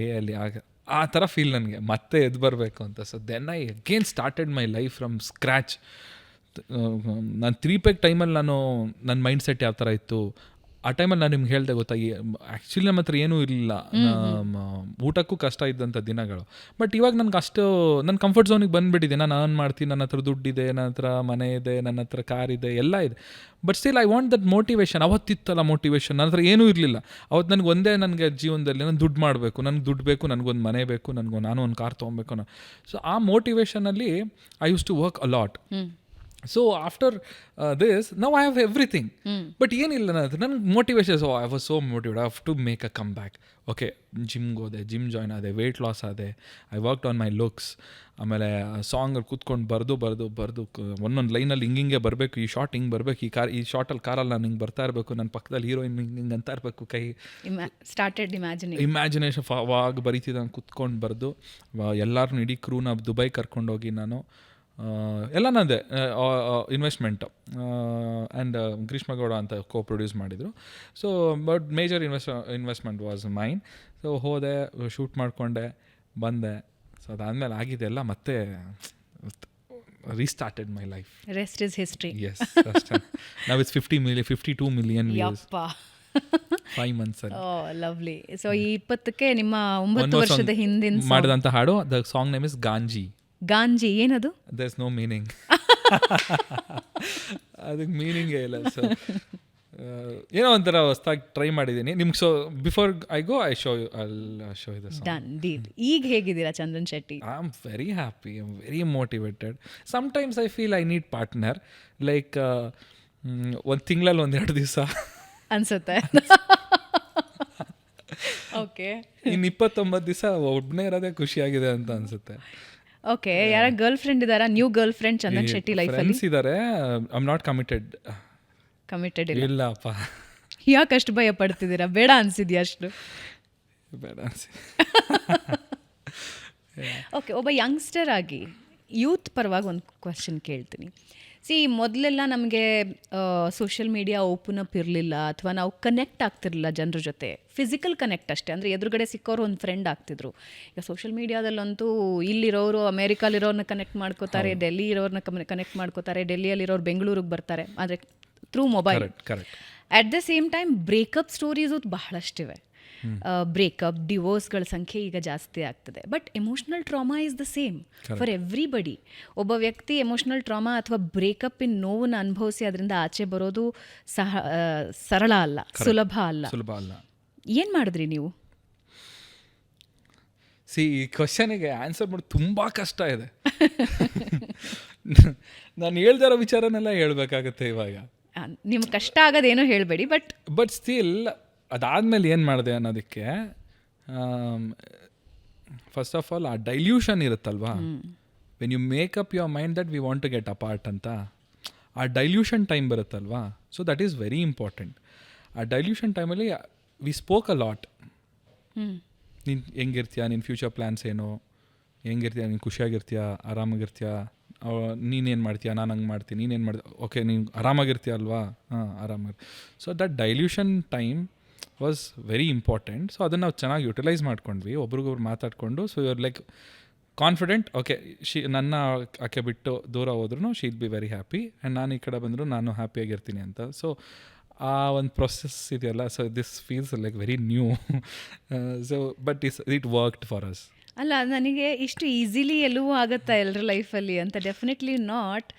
AL ಆಗ ಆ ಥರ ಫೀಲ್ ನನಗೆ ಮತ್ತೆ ಎದ್ದು ಬರಬೇಕು ಅಂತ. So then I again started my life from scratch. ನಾನು 3 ಪೇಕ್ ಟೈಮಲ್ಲಿ ನನ್ನ ಮೈಂಡ್ ಸೆಟ್ ಯಾವ ಥರ ಇತ್ತು ಆ ಟೈಮಲ್ಲಿ ನಾನು ನಿಮ್ಗೆ ಹೇಳ್ದೆ ಗೊತ್ತಾ, ಆ್ಯಕ್ಚುಲಿ ನಮ್ಮ ಹತ್ರ ಏನೂ ಇರಲಿಲ್ಲ, ಊಟಕ್ಕೂ ಕಷ್ಟ ಇದ್ದಂಥ ದಿನಗಳು. ಬಟ್ ಇವಾಗ ನನಗೆ ಅಷ್ಟು ನನ್ನ ಕಂಫರ್ಟ್ ಝೋನಿಗೆ ಬಂದುಬಿಟ್ಟಿದೆ. ನಾನು ಅರ್ನ್ ಮಾಡ್ತೀನಿ, ನನ್ನ ಹತ್ರ ದುಡ್ಡಿದೆ, ನನ್ನ ಹತ್ರ ಮನೆ ಇದೆ, ನನ್ನ ಹತ್ರ ಕಾರ್ ಇದೆ, ಎಲ್ಲ ಇದೆ. But still I want that motivation. ಅವತ್ತಿತ್ತಲ್ಲ ಮೋಟಿವೇಶನ್, ನನ್ನ ಹತ್ರ ಏನೂ ಇರಲಿಲ್ಲ ಅವತ್ತು. ನನಗೆ ಜೀವನದಲ್ಲಿ ನಾನು ದುಡ್ಡು ಮಾಡಬೇಕು, ನನಗೆ ದುಡ್ಡು ಬೇಕು, ನನಗೊಂದು ಮನೆ ಬೇಕು, ನಾನು ಒಂದು ಕಾರ್ ತೊಗೊಬೇಕು. ಸೊ ಆ ಮೋಟಿವೇಶನಲ್ಲಿ I use to work a lot. So after this now I have everything. But ಏನಿಲ್ಲ ನನಗೆ motivation. So I was so motivate, I have to make a comeback. Okay, ಜಿಮ್ಗೆ ಹೋದೆ, ಜಿಮ್ ಜಾಯ್ನ್ ಆದೆ, weight loss ಆದೆ, I worked on my looks. ಆಮೇಲೆ ಸಾಂಗಲ್ಲಿ ಕೂತ್ಕೊಂಡು ಬರೆದು ಒಂದೊಂದು ಲೈನಲ್ಲಿ ಹಿಂಗೆ ಬರಬೇಕು, ಈ ಶಾರ್ಟ್ ಹಿಂಗೆ ಬರಬೇಕು, ಈ ಶಾರ್ಟಲ್ಲಿ ಕಾರಲ್ಲಿ ನಾನು ಹಿಂಗೆ ಬರ್ತಾ ಇರಬೇಕು, ನನ್ನ ಪಕ್ಕದಲ್ಲಿ ಹೀರೋಯಿನ್ ಹಿಂಗೆ ಅಂತ ಇರಬೇಕು, ಕೈ ಸ್ಟಾರ್ಟೆಡ್ ಇಮ್ಯಾಜಿನೇಷನ್ ಅವಾಗ ಬರೀತಿದ್ದಂಗೆ ಕೂತ್ಕೊಂಡು ಬರೆದು ಎಲ್ಲರನ್ನೂ ಇಡೀ ಕ್ರೂನ ದುಬೈ ಕರ್ಕೊಂಡೋಗಿ ನಾನು ಎಲ್ಲ ನಂದೆ ಇನ್ವೆಸ್ಟ್ಮೆಂಟ್ ಆ್ಯಂಡ್ ಗ್ರೀಷ್ಮಗೌಡ ಅಂತ ಕೋ ಪ್ರೊಡ್ಯೂಸ್ ಮಾಡಿದರು. So but major investment was main. So ಹೋದೆ, ಶೂಟ್ ಮಾಡಿಕೊಂಡೆ, ಬಂದೆ. ಸೊ ಅದಾದಮೇಲೆ ಆಗಿದೆ ಎಲ್ಲ ಮತ್ತೆ restarted my life. Rest is history. Yes, now it's 52 million views. ಯಪ್ಪ 5 months ಅಲ್ಲಿ. ಲವ್ಲಿ. ಸೊ ಈ 20ಕ್ಕೆ ನಿಮ್ಮ 9 ವರ್ಷದ ಹಿಂದಿನ ಮಾಡಿದಂಥ ಹಾಡು, ದ ಸಾಂಗ್ ನೇಮ್ ಇಸ್ ಗಾಂಜಿ. ಗಾಂಜಿ ಏನದು? There is no meaning. ಅದಕ್ಕೆ ಮೀನಿಂಗೇ ಇಲ್ಲ. ಸೊ ಏನೋ ಒಂಥರ ಹೊಸ್ದಾಗಿ ಟ್ರೈ ಮಾಡಿದ್ದೀನಿ ನಿಮ್ಗೆ. So before I go I show you the song. Done deal. ಈಗ ಹೇಗಿದ್ದೀರಾ Chandan Shetty? I am very happy, I am very motivated. Sometimes I feel I need partner. Like ಒಂದು ತಿಂಗಳಲ್ಲಿ 1-2 ದಿವಸ ಅನ್ಸುತ್ತೆ. ಓಕೆ, ಇನ್ನು 29 ದಿವಸ ಒಬ್ಬನೇ ಇರೋದೇ ಖುಷಿಯಾಗಿದೆ ಅಂತ ಅನ್ಸುತ್ತೆ. ಓಕೆ, ಯಾರ ಗರ್ಲ್ ಫ್ರೆಂಡ್ ಇದಾರಾ? New girlfriend Chandan Shetty ಲೈಫಲ್ಲಿ? ಫ್ರೆಂಡ್ಸ್ ಇದ್ದಾರೆ. I am not committed. Committed ಇಲ್ಲ? ಇಲ್ಲಪ್ಪ. ಯಾಕಷ್ಟು ಭಯ ಪಡ್ತಿದ್ದೀರಾ? ಬೇಡ ಅನ್ಸಿದ್ಯಾ ಅಷ್ಟು? ಬೇಡ ಅನ್ಸಿ. ಓಕೆ, ಒಬ್ಬ ಯಂಗ್ಸ್ಟರ್ ಆಗಿ ಯೂತ್ ಪರವಾಗಿ ಒಂದು ಕ್ವಶನ್ ಕೇಳ್ತೀನಿ. ಮೊದಲೆಲ್ಲ ನಮಗೆ ಸೋಷಿಯಲ್ ಮೀಡಿಯಾ ಓಪನ್ ಅಪ್ ಇರಲಿಲ್ಲ, ಅಥವಾ ನಾವು ಕನೆಕ್ಟ್ ಆಗ್ತಿರಲಿಲ್ಲ ಜನರ ಜೊತೆ. ಫಿಸಿಕಲ್ ಕನೆಕ್ಟ್ ಅಷ್ಟೇ, ಅಂದರೆ ಎದುರುಗಡೆ ಸಿಕ್ಕೋರು ಒಂದು ಫ್ರೆಂಡ್ ಆಗ್ತಿದ್ರು. ಈಗ ಸೋಷಿಯಲ್ ಮೀಡಿಯಾದಲ್ಲಂತೂ ಇಲ್ಲಿರೋರು ಅಮೇರಿಕಾಲಿರೋರನ್ನ ಕನೆಕ್ಟ್ ಮಾಡ್ಕೋತಾರೆ, ಡೆಲ್ಲಿ ಇರೋರನ್ನ ಕನೆಕ್ಟ್ ಮಾಡ್ಕೋತಾರೆ, ಡೆಲ್ಲಿಯಲ್ಲಿರೋರು ಬೆಂಗಳೂರಿಗೆ ಬರ್ತಾರೆ, ಆದರೆ through mobile. At the same time breakup stories ಬಹಳಷ್ಟಿವೆ. ಬ್ರೇಕಪ್, ಡಿವೋರ್ಸ್ಗಳ ಸಂಖ್ಯೆ ಈಗ ಜಾಸ್ತಿ ಆಗ್ತದೆ. But emotional trauma is the same for everybody. ಒಬ್ಬ ವ್ಯಕ್ತಿ ಎಮೋಷ್ನಲ್ ಟ್ರಾಮಾ ಅಥವಾ ಬ್ರೇಕಪ್ಪಿನ ನೋವನ್ನು ಅನುಭವಿಸಿ ಅದರಿಂದ ಆಚೆ ಬರೋದು ಸರಳ ಅಲ್ಲ, ಸುಲಭ ಅಲ್ಲ. ಏನು ಮಾಡಿದ್ರಿ ನೀವು? ಈ ಕ್ವಶನಿಗೆ ಆನ್ಸರ್ ಮಾಡೋದು ತುಂಬ ಕಷ್ಟ ಇದೆ. ನಾನು ಹೇಳ್ದಾರೋ ವಿಚಾರನೆಲ್ಲ ಹೇಳ್ಬೇಕಾಗತ್ತೆ ಇವಾಗ. ನಿಮ್ಗೆ ಕಷ್ಟ ಆಗೋದೇನೋ ಹೇಳಬೇಡಿ. ಬಟ್ ಸ್ಟಿಲ್ ಅದಾದಮೇಲೆ ಏನು ಮಾಡಿದೆ ಅನ್ನೋದಕ್ಕೆ, ಫಸ್ಟ್ ಆಫ್ ಆಲ್ ಆ ಡೈಲ್ಯೂಷನ್ ಇರುತ್ತಲ್ವಾ, when you make up your mind that we want to get apart ಅಂತ, ಆ ಡೈಲ್ಯೂಷನ್ ಟೈಮ್ ಬರುತ್ತಲ್ವಾ, so that is very important. ಆ ಡೈಲ್ಯೂಷನ್ ಟೈಮಲ್ಲಿ ವಿ ಸ್ಪೋಕ್ ಅ ಲಾಟ್. ನೀನು ಹೆಂಗಿರ್ತೀಯ, ನಿನ್ನ ಫ್ಯೂಚರ್ ಪ್ಲ್ಯಾನ್ಸ್ ಏನು, ಹೆಂಗಿರ್ತೀಯ, ನೀನು ಖುಷಿಯಾಗಿರ್ತೀಯ, ಆರಾಮಾಗಿರ್ತೀಯ, ನೀನೇನು ಮಾಡ್ತೀಯ, ನಾನು ಹಂಗೆ ಮಾಡ್ತೀನಿ, ನೀನೇನು ಮಾಡ್ತೀಯ, ಓಕೆ ನೀನು ಆರಾಮಾಗಿರ್ತೀಯ ಅಲ್ವಾ, ಆರಾಮಾಗಿ. So that dilution time was very important. So ಅದನ್ನು ನಾವು ಚೆನ್ನಾಗಿ ಯುಟಿಲೈಸ್ ಮಾಡ್ಕೊಂಡ್ವಿ, ಒಬ್ರಿಗೊಬ್ರು ಮಾತಾಡಿಕೊಂಡು. So your like confident, okay ನನ್ನ ಆಕೆ ಬಿಟ್ಟು ದೂರ ಹೋದ್ರೂ she will be very happy, and ನಾನು ಈ ಕಡೆ ಬಂದರೂ ನಾನು ಹ್ಯಾಪಿಯಾಗಿರ್ತೀನಿ ಅಂತ. ಸೊ ಆ ಒಂದು ಪ್ರೊಸೆಸ್ ಇದೆಯಲ್ಲ, so this feels like very new. So but it worked for us. ಅಲ್ಲ, ನನಗೆ ಇಷ್ಟು ಈಸಿಲಿ ಎಲ್ಲವೂ ಆಗುತ್ತಾ ಎಲ್ಲರ ಲೈಫಲ್ಲಿ ಅಂತ? Definitely not.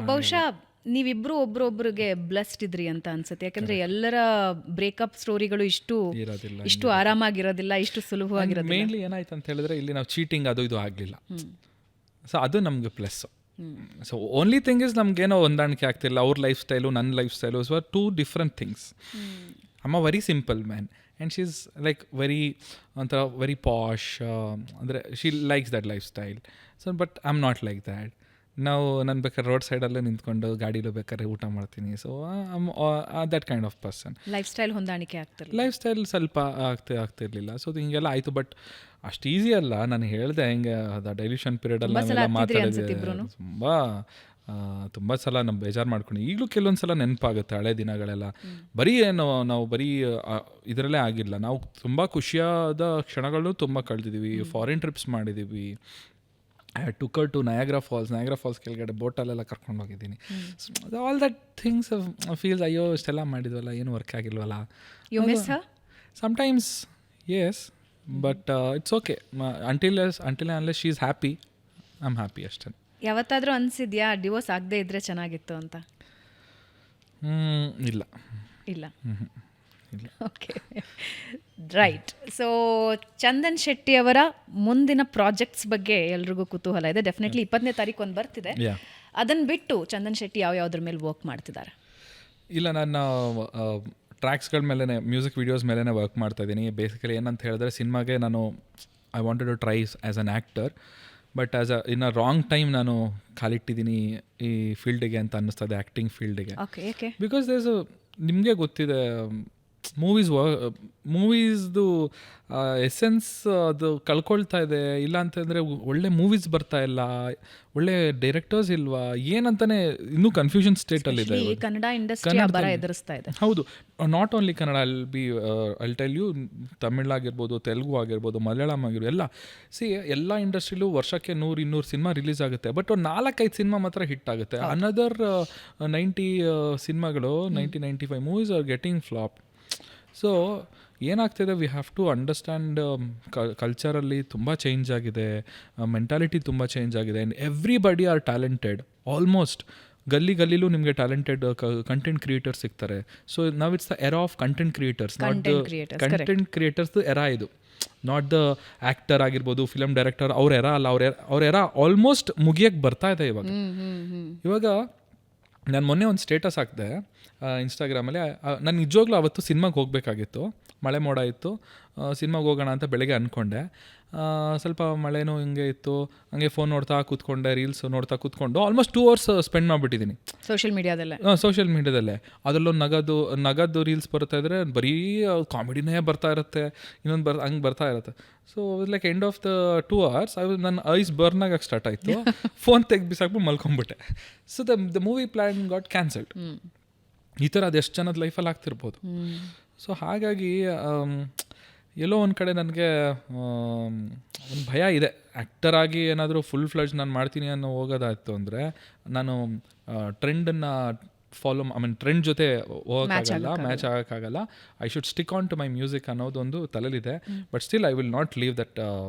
ಬಹುಶಃ ನೀವಿಬ್ಬರು ಒಬ್ರೊಬ್ರಿಗೆ ಬ್ಲೆಸ್ಡ್ ಇದ್ರಿ ಅಂತ ಅನ್ಸುತ್ತೆ. ಯಾಕಂದರೆ ಎಲ್ಲರ ಬ್ರೇಕಪ್ ಸ್ಟೋರಿಗಳು ಇಷ್ಟು ಆರಾಮಾಗಿರೋದಿಲ್ಲ, ಇಷ್ಟು ಸುಲಭವಾಗಿರೋದಿಲ್ಲ. ಮೇನ್ಲಿ ಏನಾಯ್ತು ಅಂತ ಹೇಳಿದ್ರೆ, ಇಲ್ಲಿ ನಾವು ಚೀಟಿಂಗ್ ಅದು ಇದು ಆಗಲಿಲ್ಲ. ಸೊ ಅದು ನಮಗೆ plus. So only thing is ನಮಗೇನೋ ಹೊಂದಾಣಿಕೆ ಆಗ್ತಿಲ್ಲ. ಅವ್ರ ಲೈಫ್ ಸ್ಟೈಲು ನನ್ನ lifestyle so too different things. I am a very simple man and she is like very ಒಂಥರ ವೆರಿ ಪಾಶ್, ಅಂದರೆ she likes that lifestyle. So but I am not like that. ನಾವು ನಾನು ಬೇಕಾದ್ರೆ road ಸೈಡಲ್ಲೇ ನಿಂತ್ಕೊಂಡು ಗಾಡೀಲು ಬೇಕಾದ್ರೆ ಊಟ ಮಾಡ್ತೀನಿ. So that kind of person. Life style ಹೊಂದಾಣಿಕೆ ಆಗ್ತಿರಲಿಲ್ಲ, ಲೈಫ್ ಸ್ಟೈಲ್ ಸ್ವಲ್ಪ ಆಗ್ತಿರ್ಲಿಲ್ಲ. ಸೊ ಹಿಂಗೆಲ್ಲ ಆಯಿತು. ಬಟ್ ಅಷ್ಟು ಈಸಿ ಅಲ್ಲ. ನಾನು ಹೇಳಿದೆ ಹೆಂಗೆ ಅದು ಡೈಲ್ಯೂಷನ್ ಪೀರಿಯಡಲ್ಲಿ ನಾವೆಲ್ಲ ಮಾತಾಡಿದ್ವಿ ತುಂಬ ಸಲ ನಮ್ಮ ಬೇಜಾರು ಮಾಡ್ಕೊಂಡು. ಈಗಲೂ ಕೆಲವೊಂದು ಸಲ ನೆನಪಾಗುತ್ತೆ ಹಳೆ ದಿನಗಳೆಲ್ಲ. ಬರೀ ನಾವು ಬರೀ ಇದರಲ್ಲೇ ಆಗಿಲ್ಲ, ನಾವು ತುಂಬ ಖುಷಿಯಾದ ಕ್ಷಣಗಳು ತುಂಬ ಕಳೆದಿದ್ದೀವಿ. ಫಾರಿನ್ ಟ್ರಿಪ್ಸ್ ಮಾಡಿದ್ದೀವಿ. I had took her to Niagara Falls ಕೆಳಗಡೆ ಬೋಟಲ್ಲೆಲ್ಲ ಕರ್ಕೊಂಡು ಹೋಗಿದ್ದೀನಿ. ಆಲ್ ದಟ್ ಥಿಂಗ್ಸ್ ಫೀಲ್ಸ್, ಅಯ್ಯೋ ಇಷ್ಟೆಲ್ಲ ಮಾಡಿದ್ವಲ್ಲ, ಏನು ವರ್ಕ್ ಆಗಿಲ್ವಲ್ಲ. You miss her sometimes? Yes, but it's okay. Until unless she is happy, I am happy ಅಷ್ಟೇ. ಯಾವತ್ತಾದರೂ ಅನಿಸಿದ್ಯಾ ಡಿವೋರ್ಸ್ ಆಗದೆ ಇದ್ದರೆ ಚೆನ್ನಾಗಿತ್ತು ಅಂತ? ಇಲ್ಲ. Okay, right. So Chandan Shetty ಅವರ ಮುಂದಿನ ಪ್ರಾಜೆಕ್ಟ್ಸ್ ಬಗ್ಗೆ ಎಲ್ರಿಗೂ ಕುತೂಹಲ ಇದೆ. ಡೆಫಿನೆಟ್ಲಿ 20ನೇ ತಾರೀಕು ಒಂದು ಬರ್ತಿದೆ. ಅದನ್ನು ಬಿಟ್ಟು ಚಂದನ್ ಶೆಟ್ಟಿ ಯಾವ್ಯಾವ್ದ್ರ ಮೇಲೆ ವರ್ಕ್ ಮಾಡ್ತಿದ್ದಾರೆ? ಇಲ್ಲ, ನಾನು ಟ್ರ್ಯಾಕ್ಸ್ಗಳ ಮೇಲೆ, ಮ್ಯೂಸಿಕ್ ವೀಡಿಯೋಸ್ ಮೇಲೇ ವರ್ಕ್ ಮಾಡ್ತಾಯಿದ್ದೀನಿ. ಬೇಸಿಕಲಿ ಏನಂತ ಹೇಳಿದ್ರೆ, ಸಿನಿಮಾಗೆ ನಾನು I wanted to try as an actor, but in a wrong time ನಾನು ಕಾಲಿಟ್ಟಿದ್ದೀನಿ ಈ ಫೀಲ್ಡಿಗೆ ಅಂತ ಅನ್ನಿಸ್ತದೆ, ಆ್ಯಕ್ಟಿಂಗ್ ಫೀಲ್ಡಿಗೆ. ಬಿಕಾಸ್ ನಿಮಗೆ ಗೊತ್ತಿದೆ, ಮೂವೀಸ್ದು ಎಸೆನ್ಸ್ ಅದು ಕಳ್ಕೊಳ್ತಾ ಇದೆ. ಇಲ್ಲ ಅಂತಂದರೆ ಒಳ್ಳೆ ಮೂವೀಸ್ ಬರ್ತಾ ಇಲ್ಲ, ಒಳ್ಳೆ ಡೈರೆಕ್ಟರ್ಸ್ ಇಲ್ವಾ ಏನಂತಾನೆ ಇನ್ನೂ ಕನ್ಫ್ಯೂಷನ್ ಸ್ಟೇಟಲ್ಲಿದೆ ಕನ್ನಡ ಇಂಡಸ್ಟ್ರಿ ಅಬ್ಬರ ಎದುರಿಸ್ತಾ ಇದೆ. ಹೌದು, not only Kannada, I'll tell you, ತಮಿಳಾಗಿರ್ಬೋದು, ತೆಲುಗು ಆಗಿರ್ಬೋದು, ಮಲಯಾಳಂ ಆಗಿರ್ಬೋದು, ಎಲ್ಲ ಇಂಡಸ್ಟ್ರಿಲೂ ವರ್ಷಕ್ಕೆ 100-200 ಸಿನಿಮಾ ರಿಲೀಸ್ ಆಗುತ್ತೆ. ಬಟ್ ಒಂದು 4-5 ಸಿನಿಮಾ ಮಾತ್ರ ಹಿಟ್ ಆಗುತ್ತೆ. ಅನದರ್ 90 ಸಿನಿಮಾಗಳು, 90-95 movies are getting flop. So ಏನಾಗ್ತಿದೆ, ವಿ ಹ್ಯಾವ್ ಟು ಅಂಡರ್ಸ್ಟ್ಯಾಂಡ್ ಕಲ್ಚರಲ್ಲಿ ತುಂಬ ಚೇಂಜ್ ಆಗಿದೆ, ಮೆಂಟಾಲಿಟಿ ತುಂಬ ಚೇಂಜ್ ಆಗಿದೆ. And everybody are talented. Almost ಗಲ್ಲಿಲೂ ನಿಮಗೆ ಟ್ಯಾಲೆಂಟೆಡ್ ಕಂಟೆಂಟ್ ಕ್ರಿಯೇಟರ್ಸ್ ಸಿಗ್ತಾರೆ. ಸೊ ನಾವ್ it's the era of content creators, not the content creators era ಇದು, ನಾಟ್ ದ ಆ್ಯಕ್ಟರ್ ಆಗಿರ್ಬೋದು, ಫಿಲಮ್ ಡೈರೆಕ್ಟರ್ ಅವ್ರ ಎರಾ ಅಲ್ಲ. ಅವ್ರ ಎರಾ ಆಲ್ಮೋಸ್ಟ್ ಮುಗಿಯಕ್ಕೆ ಬರ್ತಾ ಇದೆ ಇವಾಗ. ನಾನು ಮೊನ್ನೆ ಒಂದು ಸ್ಟೇಟಸ್ ಹಾಕಿದೆ ಇನ್ಸ್ಟಾಗ್ರಾಮಲ್ಲಿ. ನಾನು ನಿಜವಾಗ್ಲೂ ಅವತ್ತು ಸಿನಿಮಾಗೆ ಹೋಗಬೇಕಾಗಿತ್ತು, ಮಳೆ ಮೋಡ ಇತ್ತು, ಸಿನಿಮಾಗೆ ಹೋಗೋಣ ಅಂತ ಬೆಳಗ್ಗೆ ಅಂದ್ಕೊಂಡೆ. ಸ್ವಲ್ಪ ಮಳೆನೂ ಹಿಂಗೆ ಇತ್ತು, ಹಂಗೆ ಫೋನ್ ನೋಡ್ತಾ ಕೂತ್ಕೊಂಡೆ, ರೀಲ್ಸ್ ನೋಡ್ತಾ ಕೂತ್ಕೊಂಡು ಆಲ್ಮೋಸ್ಟ್ 2 hours ಸ್ಪೆಂಡ್ ಮಾಡಿಬಿಟ್ಟಿದ್ದೀನಿ ಸೋಷಿಯಲ್ ಮೀಡಿಯಾದಲ್ಲೇ. ಅದರಲ್ಲೂ ನಗದು ರೀಲ್ಸ್ ಬರ್ತಾ ಇದ್ರೆ ಬರೀ ಕಾಮಿಡಿನೇ ಬರ್ತಾ ಇರುತ್ತೆ, ಇನ್ನೊಂದು ಹಂಗೆ ಬರ್ತಾ ಇರುತ್ತೆ. So like end of the 2 hours ನನ್ನ ಐಸ್ ಬರ್ನ್ ಆಗಕ್ಕೆ ಸ್ಟಾರ್ಟ್ ಆಯಿತು. ಫೋನ್ ತೆಗೆದು ಬಿಸಾಕ್ಬಿಟ್ಟು ಮಲ್ಕೊಂಡ್ಬಿಟ್ಟೆ. So the movie plan got cancelled. ಈ ಥರ ಅದೆಷ್ಟು ಜನದ ಲೈಫಲ್ಲಿ ಆಗ್ತಿರ್ಬೋದು. ಸೊ ಹಾಗಾಗಿ ಎಲ್ಲೋ ಒಂದು ಕಡೆ ನನಗೆ ಒಂದು ಭಯ ಇದೆ. ಆ್ಯಕ್ಟರ್ ಆಗಿ ಏನಾದರೂ ಫುಲ್ ಫ್ಲೆಜ್ ನಾನು ಮಾಡ್ತೀನಿ ಅನ್ನೋ ಹೋಗೋದಾಯ್ತು ಅಂದರೆ ನಾನು ಟ್ರೆಂಡನ್ನು ಟ್ರೆಂಡ್ ಜೊತೆ ಹೋಗೋಕ್ಕಾಗಲ್ಲ, ಮ್ಯಾಚ್ ಆಗೋಕ್ಕಾಗಲ್ಲ. I should stick on to my music ಅನ್ನೋದೊಂದು ತಲೆಲಿದೆ. But still I will not leave that.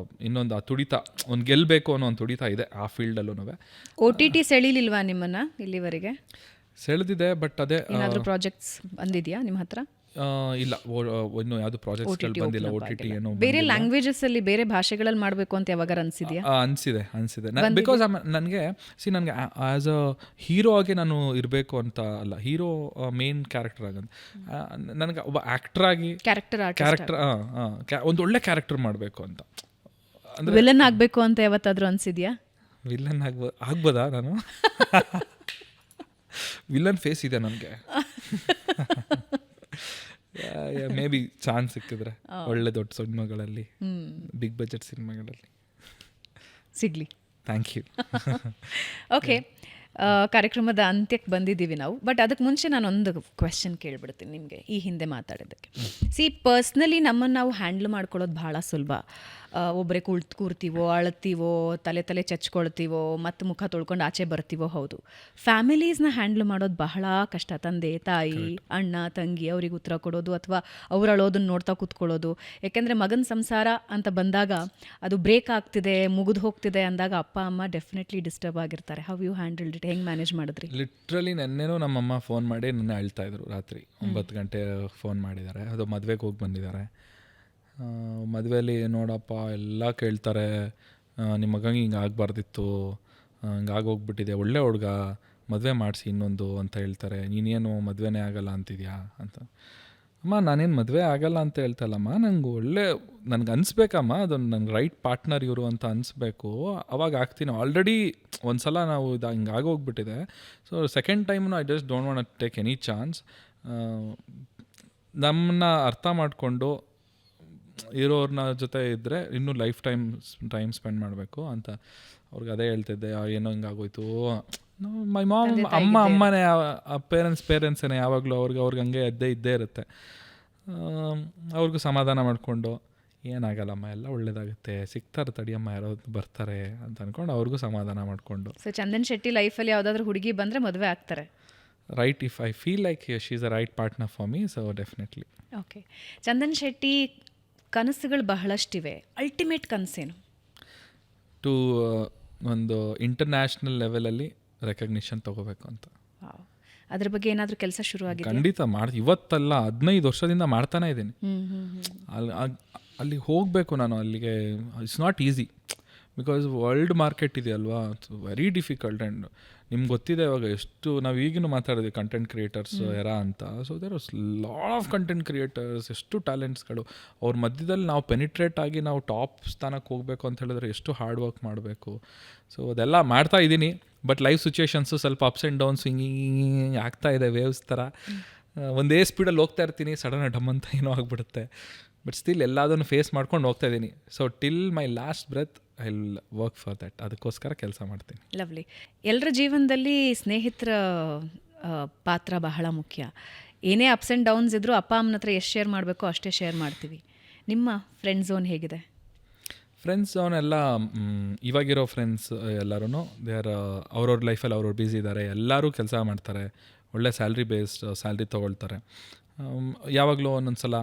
ಇನ್ನೊಂದು ಆ ತುಡಿತ, ಒಂದು ಗೆಲ್ಲಬೇಕು ಅನ್ನೋ ಒಂದು ತುಡಿತ ಇದೆ ಆ ಫೀಲ್ಡಲ್ಲೂ. OTT ಸೆಳಿಲಿಲ್ವಾ ನಿಮ್ಮನ್ನು ಇಲ್ಲಿವರೆಗೆ? ಸೆಳೆದಿದೆ, ಬಟ್ ಅದೇ ಏನಾದರೂ ಪ್ರಾಜೆಕ್ಟ್ಸ್ ಬಂದಿದೆಯಾ ನಿಮ್ಮ ಹತ್ರ? ಇಲ್ಲ, ಇನ್ನೂ ಯಾವುದು ಪ್ರಾಜೆಕ್ಟ್ಸ್ಗಳು ಬಂದಿಲ್ಲ. OTT ಏನೋ ಬೇರೆ ಲ್ಯಾಂಗ್ವೇಜಸ್ ಅಲ್ಲಿ, ಬೇರೆ ಭಾಷೆಗಳಲ್ಲಿ ಮಾಡಬೇಕು ಅಂತ ಯಾವಾಗ ಅನಿಸಿದೆಯಾ? ಅನಿಸಿದೆ ಬಿಕಾಸ್ ನನಗೆ ಆ್ಯಸ್ ಅ ಹೀರೋ ಆಗಿ ನಾನು ಇರಬೇಕು ಅಂತ ಅಲ್ಲ, ಹೀರೋ ಮೇನ್ ಕ್ಯಾರೆಕ್ಟರ್ ಆಗಂತ ನನಗೆ ಒಬ್ಬ ಆ್ಯಕ್ಟರ್ ಆಗಿ ಕ್ಯಾರೆಕ್ಟರ್ ಒಂದು ಒಳ್ಳೆ ಕ್ಯಾರೆಕ್ಟರ್ ಮಾಡಬೇಕು ಅಂತ. ಅಂದರೆ ವಿಲನ್ ಆಗಬೇಕು ಅಂತ ಯಾವತ್ತಾದರೂ ಅನಿಸಿದ್ಯಾ? ವಿಲನ್ ಆಗ್ಬೋದಾ? ನಾನು ವಿಲನ್ ಫೇಸ್ ಇದೆ ನನಗೆ. ಮೇ ಬಿ ಚಾನ್ಸ್ ಸಿಕ್ಕಿದ್ರೆ ಒಳ್ಳೆ ದೊಡ್ಡ ಸಿನಿಮಾಗಳಲ್ಲಿ, ಬಿಗ್ ಬಜೆಟ್ ಸಿನಿಮಾಗಳಲ್ಲಿ ಸಿಗ್ಲಿ. Thank you. ಓಕೆ, ಕಾರ್ಯಕ್ರಮದ ಅಂತ್ಯಕ್ಕೆ ಬಂದಿದ್ದೀವಿ ನಾವು. ಬಟ್ ಅದಕ್ಕೆ ಮುಂಚೆ ನಾನೊಂದು ಕ್ವೆಶನ್ ಕೇಳಿಬಿಡ್ತೀನಿ ನಿಮಗೆ, ಈ ಹಿಂದೆ ಮಾತಾಡೋದಕ್ಕೆ. ಪರ್ಸ್ನಲಿ ನಮ್ಮನ್ನು ನಾವು ಹ್ಯಾಂಡ್ಲ್ ಮಾಡ್ಕೊಳ್ಳೋದು ಭಾಳ ಸುಲಭ. ಒಬ್ಬರೇ ಕೂರ್ತೀವೋ, ಅಳ್ತೀವೋ, ತಲೆ ಚಚ್ಕೊಳ್ತೀವೋ, ಮತ್ತು ಮುಖ ತೊಳ್ಕೊಂಡು ಆಚೆ ಬರ್ತೀವೋ. ಹೌದು, ಫ್ಯಾಮಿಲೀಸ್ನ ಹ್ಯಾಂಡ್ಲ್ ಮಾಡೋದು ಬಹಳ ಕಷ್ಟ. ತಂದೆ ತಾಯಿ, ಅಣ್ಣ ತಂಗಿ, ಅವ್ರಿಗೆ ಉತ್ತರ ಕೊಡೋದು ಅಥವಾ ಅವ್ರು ಅಳೋದನ್ನ ನೋಡ್ತಾ ಕೂತ್ಕೊಳ್ಳೋದು. ಯಾಕೆಂದರೆ ಮಗನ ಸಂಸಾರ ಅಂತ ಬಂದಾಗ ಅದು ಬ್ರೇಕ್ ಆಗ್ತಿದೆ, ಮುಗಿದು ಹೋಗ್ತಿದೆ ಅಂದಾಗ ಅಪ್ಪ ಅಮ್ಮ ಡೆಫಿನೆಟ್ಲಿ ಡಿಸ್ಟರ್ಬ್ ಆಗಿರ್ತಾರೆ. How you handled it? ಹೆಂಗೆ ಮ್ಯಾನೇಜ್ ಮಾಡಿದ್ರಿ? ಲಿಟ್ರಲಿ ನೆನ್ನೆನೂ ನಮ್ಮಮ್ಮ ಫೋನ್ ಮಾಡಿ ನನ್ನ ಅಳ್ತಾ ಇದ್ರು. ರಾತ್ರಿ 9 ಗಂಟೆ ಫೋನ್ ಮಾಡಿದ್ದಾರೆ. ಅದು ಮದುವೆಗೆ ಹೋಗಿ ಬಂದಿದ್ದಾರೆ. ಮದುವೆಯಲ್ಲಿ ನೋಡಪ್ಪ ಎಲ್ಲ ಕೇಳ್ತಾರೆ, ನಿಮ್ಮ ಮಗಂಗೆ ಹಿಂಗೆ ಆಗಬಾರ್ದಿತ್ತು, ಹಿಂಗಾಗೋಗ್ಬಿಟ್ಟಿದೆ, ಒಳ್ಳೆ ಹುಡುಗ, ಮದುವೆ ಮಾಡಿಸಿ ಇನ್ನೊಂದು ಅಂತ ಹೇಳ್ತಾರೆ. ನೀನೇನು ಮದುವೆನೇ ಆಗಲ್ಲ ಅಂತಿದ್ಯಾ ಅಂತ. ಅಮ್ಮ ನಾನೇನು ಮದುವೆ ಆಗಲ್ಲ ಅಂತ ಹೇಳ್ತಲ್ಲಮ್ಮ, ನನಗೆ ಅನಿಸ್ಬೇಕಮ್ಮ, ಅದೊಂದು ನಂಗೆ ರೈಟ್ ಪಾರ್ಟ್ನರ್ ಇವರು ಅಂತ ಅನಿಸ್ಬೇಕು, ಅವಾಗ ಆಗ್ತೀನಿ. ಆಲ್ರೆಡಿ ಒಂದು ಸಲ ನಾವು ಹಿಂಗೆ ಆಗೋಗ್ಬಿಟ್ಟಿದೆ. ಸೊ ಸೆಕೆಂಡ್ ಟೈಮ್ನು I just don't want take any chance. ನಮ್ಮನ್ನ ಅರ್ಥ ಮಾಡಿಕೊಂಡು ಇರೋರ್ನ ಜೊತೆ ಇದ್ದರೆ ಇನ್ನೂ ಲೈಫ್ ಟೈಮ್ ಸ್ಪೆಂಡ್ ಮಾಡಬೇಕು ಅಂತ ಅವ್ರಿಗೆ ಅದೇ ಹೇಳ್ತಿದ್ದೆ. ಏನೋ ಹಿಂಗಾಗೋಯ್ತು, ಮೈ ಮಾಮ್, ಅಮ್ಮನೇ ಪೇರೆಂಟ್ಸೇನೆ ಯಾವಾಗಲೂ ಅವ್ರಿಗೆ ಹಂಗೆ ಇದ್ದೇ ಇರುತ್ತೆ. ಅವ್ರಿಗೂ ಸಮಾಧಾನ ಮಾಡಿಕೊಂಡು ಏನಾಗಲ್ಲಮ್ಮ, ಎಲ್ಲ ಒಳ್ಳೇದಾಗುತ್ತೆ, ಸಿಗ್ತಾರೆ ತಡಿಯಮ್ಮ, ಯಾರೋ ಬರ್ತಾರೆ ಅಂತ ಅಂದ್ಕೊಂಡು ಅವ್ರಿಗೂ ಸಮಾಧಾನ ಮಾಡಿಕೊಂಡು. ಸೊ ಚಂದನ್ ಶೆಟ್ಟಿ ಲೈಫಲ್ಲಿ ಯಾವುದಾದ್ರೂ ಹುಡುಗಿ ಬಂದರೆ ಮದುವೆ ಆಗ್ತಾರೆ? Right, if I feel like she is a right partner for me, so definitely. Okay, Chandan Shetty ಕನಸುಗಳು ಬಹಳಷ್ಟಿವೆ. ಅಲ್ಟಿಮೇಟ್ ಕನಸೇನು? ಟು ಒಂದು ಇಂಟರ್ನ್ಯಾಷನಲ್ ಲೆವೆಲಲ್ಲಿ ರೆಕಗ್ನಿಷನ್ ತೊಗೋಬೇಕು ಅಂತ. ಅದ್ರ ಬಗ್ಗೆ ಏನಾದರೂ ಕೆಲಸ ಶುರುವಾಗಿದೆ? ಖಂಡಿತ ಇವತ್ತಲ್ಲ, 15 ವರ್ಷದಿಂದ ಮಾಡ್ತಾನೆ ಇದ್ದೀನಿ. ಅಲ್ಲಿ ಹೋಗಬೇಕು ನಾನು. ಅಲ್ಲಿಗೆ it's not easy because world market ಇದೆಯಲ್ವಾ, ಇಟ್ಸ್ ವೆರಿ ಡಿಫಿಕಲ್ಟ್. ಆ್ಯಂಡ್ ನಿಮ್ಗೆ ಗೊತ್ತಿದೆ ಇವಾಗ ಎಷ್ಟು ನಾವು ಈಗಿನೂ ಮಾತಾಡಿದ್ವಿ ಕಂಟೆಂಟ್ ಕ್ರಿಯೇಟರ್ಸ್ ಎರಾ ಅಂತ. So there was lot of content creators, ಎಷ್ಟು ಟ್ಯಾಲೆಂಟ್ಸ್ಗಳು. ಅವ್ರ ಮಧ್ಯದಲ್ಲಿ ನಾವು ಪೆನಿಟ್ರೇಟ್ ಆಗಿ ನಾವು ಟಾಪ್ ಸ್ಥಾನಕ್ಕೆ ಹೋಗಬೇಕು ಅಂತ ಹೇಳಿದ್ರೆ ಎಷ್ಟು ಹಾರ್ಡ್ ವರ್ಕ್ ಮಾಡಬೇಕು. ಸೊ ಅದೆಲ್ಲ ಮಾಡ್ತಾ ಇದ್ದೀನಿ. ಬಟ್ ಲೈಫ್ ಸಿಚುವೇಶನ್ಸು ಸ್ವಲ್ಪ ಅಪ್ಸ್ ಆ್ಯಂಡ್ ಡೌನ್ಸ್ ಹಿಂಗೆ ಆಗ್ತಾ ಇದೆ, ವೇವ್ಸ್ ಥರ. ಒಂದೇ ಸ್ಪೀಡಲ್ಲಿ ಹೋಗ್ತಾ ಇರ್ತೀನಿ, ಸಡನ್ ಡಮ್ ಅಂತ ಏನೋ ಆಗಿಬಿಡುತ್ತೆ. ಬಟ್ ಸ್ಟಿಲ್ ಎಲ್ಲದನ್ನು ಫೇಸ್ ಮಾಡ್ಕೊಂಡು ಹೋಗ್ತಾ ಇದ್ದೀನಿ. So till my last breath I will work for that. ಅದಕ್ಕೋಸ್ಕರ ಕೆಲಸ ಮಾಡ್ತೀನಿ. ಲವ್ಲಿ. ಎಲ್ಲರ ಜೀವನದಲ್ಲಿ ಸ್ನೇಹಿತರ ಪಾತ್ರ ಬಹಳ ಮುಖ್ಯ. ಏನೇ ಅಪ್ಸ್ ಆ್ಯಂಡ್ ಡೌನ್ಸ್ ಇದ್ದರೂ ಅಪ್ಪ ಅಮ್ಮನ ಹತ್ರ ಎಷ್ಟು ಶೇರ್ ಮಾಡಬೇಕೋ ಅಷ್ಟೇ ಶೇರ್ ಮಾಡ್ತೀವಿ. ನಿಮ್ಮ ಫ್ರೆಂಡ್ ಝೋನ್ ಹೇಗಿದೆ? ಫ್ರೆಂಡ್ಸ್ ಅವನ್ನೆಲ್ಲ ಇವಾಗಿರೋ ಫ್ರೆಂಡ್ಸ್ ಎಲ್ಲರೂ ದೇ ಆರ್ ಅವ್ರವ್ರ ಲೈಫಲ್ಲಿ ಅವ್ರವ್ರು ಬ್ಯುಸಿ ಇದ್ದಾರೆ. ಎಲ್ಲರೂ ಕೆಲಸ ಮಾಡ್ತಾರೆ, ಒಳ್ಳೆ ಸ್ಯಾಲ್ರಿ ಬೇಸ್ಡ್ ಸ್ಯಾಲ್ರಿ ತೊಗೊಳ್ತಾರೆ. ಯಾವಾಗಲೂ ಒಂದೊಂದು ಸಲ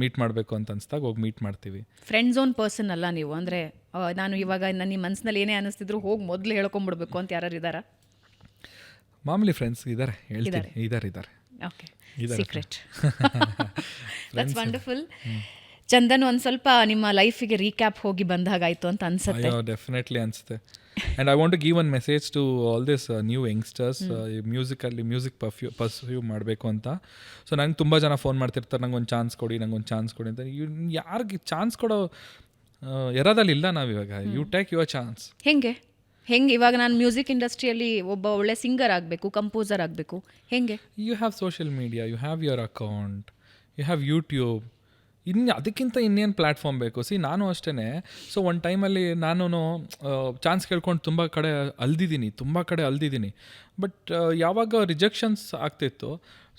ಮೀಟ್ ಮಾಡಬೇಕು ಅಂತ ಅನಿಸ್ದಾಗ ಹೋಗಿ ಮೀಟ್ ಮಾಡ್ತೀವಿ. ಫ್ರೆಂಡ್ ಝೋನ್ ಪರ್ಸನ್ ಅಲ್ಲ ನೀವು? ಅಂದರೆ ನಾನು ಇವಾಗ ನನ್ನ ಮನಸ್ಸಿನಲ್ಲಿ ಏನೇ ಅನ್ನಿಸ್ತಿದ್ರು ಹೋಗಿ ಮೊದಲು ಹೇಳ್ಕೊಂಬಿಡ್ಬೇಕು ಅಂತ ಯಾರು ಇದ್ದಾರಾ? ಮಾಮೂಲಿ ಫ್ರೆಂಡ್ಸ್ ಇದ್ದಾರೆ, ಹೇಳ್ತೀನಿ. ಇದ್ದಾರೆ. Okay, secret. That's wonderful. Chandan, ಒಂದು ಸ್ವಲ್ಪ ನಿಮ್ಮ ಲೈಫಿಗೆ ರೀಕ್ಯಾಪ್ ಹೋಗಿ ಬಂದಾಗಾಯ್ತು ಅಂತ ಅನ್ಸುತ್ತೆ. ಡೆಫಿನೆಟ್ಲಿ ಅನಿಸುತ್ತೆ. And I want to give one message to all this new youngsters. Music pursue ಮಾಡಬೇಕು ಅಂತ. ಸೊ ನಂಗೆ ತುಂಬ ಜನ ಫೋನ್ ಮಾಡ್ತಿರ್ತಾರೆ, ನಂಗೆ ಒಂದು ಚಾನ್ಸ್ ಕೊಡಿ ಅಂತ. ಯಾರಿಗೆ ಚಾನ್ಸ್ ಕೊಡೋ ಎರಾದಲ್ಲಿ ಇಲ್ಲ ನಾವಿವಾಗ. You take your chance. ಹೆಂಗೆ ಇವಾಗ ನಾನು ಮ್ಯೂಸಿಕ್ ಇಂಡಸ್ಟ್ರಿಯಲ್ಲಿ ಒಬ್ಬ ಒಳ್ಳೆ ಸಿಂಗರ್ ಆಗಬೇಕು, ಕಂಪೋಸರ್ ಆಗಬೇಕು, ಹೆಂಗೆ? You have social media, you have your account, you have YouTube. ಅದಕ್ಕಿಂತ ಇನ್ನೇನು ಪ್ಲ್ಯಾಟ್ಫಾರ್ಮ್ ಬೇಕು? ನಾನು ಅಷ್ಟೇ. ಸೊ ಒಂದು ಟೈಮಲ್ಲಿ ನಾನು ಚಾನ್ಸ್ ಕೇಳ್ಕೊಂಡು ತುಂಬ ಕಡೆ ಅಲ್ದಿದ್ದೀನಿ. ಬಟ್ ಯಾವಾಗ ರಿಜೆಕ್ಷನ್ಸ್ ಆಗ್ತಿತ್ತು,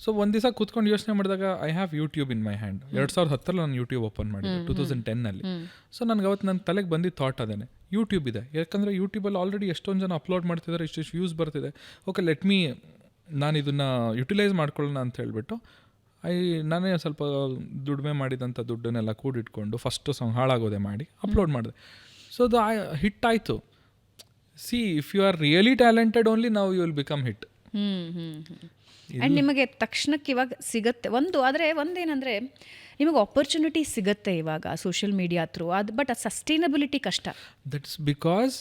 ಸೊ ಒಂದು ದಿವಸ ಕೂತ್ಕೊಂಡು ಯೋಚನೆ ಮಾಡಿದಾಗ I have YouTube in my hand. 2010 ನಾನು ಯೂಟ್ಯೂಬ್ ಓಪನ್ ಮಾಡಿದ್ದೆ, 2010. ಸೊ ನನಗೆ ಅವತ್ತು ನನ್ನ ತಲೆಗೆ ಬಂದಿದ್ದು ಥಾಟ್ ಅದೇನೆ, ಯೂಟ್ಯೂಬ್ ಇದೆ. ಯಾಕಂದರೆ ಯೂಟ್ಯೂಬಲ್ಲಿ ಆಲ್ರೆಡಿ ಎಷ್ಟೊಂದು ಜನ ಅಪ್ಲೋಡ್ ಮಾಡ್ತಿದ್ದಾರೆ, ಇಷ್ಟು ವ್ಯೂಸ್ ಬರ್ತಿದೆ. ಓಕೆ, ಲೆಟ್ ಮೀ ನಾನು ಇದನ್ನು ಯುಟಿಲೈಸ್ ಮಾಡ್ಕೊಳ್ಳೋಣ ಅಂತ ಹೇಳ್ಬಿಟ್ಟು ನಾನೇ ಸ್ವಲ್ಪ ದುಡಿಮೆ ಮಾಡಿದಂಥ ದುಡ್ಡನ್ನೆಲ್ಲ ಕೂಡಿಟ್ಕೊಂಡು ಫಸ್ಟು ಹಾಳಾಗೋದೆ ಮಾಡಿ ಅಪ್ಲೋಡ್ ಮಾಡಿದೆ. ಸೊ ಅದು ಹಿಟ್ ಆಯಿತು. See, if you are really talented only now you will become hit. And ನಿಮಗೆ ತಕ್ಷಣಕ್ಕೆ ಇವಾಗ ಸಿಗುತ್ತೆ ಆದರೆ ಒಂದೇನಂದರೆ ನಿಮಗೆ ಆಪರ್ಚುನಿಟಿ ಸಿಗುತ್ತೆ ಇವಾಗ ಸೋಷಿಯಲ್ ಮೀಡಿಯಾ ಥ್ರೂ. ಬಟ್ ಆ ಸಸ್ಟೈನಬಿಲಿಟಿ ಕಷ್ಟ. That's because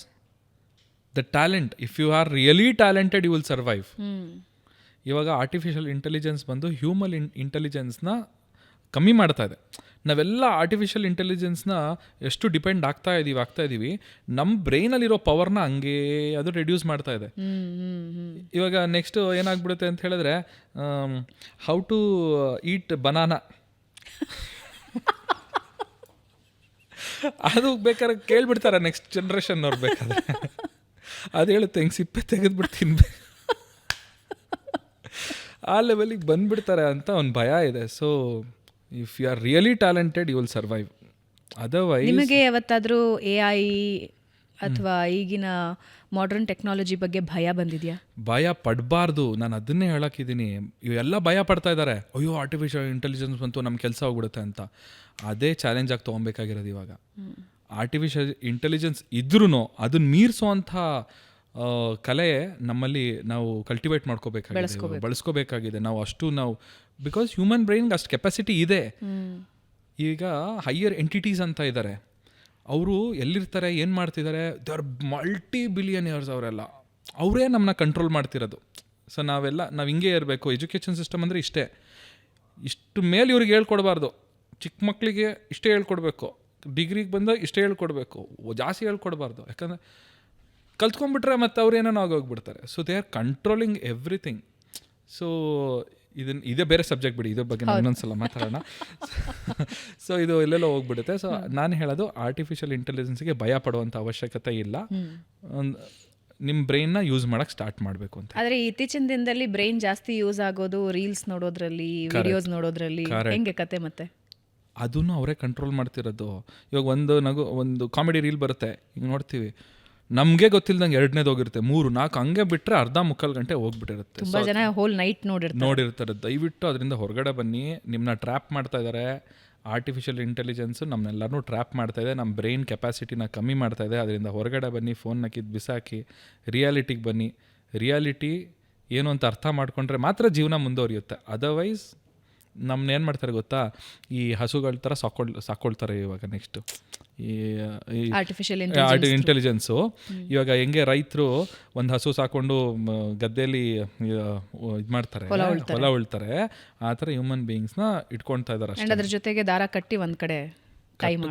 the talent, if you are really talented you will survive. ಇವಾಗ ಆರ್ಟಿಫಿಷಿಯಲ್ ಇಂಟೆಲಿಜೆನ್ಸ್ ಬಂದು ಹ್ಯೂಮನ್ ಇಂಟೆಲಿಜೆನ್ಸ್ನ ಕಮ್ಮಿ ಮಾಡ್ತಾ ಇದೆ. ನಾವೆಲ್ಲ ಆರ್ಟಿಫಿಷಿಯಲ್ ಇಂಟೆಲಿಜೆನ್ಸ್ನ ಎಷ್ಟು ಡಿಪೆಂಡ್ ಆಗ್ತಾ ಇದ್ದೀವಿ, ನಮ್ಮ ಬ್ರೈನಲ್ಲಿರೋ ಪವರ್ನ ಹಂಗೆ ಅದು ರೆಡ್ಯೂಸ್ ಮಾಡ್ತಾ ಇದೆ. ಇವಾಗ ನೆಕ್ಸ್ಟ್ ಏನಾಗ್ಬಿಡುತ್ತೆ ಅಂತ ಹೇಳಿದ್ರೆ, ಹೌ ಟು ಈಟ್ ಬನಾನಾ ಅದು ಬೇಕಾದ್ರೆ ಕೇಳ್ಬಿಡ್ತಾರೆ ನೆಕ್ಸ್ಟ್ ಜನ್ರೇಷನ್ ಅವ್ರು. ಬೇಕಾದ್ರೆ ಅದು ಹೇಳುತ್ತೆ, ಹಿಂಗೆ ಸಿಪ್ಪೆ ತೆಗೆದ್ಬಿಟ್ಟು ತಿನ್ಬೇಕು, ಆ ಲೆವೆಲಿಗೆ ಬಂದ್ಬಿಡ್ತಾರೆ ಅಂತ ಒಂದು ಭಯ ಇದೆ. So if you are really talented you will survive. Otherwise ನಿಮಗೆ ಯಾವತ್ತಾದರೂ AI ಅಥವಾ ಈಗಿನ ಮಾಡರ್ನ್ ಟೆಕ್ನಾಲಜಿ ಬಗ್ಗೆ ಭಯ ಬಂದಿದೆಯಾ? ಭಯ ಪಡಬಾರ್ದು, ನಾನು ಅದನ್ನೇ ಹೇಳಕ್ಕಿದ್ದೀನಿ. ಇವೆಲ್ಲ ಭಯ ಪಡ್ತಾ ಇದ್ದಾರೆ, ಅಯ್ಯೋ ಆರ್ಟಿಫಿಷಿಯಲ್ ಇಂಟೆಲಿಜೆನ್ಸ್ ಬಂತು ನಮ್ಮ ಕೆಲಸ ಹೋಗ್ಬಿಡುತ್ತೆ ಅಂತ. ಅದೇ ಚಾಲೆಂಜ್ ಆಗಿ ತೊಗೊಬೇಕಾಗಿರೋದು ಇವಾಗ. ಆರ್ಟಿಫಿಷಿಯಲ್ ಇಂಟೆಲಿಜೆನ್ಸ್ ಇದ್ರೂ ಅದನ್ನ ಮೀರಿಸೋವಂಥ ಕಲೆ ನಮ್ಮಲ್ಲಿ ನಾವು ಕಲ್ಟಿವೇಟ್ ಬಳಸ್ಕೋಬೇಕಾಗಿದೆ. ನಾವು ಬಿಕಾಸ್ ಹ್ಯೂಮನ್ ಬ್ರೈನ್ಗೆ ಅಷ್ಟು ಕೆಪಾಸಿಟಿ ಇದೆ. ಈಗ ಹೈಯರ್ ಎಂಟಿಟೀಸ್ ಅಂತ ಇದ್ದಾರೆ, ಅವರು ಎಲ್ಲಿರ್ತಾರೆ, ಏನು ಮಾಡ್ತಿದ್ದಾರೆ, ದೇ ಆರ್ ಮಲ್ಟಿ ಬಿಲಿಯನಿಯರ್ಸ್. ಅವರೇ ನಮ್ಮನ್ನ ಕಂಟ್ರೋಲ್ ಮಾಡ್ತಿರೋದು. ಸೊ ನಾವು ಹಿಂಗೆ ಇರಬೇಕು. ಎಜುಕೇಷನ್ ಸಿಸ್ಟಮ್ ಅಂದರೆ ಇಷ್ಟು ಮೇಲೆ ಇವ್ರಿಗೆ ಹೇಳ್ಕೊಡ್ಬಾರ್ದು. ಚಿಕ್ಕ ಮಕ್ಕಳಿಗೆ ಇಷ್ಟೇ ಹೇಳ್ಕೊಡ್ಬೇಕು, ಡಿಗ್ರಿಗೆ ಬಂದಾಗ ಇಷ್ಟೇ ಹೇಳ್ಕೊಡ್ಬೇಕು, ಜಾಸ್ತಿ ಹೇಳ್ಕೊಡ್ಬಾರ್ದು. ಯಾಕಂದರೆ ಕಲ್ತ್ಕೊಂಡ್ಬಿಟ್ರೆ ಮತ್ತು ಅವ್ರು ಏನೇನೋ ಆಗೋಗ್ಬಿಡ್ತಾರೆ. So they are controlling everything. So ಇದೇ ಬೇರೆ ಸಬ್ಜೆಕ್ಟ್ ಬಿಡಿ, ಇದ್ರ ಬಗ್ಗೆ ಇನ್ನೊಂದ್ಸಲ ಮಾತಾಡೋಣ. ಸೊ ಇದು ಎಲ್ಲೆಲ್ಲೋ ಹೋಗ್ಬಿಡುತ್ತೆ. ಸೊ ನಾನು ಹೇಳೋದು, ಆರ್ಟಿಫಿಷಿಯಲ್ ಇಂಟೆಲಿಜೆನ್ಸ್ಗೆ ಭಯ ಪಡುವಂಥ ಅವಶ್ಯಕತೆ ಇಲ್ಲ. ನಿಮ್ಮ ಬ್ರೈನ್ನ ಯೂಸ್ ಮಾಡೋಕ್ಕೆ ಸ್ಟಾರ್ಟ್ ಮಾಡಬೇಕು ಅಂತ. ಆದರೆ ಇತ್ತೀಚಿನ ದಿನದಲ್ಲಿ ಬ್ರೈನ್ ಜಾಸ್ತಿ ಯೂಸ್ ಆಗೋದು ರೀಲ್ಸ್ ನೋಡೋದ್ರಲ್ಲಿ, ವಿಡಿಯೋಸ್ ನೋಡೋದ್ರಲ್ಲಿ. ಹೆಂಗೆ ಕತೆ? ಮತ್ತೆ ಅದನ್ನು ಅವರೇ ಕಂಟ್ರೋಲ್ ಮಾಡ್ತಿರೋದು. ಇವಾಗ ಒಂದು ಕಾಮಿಡಿ ರೀಲ್ ಬರುತ್ತೆ, ಹಿಂಗೆ ನೋಡ್ತೀವಿ, ನಮಗೆ ಗೊತ್ತಿಲ್ಲದಂಗೆ 2ನೇದು ಹೋಗಿರುತ್ತೆ, 3-4 ಹಂಗೆ ಬಿಟ್ಟರೆ ಅರ್ಧ ಮುಕ್ಕಾಲು ಗಂಟೆ ಹೋಗ್ಬಿಟ್ಟಿರುತ್ತೆ. ತುಂಬ ಜನ ಹೋಲ್ ನೈಟ್ ನೋಡಿರ್ತಾರೆ. ದಯವಿಟ್ಟು ಅದರಿಂದ ಹೊರಗಡೆ ಬನ್ನಿ. ನಿಮ್ಮನ್ನ ಟ್ರ್ಯಾಪ್ ಮಾಡ್ತಾ ಇದ್ದಾರೆ. ಆರ್ಟಿಫಿಷಿಯಲ್ ಇಂಟೆಲಿಜೆನ್ಸು ನಮ್ಮನ್ನೆಲ್ಲರೂ ಟ್ರ್ಯಾಪ್ ಮಾಡ್ತಾ ಇದೆ, ನಮ್ಮ ಬ್ರೈನ್ ಕೆಪಾಸಿಟಿನ ಕಮ್ಮಿ ಮಾಡ್ತಾ ಇದೆ. ಅದರಿಂದ ಹೊರಗಡೆ ಬನ್ನಿ, ಫೋನ್ನ ಕಿತ್ತು ಬಿಸಾಕಿ ರಿಯಾಲಿಟಿಗೆ ಬನ್ನಿ. ರಿಯಾಲಿಟಿ ಏನು ಅಂತ ಅರ್ಥ ಮಾಡ್ಕೊಂಡ್ರೆ ಮಾತ್ರ ಜೀವನ ಮುಂದುವರಿಯುತ್ತೆ. ಅದರ್ವೈಸ್ ನಮ್ಮನ್ನೇನು ಮಾಡ್ತಾರೆ ಗೊತ್ತಾ, ಈ ಹಸುಗಳ ಥರ ಸಾಕೊಳ್ತಾರೆ ಇವಾಗ. ನೆಕ್ಸ್ಟು ಈ ಆರ್ಟಿಫಿಷಿಯಲ್ ಇಂಟೆಲಿಜೆನ್ಸು ಇವಾಗ ಹೆಂಗೆ ರೈತರು ಒಂದು ಹಸು ಸಾಕೊಂಡು ಗದ್ದೆಯಲ್ಲಿ ಇದು ಮಾಡ್ತಾರೆ, ಹೊಲ ಉಳ್ತಾರೆ, ಆ ಥರ ಹ್ಯೂಮನ್ ಬೀಯಿಂಗ್ಸ್ನ ಇಟ್ಕೊಳ್ತಾ ಇದ್ದಾರೆ. ಅದ್ರ ಜೊತೆಗೆ ದಾರ ಕಟ್ಟಿ ಒಂದು ಕಡೆ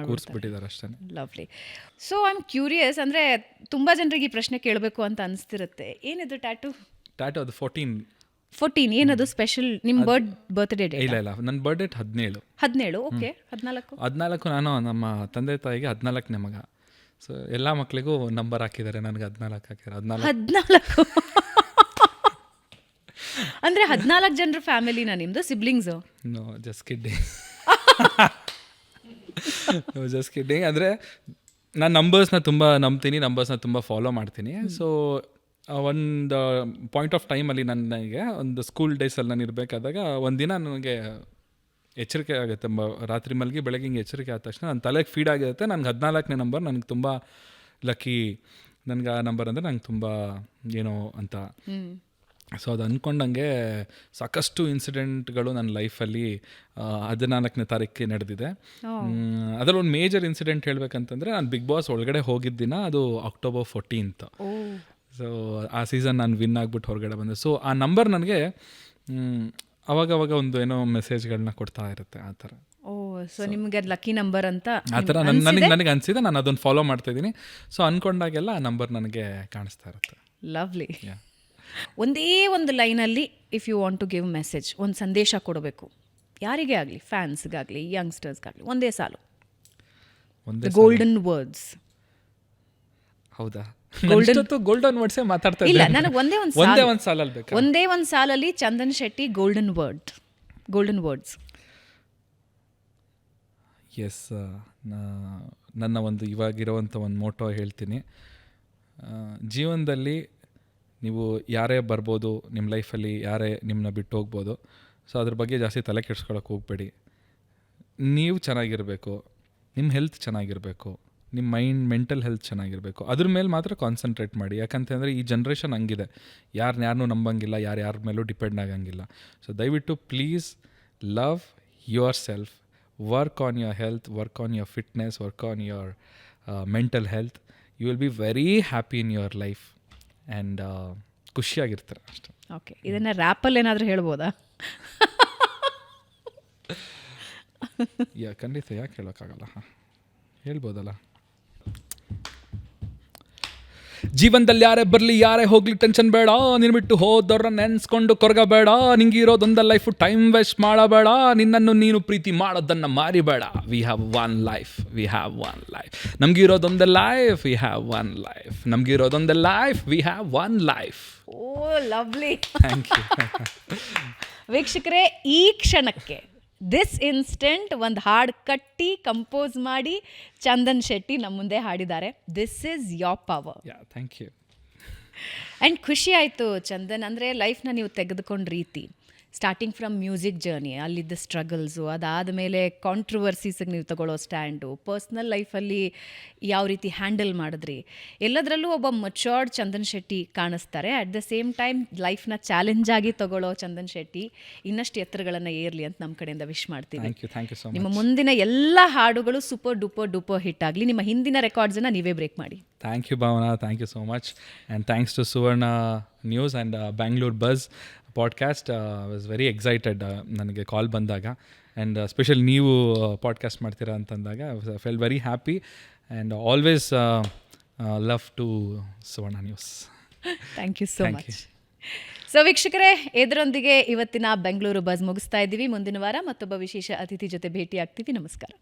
ಕೂರಿಸ್ಬಿಟ್ಟಿದ್ದಾರೆ ಅಷ್ಟೇ. Lovely. So I am curious, ಅಂದರೆ ತುಂಬ ಜನರಿಗೆ ಈ ಪ್ರಶ್ನೆ ಕೇಳಬೇಕು ಅಂತ ಅನಿಸ್ತಿರುತ್ತೆ, ಏನಿದು ಟ್ಯಾಟು? ಅದು 14 14 ಏನದು ಸ್ಪೆಷಲ್ ನಿಮ್ಮ ಬರ್ತ್ಡೇ ಡೇ? ಇಲ್ಲ ನನ್ನ ಬರ್ಡೇ 17. 17 ಓಕೆ. 14 ನಾನು ನಮ್ಮ ತಂದೆ ತಾಯಿಗೆ 14ನೇ ಮಗ. ಸೊ ಎಲ್ಲ ಮಕ್ಕಳಿಗೂ ನಂಬರ್ ಹಾಕಿದ್ದಾರೆ, ನನಗೆ 14 ಹಾಕಿದ್ದಾರೆ. 14 ಅಂದರೆ 14 ಜನರ ಫ್ಯಾಮಿಲಿನ ನಿಮ್ಮದು, siblings? No just kidding. Just kidding. ಅಂದರೆ ನಾನು ನಂಬರ್ಸ್ನ ತುಂಬ ನಂಬ್ತೀನಿ, ನಂಬರ್ಸ್ನ ತುಂಬ ಫಾಲೋ ಮಾಡ್ತೀನಿ. ಸೊ ಒಂದು ಪಾಯಿಂಟ್ ಆಫ್ ಟೈಮಲ್ಲಿ ನನಗೆ ಒಂದು ಸ್ಕೂಲ್ ಡೇಸಲ್ಲಿ ನಾನು ಇರಬೇಕಾದಾಗ ಒಂದಿನ ನನಗೆ ಎಚ್ಚರಿಕೆ ಆಗುತ್ತೆ. ರಾತ್ರಿ ಮಲಗಿ ಬೆಳಗ್ಗೆ ಹಿಂಗೆ ಎಚ್ಚರಿಕೆ ಆದ ತಕ್ಷಣ ನನ್ನ ತಲೆಗೆ ಫೀಡ್ ಆಗಿರುತ್ತೆ, ನನಗೆ 14ನೇ ನಂಬರ್ ನನಗೆ ತುಂಬ ಲಕ್ಕಿ, ನನಗೆ ಆ ನಂಬರ್ ಅಂದರೆ ನಂಗೆ ತುಂಬ ಏನೋ ಅಂತ. ಸೊ ಅದು ಅಂದ್ಕೊಂಡಂಗೆ ಸಾಕಷ್ಟು ಇನ್ಸಿಡೆಂಟ್ಗಳು ನನ್ನ ಲೈಫಲ್ಲಿ 14ನೇ ತಾರೀಕಿಗೆ ನಡೆದಿದೆ. ಅದರಲ್ಲಿ ಒಂದು ಮೇಜರ್ ಇನ್ಸಿಡೆಂಟ್ ಹೇಳ್ಬೇಕಂತಂದರೆ, ನಾನು ಬಿಗ್ ಬಾಸ್ ಒಳಗಡೆ ಹೋಗಿದ್ದ ದಿನ ಅದು October 14th. ಸೊ ಆ ಸೀಸನ್ ನಾನು ವಿನ್ ಆಗಿಬಿಟ್ಟು ಹೊರಗಡೆ ಬಂದೆ. ಸೊ ಆ ನಂಬರ್ ನನಗೆ ಅವಾಗವಾಗ ಒಂದು ಏನೋ ಮೆಸೇಜ್ಗಳನ್ನ ಕೊಡ್ತಾ ಇರುತ್ತೆ ಆ ಥರ. ಸೊ ನಿಮಗೆ ಲಕ್ಕಿ ನಂಬರ್ ಅಂತ ಆ ಥರ ನನಗೆ ಅನಿಸಿದೆ, ನಾನು ಅದನ್ನು ಫಾಲೋ ಮಾಡ್ತಾ ಇದ್ದೀನಿ. ಸೊ ಅಂದ್ಕೊಂಡಾಗೆಲ್ಲ ಆ ನಂಬರ್ ನನಗೆ ಕಾಣಿಸ್ತಾ ಇರುತ್ತೆ. ಲವ್ಲಿ. ಒಂದೇ ಒಂದು ಲೈನಲ್ಲಿ if you want to give message, ಒಂದು ಸಂದೇಶ ಕೊಡಬೇಕು ಯಾರಿಗೇ ಆಗಲಿ, ಫ್ಯಾನ್ಸ್ಗಾಗಲಿ ಯಂಗ್ಸ್ಟರ್ಸ್ಗಾಗಲಿ, ಒಂದೇ ಸಾಲು, ಗೋಲ್ಡನ್ ವರ್ಡ್ಸ್. ಹೌದಾ? ಗೋಲ್ಡನ್ ವರ್ಡ್ಸೇ ಮಾತಾಡ್ತಾ ಇಲ್ಲ, ನನಗೆ ಒಂದೇ ಒಂದು ಸಾಲಲ್ಲಿ ಬೇಕು. ಒಂದೇ ಒಂದು ಸಾಲಲ್ಲಿ Chandan Shetty golden words. Yes, ನನ್ನ ಒಂದು ಇವಾಗಿರೋವಂಥ ಒಂದು ಮೋಟೋ ಹೇಳ್ತೀನಿ. ಜೀವನದಲ್ಲಿ ನೀವು ಯಾರೇ ಬರ್ಬೋದು ನಿಮ್ಮ ಲೈಫಲ್ಲಿ, ಯಾರೇ ನಿಮ್ಮನ್ನ ಬಿಟ್ಟು ಹೋಗ್ಬೋದು. ಸೊ ಅದ್ರ ಬಗ್ಗೆ ಜಾಸ್ತಿ ತಲೆ ಕೆಡ್ಸ್ಕೊಳಕ್ಕೆ ಹೋಗಬೇಡಿ. ನೀವು ಚೆನ್ನಾಗಿರಬೇಕು, ನಿಮ್ಮ ಹೆಲ್ತ್ ಚೆನ್ನಾಗಿರಬೇಕು, ನಿಮ್ಮ ಮೆಂಟಲ್ ಹೆಲ್ತ್ ಚೆನ್ನಾಗಿರಬೇಕು. ಅದ್ರ ಮೇಲೆ ಮಾತ್ರ ಕಾನ್ಸಂಟ್ರೇಟ್ ಮಾಡಿ. ಯಾಕಂತಂದರೆ ಈ ಜನ್ರೇಷನ್ ಹಂಗಿದೆ, ಯಾರನ್ನೂ ನಂಬಂಗಿಲ್ಲ, ಯಾರ ಮೇಲೂ ಡಿಪೆಂಡ್ ಆಗಂಗಿಲ್ಲ. ಸೊ ದಯವಿಟ್ಟು please love yourself, work on your health, work on your fitness, work on your mental health. You will be very happy in your life and ಖುಷಿಯಾಗಿರ್ತಾರೆ ಅಷ್ಟೇ. ಓಕೆ, ಇದನ್ನು ರ್ಯಾಪಲ್ಲಿ ಏನಾದರೂ ಹೇಳ್ಬೋದಾ? ಖಂಡಿತ, ಯಾಕೆ ಹೇಳೋಕ್ಕಾಗಲ್ಲ, ಹೇಳ್ಬೋದಲ್ಲ. ಜೀವನದಲ್ಲಿ ಯಾರೇ ಬರಲಿ ಯಾರೇ ಹೋಗ್ಲಿ ಟೆನ್ಷನ್ ಬೇಡ, ನೀನು ಬಿಟ್ಟು ಹೋದವ್ರನ್ನ ನೆನೆಸ್ಕೊಂಡು ಕೊರಗಬೇಡ. ನಿಂಗೆ ಇರೋದೊಂದು ಲೈಫು, ಟೈಮ್ ವೇಸ್ಟ್ ಮಾಡಬೇಡ, ನಿನ್ನನ್ನು ನೀನು ಪ್ರೀತಿ ಮಾಡೋದನ್ನು ಮಾರಿಬೇಡ. We have one life, we have one life, ನಮಗಿರೋದೊಂದೇ life, we have one life, ನಮಗಿರೋದೊಂದೇ life, we have one life. Oh lovely. Thank you. ವೀಕ್ಷಕರೇ, ಈ ಕ್ಷಣಕ್ಕೆ ದಿಸ್ ಇನ್ಸ್ಟೆಂಟ್ ಒಂದು ಹಾಡು ಕಟ್ಟಿ ಕಂಪೋಸ್ ಮಾಡಿ ಚಂದನ್ ಶೆಟ್ಟಿ ನಮ್ಮ ಮುಂದೆ ಹಾಡಿದ್ದಾರೆ. This is your power. Thank you. And ಖುಷಿ ಆಯಿತು ಚಂದನ್, ಅಂದರೆ ಲೈಫ್ನ ನೀವು ತೆಗೆದುಕೊಂಡ ರೀತಿ, ಸ್ಟಾರ್ಟಿಂಗ್ ಫ್ರಮ್ ಮ್ಯೂಸಿಕ್ ಜರ್ನಿ, ಅಲ್ಲಿದ್ದ ಸ್ಟ್ರಗಲ್ಸು, ಅದಾದಮೇಲೆ ಕಾಂಟ್ರವರ್ಸೀಸಿಗೆ ನೀವು ತಗೊಳ್ಳೋ ಸ್ಟ್ಯಾಂಡು, ಪರ್ಸ್ನಲ್ ಲೈಫಲ್ಲಿ ಯಾವ ರೀತಿ ಹ್ಯಾಂಡಲ್ ಮಾಡಿದ್ರಿ, ಎಲ್ಲದರಲ್ಲೂ ಒಬ್ಬ ಮಚ್ಯೂರ್ಡ್ ಚಂದನ್ ಶೆಟ್ಟಿ ಕಾಣಿಸ್ತಾರೆ. ಅಟ್ ದ ಸೇಮ್ ಟೈಮ್ ಲೈಫ್ನ ಚಾಲೆಂಜ್ ಆಗಿ ತಗೊಳ್ಳೋ ಚಂದನ್ ಶೆಟ್ಟಿ ಇನ್ನಷ್ಟು ಎತ್ತರಗಳನ್ನು ಏರಲಿ ಅಂತ ನಮ್ಮ ಕಡೆಯಿಂದ ವಿಶ್ ಮಾಡ್ತೀವಿ. Thank you so much. ನಿಮ್ಮ ಮುಂದಿನ ಎಲ್ಲ ಹಾಡುಗಳು ಸೂಪರ್ ಡೂಪರ್ ಹಿಟ್ ಆಗಲಿ. ನಿಮ್ಮ ಹಿಂದಿನ ರೆಕಾರ್ಡ್ಸನ್ನು ನೀವೇ ಬ್ರೇಕ್ ಮಾಡಿ. Thank you Bhavana, thank you so much. And thanks to Suvarna news and Bangalore buzz podcast. Was very excited ನನಗೆ ಕಾಲ್ ಬಂದಾಗ, ಆ್ಯಂಡ್ ಸ್ಪೆಷಲ್ ನೀವು ಪಾಡ್ಕಾಸ್ಟ್ ಮಾಡ್ತೀರಾ ಅಂತಂದಾಗ felt very happy and always love to Suvarna news. Thank you so much. So ವೀಕ್ಷಕರೇ, ಇದರೊಂದಿಗೆ ಇವತ್ತಿನ Bengaluru buzz ಮುಗಿಸ್ತಾ ಇದ್ದೀವಿ. ಮುಂದಿನ ವಾರ ಮತ್ತೊಬ್ಬ ವಿಶೇಷ ಅತಿಥಿ ಜೊತೆ ಭೇಟಿ ಆಗ್ತೀವಿ. ನಮಸ್ಕಾರ.